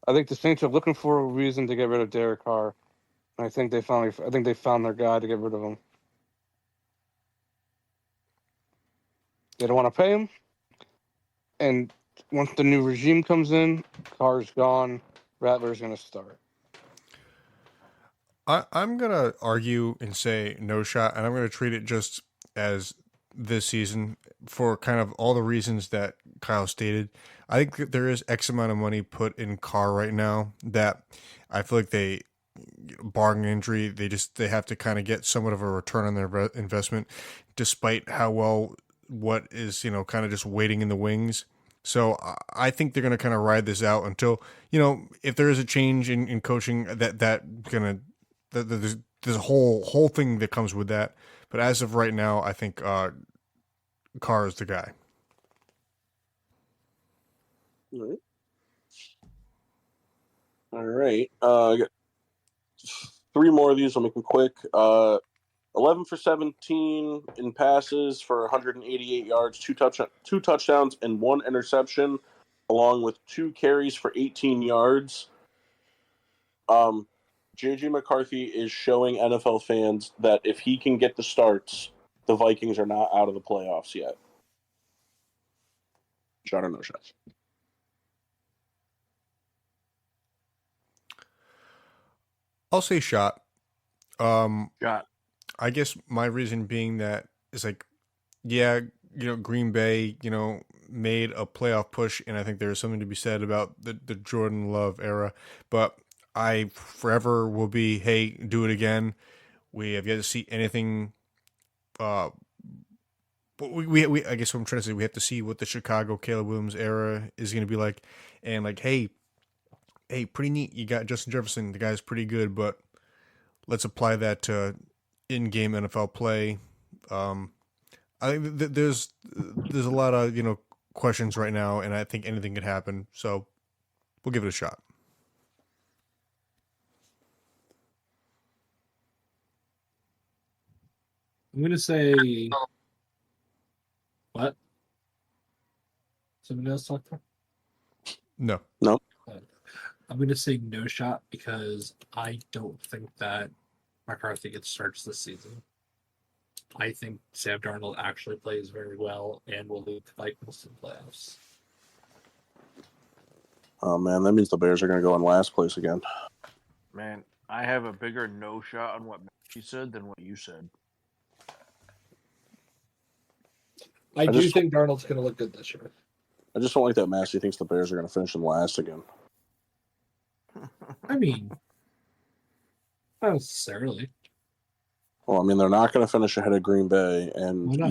[SPEAKER 3] I think the Saints are looking for a reason to get rid of Derek Carr. And I think they found their guy to get rid of him. They don't want to pay him. And once the new regime comes in, Carr's gone, Rattler's going to start.
[SPEAKER 1] I'm going to argue and say no shot, and I'm going to treat it just as this season for kind of all the reasons that Kyle stated. I think that there is X amount of money put in Carr right now that I feel like they, barring injury, they have to kind of get somewhat of a return on their investment, despite how well what is, kind of just waiting in the wings. So I think they're going to kind of ride this out until, if there is a change in coaching, there's a whole thing that comes with that. But as of right now, I think Carr is the guy.
[SPEAKER 2] All right. All right. I got 3 more of these. I'll make them quick. 11 for 17 in passes for 188 yards, two touchdowns, and 1 interception, along with 2 carries for 18 yards. JJ McCarthy is showing NFL fans that if he can get the starts, the Vikings are not out of the playoffs yet. Shot or no shot?
[SPEAKER 1] I'll say shot.
[SPEAKER 4] Shot.
[SPEAKER 1] I guess my reason being that is like, yeah, Green Bay, made a playoff push, and I think there's something to be said about the Jordan Love era. But I forever will be, hey, do it again. We have yet to see anything. But we I guess what I'm trying to say, we have to see what the Chicago Caleb Williams era is going to be like, and like, hey, pretty neat. You got Justin Jefferson. The guy's pretty good, but let's apply that to in-game NFL play. I think there's a lot of questions right now, and I think anything could happen. So we'll give it a shot.
[SPEAKER 5] I'm going to say what? Somebody else talk to?
[SPEAKER 1] No.
[SPEAKER 5] I'm going to say no shot because I don't think that McCarthy gets starts this season. I think Sam Darnold actually plays very well and will lead the Vikings to the playoffs.
[SPEAKER 2] Oh, man, that means the Bears are going to go in last place again.
[SPEAKER 4] Man, I have a bigger no shot on what he said than what you said.
[SPEAKER 5] I do think Darnold's going to look good this year.
[SPEAKER 2] I just don't like that Massey thinks the Bears are going to finish in last again.
[SPEAKER 5] I mean, not necessarily.
[SPEAKER 2] Well, I mean, they're not going to finish ahead of Green Bay, and
[SPEAKER 5] Why not?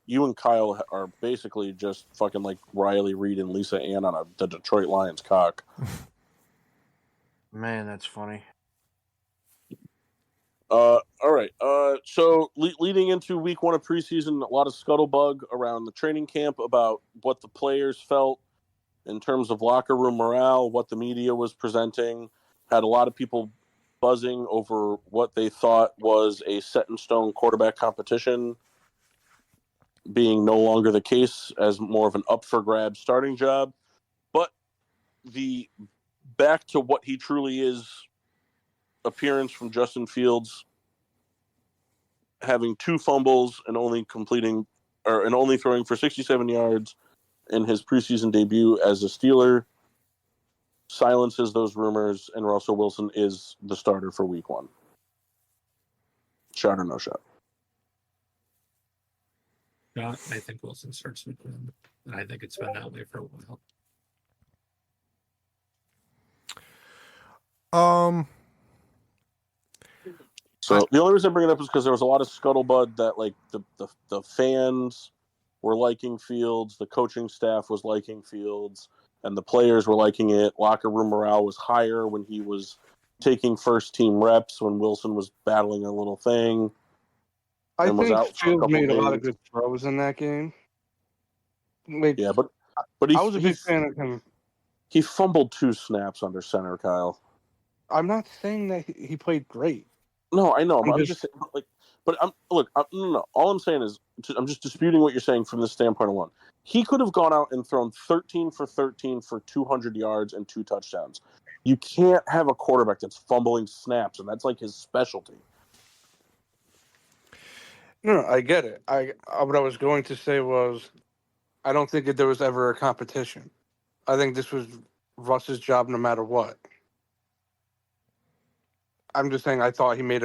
[SPEAKER 2] you and Kyle are basically just fucking like Riley Reid and Lisa Ann on the Detroit Lions cock.
[SPEAKER 4] Man, that's funny.
[SPEAKER 2] All right. So leading into week 1 of preseason, a lot of scuttlebutt around the training camp about what the players felt in terms of locker room morale, what the media was presenting. Had a lot of people buzzing over what they thought was a set-in-stone quarterback competition being no longer the case, as more of an up-for-grabs starting job. But the back to what he truly is appearance from Justin Fields, having 2 fumbles and only throwing for 67 yards in his preseason debut as a Steeler, silences those rumors, and Russell Wilson is the starter for week 1. Shot or no shot?
[SPEAKER 5] Shot. I think Wilson starts week 1. And I think it's been that way for a while.
[SPEAKER 2] So the only reason I bring it up is because there was a lot of scuttlebutt that like the fans were liking Fields, the coaching staff was liking Fields, and the players were liking it. Locker room morale was higher when he was taking first team reps, when Wilson was battling a little thing.
[SPEAKER 3] I
[SPEAKER 2] and was
[SPEAKER 3] think
[SPEAKER 2] out for a
[SPEAKER 3] Fields
[SPEAKER 2] couple
[SPEAKER 3] made a lot of
[SPEAKER 2] games.
[SPEAKER 3] good throws in that game. Like,
[SPEAKER 2] Yeah, but
[SPEAKER 3] I was a big fan of him.
[SPEAKER 2] He fumbled 2 snaps under center, Kyle.
[SPEAKER 3] I'm not saying that he played great.
[SPEAKER 2] No, I know, but I'm just like, but no. All I'm saying is, I'm just disputing what you're saying from this standpoint alone. He could have gone out and thrown 13 for 13 for 200 yards and 2 touchdowns. You can't have a quarterback that's fumbling snaps, and that's like his specialty.
[SPEAKER 3] No, I get it. What I was going to say was, I don't think that there was ever a competition. I think this was Russ's job no matter what. I'm just saying I thought he made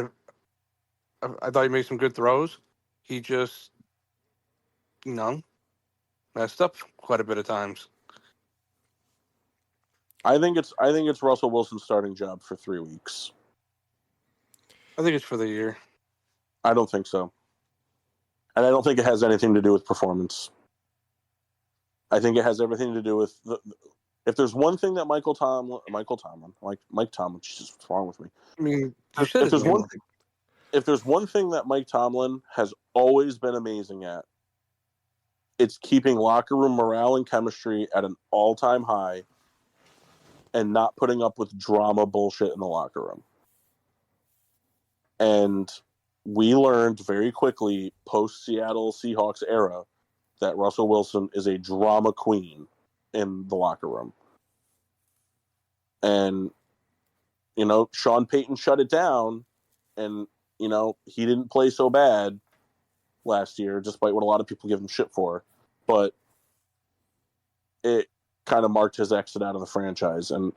[SPEAKER 3] some good throws. He just, messed up quite a bit of times.
[SPEAKER 2] I think it's Russell Wilson's starting job for 3 weeks.
[SPEAKER 3] I think it's for the year.
[SPEAKER 2] I don't think so. And I don't think it has anything to do with performance. I think it has everything to do with if there's one thing that Mike Tomlin, Jesus, what's wrong with me?
[SPEAKER 3] I mean,
[SPEAKER 2] if there's one thing that Mike Tomlin has always been amazing at, It's keeping locker room morale and chemistry at an all-time high and not putting up with drama bullshit in the locker room. And we learned very quickly post-Seattle Seahawks era that Russell Wilson is a drama queen in the locker room. And, Sean Payton shut it down, and, he didn't play so bad last year, despite what a lot of people give him shit for. But it kind of marked his exit out of the franchise. And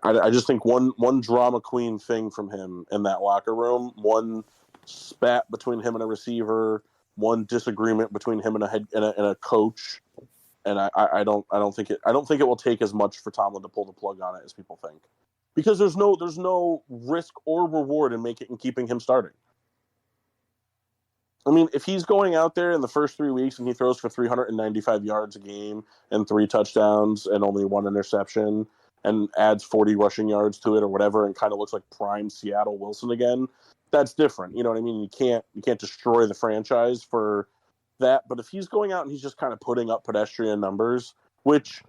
[SPEAKER 2] I just think one drama queen thing from him in that locker room, one spat between him and a receiver, one disagreement between him and a coach, and I don't think it will take as much for Tomlin to pull the plug on it as people think, because there's no risk or reward in keeping him starting. I mean, if he's going out there in the first 3 weeks and he throws for 395 yards a game and 3 touchdowns and only 1 interception and adds 40 rushing yards to it or whatever and kind of looks like prime Seattle Wilson again, that's different. You know what I mean? You can't destroy the franchise for that. But if he's going out and he's just kind of putting up pedestrian numbers, which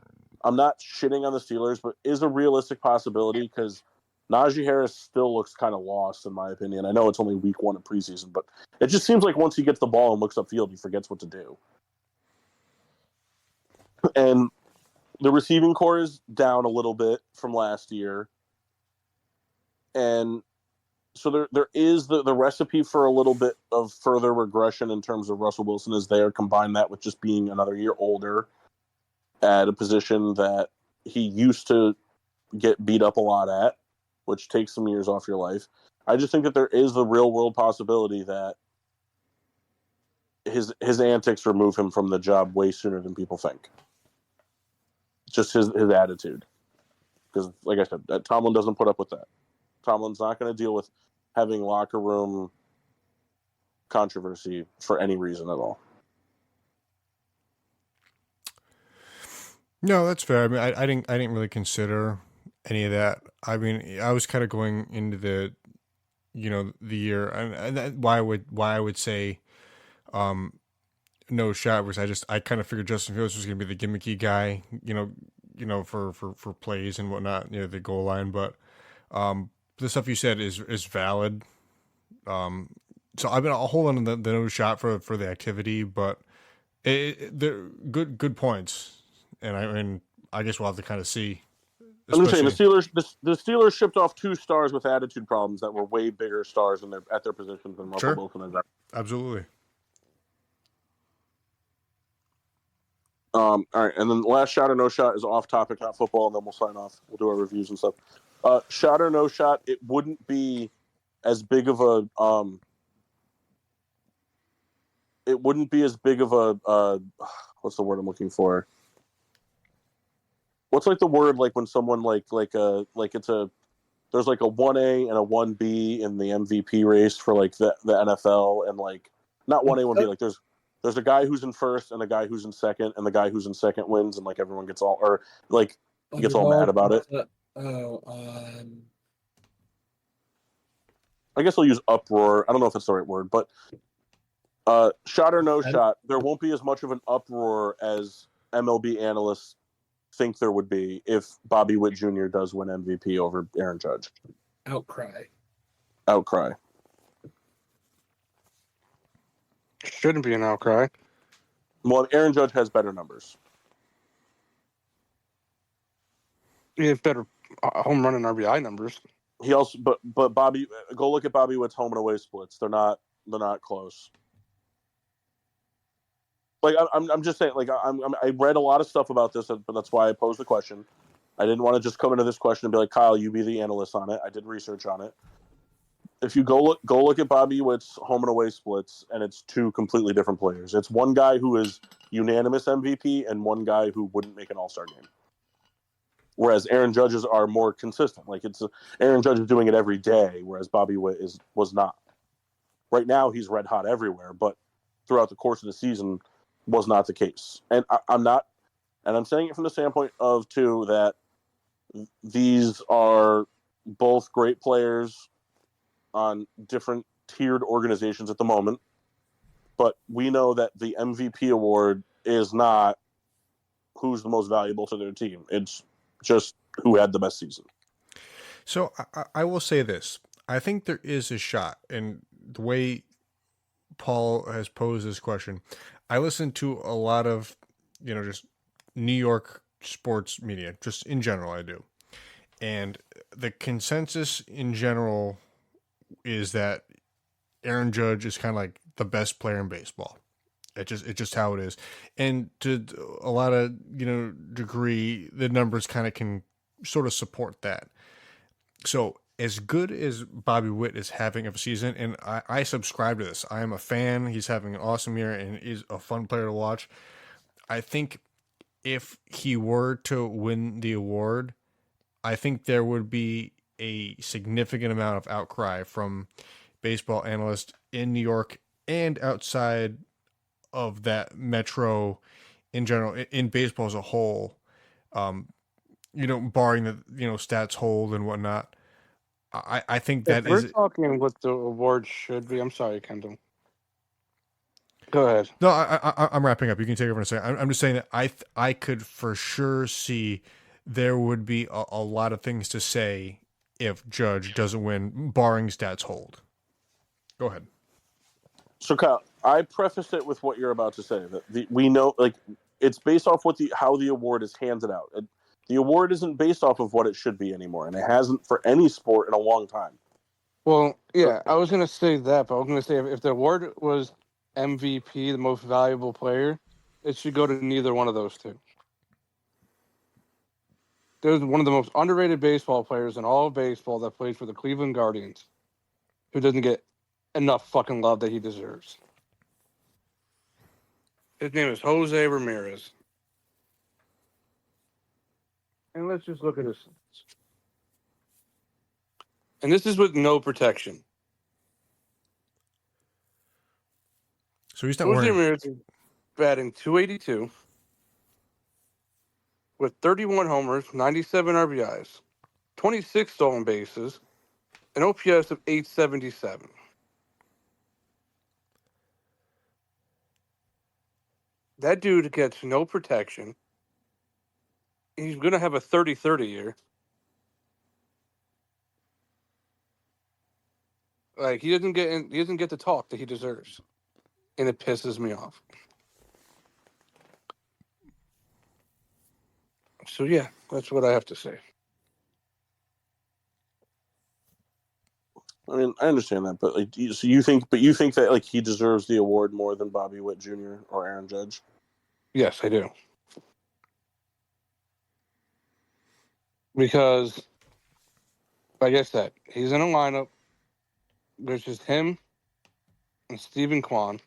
[SPEAKER 2] I'm not shitting on the Steelers, but is a realistic possibility, because Najee Harris still looks kind of lost, in my opinion. I know it's only week 1 of preseason, but it just seems like once he gets the ball and looks upfield, he forgets what to do. And the receiving core is down a little bit from last year. And so there is the recipe for a little bit of further regression in terms of Russell Wilson is there. Combine that with just being another year older at a position that he used to get beat up a lot at, which takes some years off your life. I just think that there is the real world possibility that his antics remove him from the job way sooner than people think. Just his attitude. Because, like I said, Tomlin doesn't put up with that. Tomlin's not going to deal with having locker room controversy for any reason at all.
[SPEAKER 1] No, that's fair. I mean, I didn't really consider any of that. I mean, I was kind of going into the year, and why I would say no shot was I kind of figured Justin Fields was going to be the gimmicky guy, for plays and whatnot, the goal line. But the stuff you said is valid. So I'll hold on to the no shot for the activity, but they're good points, and I guess we'll have to kind of see.
[SPEAKER 2] I'm just saying the Steelers shipped off 2 stars with attitude problems that were way bigger stars at their positions than Russell Wilson is.
[SPEAKER 1] Absolutely.
[SPEAKER 2] All right, and then the last shot or no shot is off topic, not football, and then we'll sign off. We'll do our reviews and stuff. Shot or no shot, it wouldn't be as big of a what's the word I'm looking for? What's like the word like when someone there's like a 1A and a 1B in the MVP race for like the NFL, and like not 1A 1B, like there's a guy who's in first and a guy who's in second, and the guy who's in second wins, and like everyone gets all mad about it. I guess I'll use uproar. I don't know if that's the right word, but shot or no shot, there won't be as much of an uproar as MLB analysts think there would be if Bobby Witt Jr. does win MVP over Aaron Judge.
[SPEAKER 5] Outcry.
[SPEAKER 3] Shouldn't be an outcry.
[SPEAKER 2] Well, Aaron Judge has better numbers.
[SPEAKER 3] He has better home run and RBI numbers.
[SPEAKER 2] He also, but Bobby, go look at Bobby Witt's home and away splits. They're not close. Like I'm just saying, like I read a lot of stuff about this, but that's why I posed the question. I didn't want to just come into this question and be like, Kyle, you be the analyst on it. I did research on it. If you go look at Bobby Witt's home and away splits, and it's 2 completely different players. It's one guy who is unanimous MVP and one guy who wouldn't make an All-Star game. Whereas Aaron Judge's are more consistent. Like Aaron Judge is doing it every day, whereas Bobby Witt was not. Right now he's red hot everywhere, but throughout the course of the season was not the case. And I'm saying it from the standpoint of too that these are both great players on different tiered organizations at the moment, but we know that the MVP award is not who's the most valuable to their team. It's just who had the best season.
[SPEAKER 1] So I will say this. I think there is a shot, and the way Paul has posed this question, I listen to a lot of, just New York sports media, just in general, I do. And the consensus in general is that Aaron Judge is kind of like the best player in baseball. It's just how it is. And to a lot of, degree, the numbers kind of can sort of support that. So as good as Bobby Witt is having of a season, and I subscribe to this. I am a fan. He's having an awesome year and is a fun player to watch. I think if he were to win the award, I think there would be a significant amount of outcry from baseball analysts in New York and outside of that metro in general, in baseball as a whole, barring the, stats hold and whatnot. I think that
[SPEAKER 3] If we're
[SPEAKER 1] is
[SPEAKER 3] talking what the award should be, I'm sorry, Kendall. Go ahead.
[SPEAKER 1] no. I'm wrapping up. You can take over in a second. I'm just saying that I could for sure see there would be a lot of things to say if Judge doesn't win, barring stats hold. Go ahead.
[SPEAKER 2] So Kyle, I prefaced it with what you're about to say, that we know, like, it's based off how the award is handed out. The award isn't based off of what it should be anymore, and it hasn't for any sport in a long time.
[SPEAKER 3] Well, yeah, I was going to say that, but I was going to say if the award was MVP, the most valuable player, it should go to neither one of those two. There's one of the most underrated baseball players in all of baseball that plays for the Cleveland Guardians who doesn't get enough fucking love that he deserves. His name is Jose Ramirez. And let's just look at his stats. And this is with no protection.
[SPEAKER 1] So he's not
[SPEAKER 3] Jose
[SPEAKER 1] wearing.
[SPEAKER 3] Ramirez is batting .282 with 31 homers, 97 RBIs, 26 stolen bases, an OPS of 877. That dude gets no protection. He's going to have a 30-30 year. Like, he doesn't get the talk that he deserves. And it pisses me off. So yeah, that's what I have to say.
[SPEAKER 2] I mean, I understand that, but like, you think that like he deserves the award more than Bobby Witt Jr. or Aaron Judge?
[SPEAKER 3] Yes, I do. Because, like I said, he's in a lineup. There's just him and Stephen Kwan.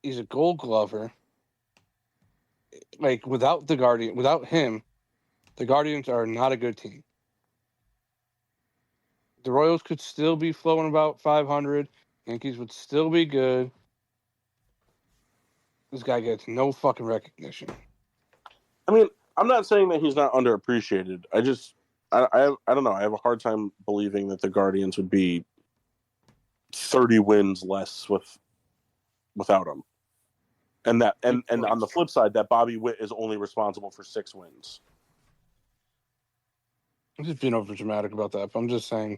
[SPEAKER 3] He's a Gold Glover. Like, without him, the Guardians are not a good team. The Royals could still be flowing about 500. Yankees would still be good. This guy gets no fucking recognition.
[SPEAKER 2] I mean, I'm not saying that he's not underappreciated. I don't know. I have a hard time believing that the Guardians would be 30 wins less without him. And on the flip side, that Bobby Witt is only responsible for 6 wins.
[SPEAKER 3] I'm just being over dramatic about that, but I'm just saying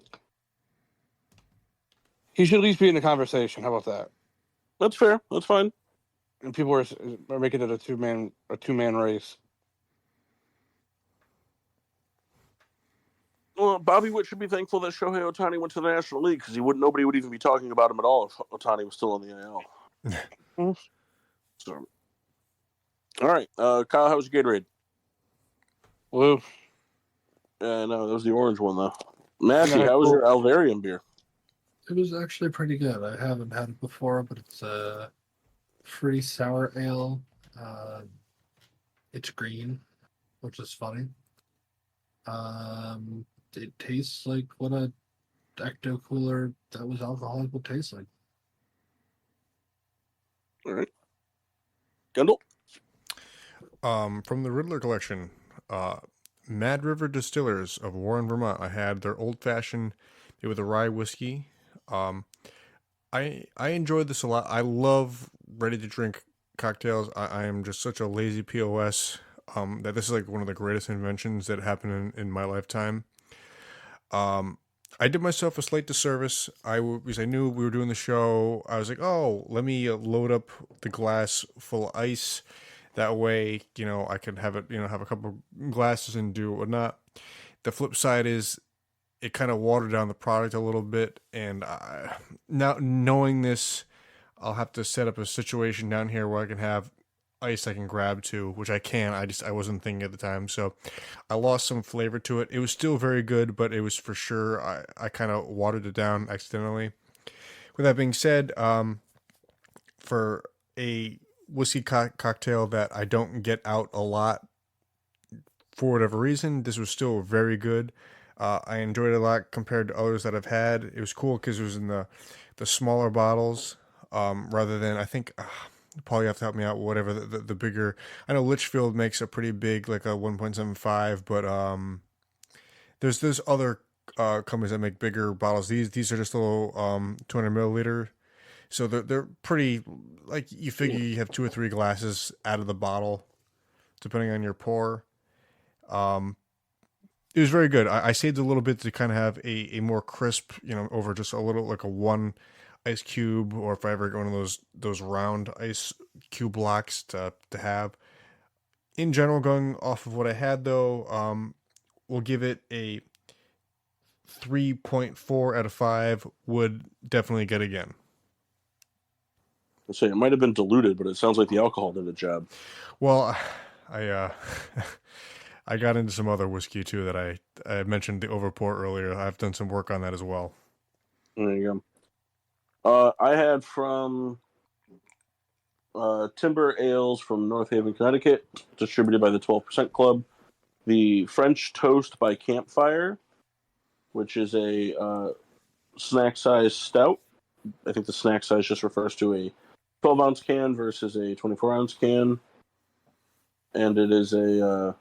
[SPEAKER 3] he should at least be in the conversation. How about that?
[SPEAKER 2] That's fair. That's fine.
[SPEAKER 3] And people are making it a two-man race.
[SPEAKER 2] Well, Bobby Witt should be thankful that Shohei Ohtani went to the National League, because nobody would even be talking about him at all if Ohtani was still in the AL. So, all right, Kyle, how was your Gatorade?
[SPEAKER 3] Blue.
[SPEAKER 2] No, that was the orange one though. Matthew,
[SPEAKER 3] Yeah,
[SPEAKER 2] how was
[SPEAKER 3] cool.
[SPEAKER 2] your Alvarium beer?
[SPEAKER 5] It was actually pretty good. I haven't had it before, but it's a pretty sour ale. It's green, which is funny. It tastes like what a Ecto Cooler that was alcoholic would taste like.
[SPEAKER 2] All right, Kendall.
[SPEAKER 1] From the Riddler collection, Mad River Distillers of Warren, Vermont. I had their old fashioned with a rye whiskey. I enjoyed this a lot. I love ready to drink cocktails. I am just such a lazy POS. That this is like one of the greatest inventions that happened in my lifetime. Um, I did myself a slight disservice. Because I knew we were doing the show. I was like, oh, let me load up the glass full of ice. That way, I could have it, have a couple glasses and do whatnot. The flip side is it kind of watered down the product a little bit. And now knowing this, I'll have to set up a situation down here where I can have ice I can grab to, which I can. I wasn't thinking at the time, so I lost some flavor to it. It was still very good, but it was for sure I kind of watered it down accidentally. With that being said, for a whiskey cocktail that I don't get out a lot for whatever reason, this was still very good. I enjoyed it a lot compared to others that I've had. It was cool because it was in the smaller bottles, rather than I think. Paul, you have to help me out. Whatever the bigger, I know Litchfield makes a pretty big, like a 1.75, but there's other companies that make bigger bottles. These are just little 200 milliliter, so they're pretty, like, you figure you have 2 or 3 glasses out of the bottle, depending on your pour. It was very good. I saved a little bit to kind of have a more crisp, over just a little, like a one ice cube, or if I ever go into those round ice cube blocks to have. In general, going off of what I had though, we'll give it a 3.4 out of 5. Would definitely get again.
[SPEAKER 2] I'll say it might have been diluted, but it sounds like the alcohol did a job.
[SPEAKER 1] Well, I I got into some other whiskey too that I mentioned, the overpour earlier. I've done some work on that as well.
[SPEAKER 2] There you go. I had from Timber Ales from North Haven, Connecticut, distributed by the 12% Club, the French Toast by Campfire, which is a snack size stout. I think the snack size just refers to a 12-ounce can versus a 24-ounce can. And it is a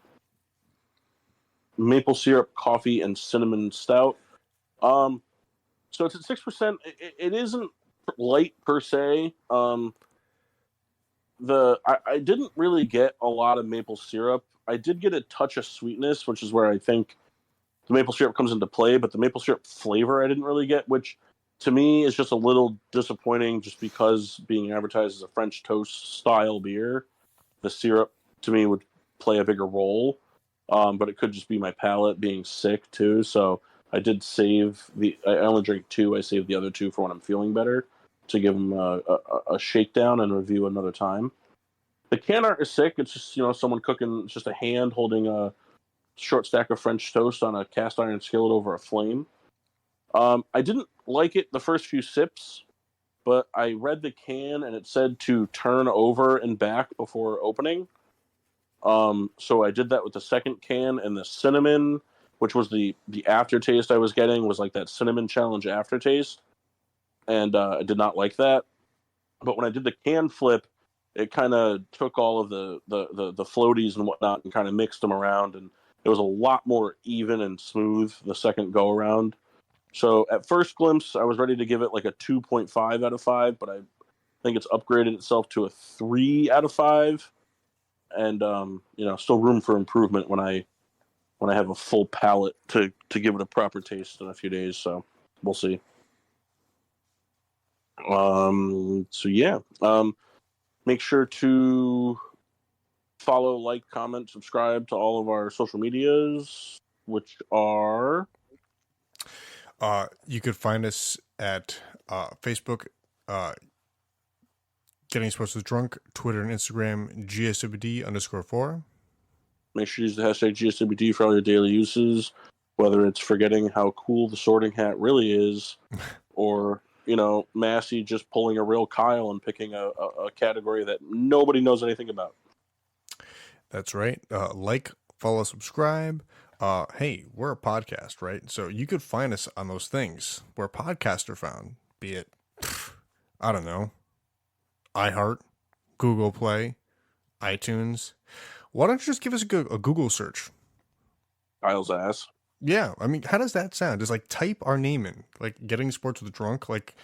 [SPEAKER 2] maple syrup, coffee, and cinnamon stout. So it's at 6%. It isn't light per se. I didn't really get a lot of maple syrup. I did get a touch of sweetness, which is where I think the maple syrup comes into play, but the maple syrup flavor I didn't really get, which to me is just a little disappointing, just because being advertised as a French toast style beer, the syrup to me would play a bigger role. But it could just be my palate being sick too. So I did save I only drank 2. I saved the other 2 for when I'm feeling better, to give them a shakedown and review another time. The can art is sick. It's just, someone cooking. It's just a hand holding a short stack of French toast on a cast iron skillet over a flame. I didn't like it the first few sips, but I read the can and it said to turn over and back before opening. So I did that with the second can, and the cinnamon, which was the aftertaste I was getting, was like that cinnamon challenge aftertaste, and I did not like that. But when I did the can flip, it kind of took all of the floaties and whatnot and kind of mixed them around, and it was a lot more even and smooth the second go around. So at first glimpse, I was ready to give it like a 2.5 out of 5, but I think it's upgraded itself to a 3 out of 5. And still room for improvement when I have a full palate to give it a proper taste in a few days. So we'll see. Make sure to follow, like, comment, subscribe to all of our social medias, which are
[SPEAKER 1] you could find us at Facebook, Getting Sports with Drunk, Twitter and Instagram, GSWD_4.
[SPEAKER 2] Make sure you use the hashtag GSWD for all your daily uses, whether it's forgetting how cool the sorting hat really is, or, Massey just pulling a real Kyle and picking a category that nobody knows anything about.
[SPEAKER 1] That's right. Like, follow, subscribe. Hey, we're a podcast, right? So you could find us on those things where podcasts are found, be it, I don't know, iHeart, Google Play, iTunes. Why don't you just give us a Google search?
[SPEAKER 2] Kyle's ass.
[SPEAKER 1] Yeah, I mean, how does that sound? Just like type our name in, like Getting Sports with Drunk. Like,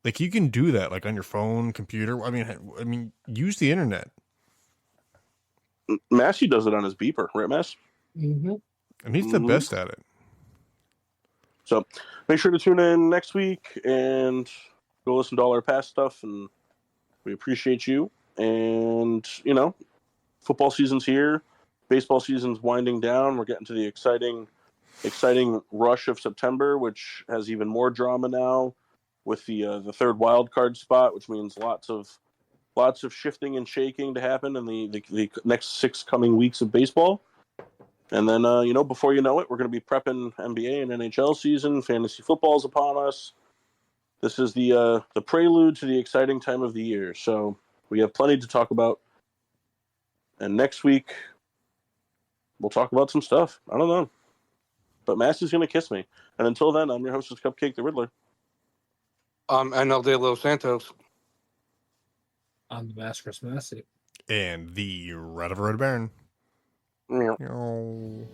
[SPEAKER 1] Like you can do that, like on your phone, computer. I mean, use the internet.
[SPEAKER 2] Massey does it on his beeper, right, Mass?
[SPEAKER 5] Mm-hmm.
[SPEAKER 1] And he's the best at it.
[SPEAKER 2] So make sure to tune in next week and go listen to all our past stuff. And we appreciate you. And, you know, football season's here. Baseball season's winding down. We're getting to the exciting rush of September, which has even more drama now with the third wild card spot, which means lots of shifting and shaking to happen in the next 6 coming weeks of baseball. And then, before you know it, we're going to be prepping NBA and NHL season. Fantasy football's upon us. This is the prelude to the exciting time of the year. So we have plenty to talk about. And next week, we'll talk about some stuff. I don't know. But Massey's going to kiss me. And until then, I'm your hostess, Cupcake the Riddler.
[SPEAKER 3] NL De Los Santos.
[SPEAKER 5] On the Mass Christmas.
[SPEAKER 1] And the Red of Red Baron.
[SPEAKER 2] Yeah.
[SPEAKER 1] Meow.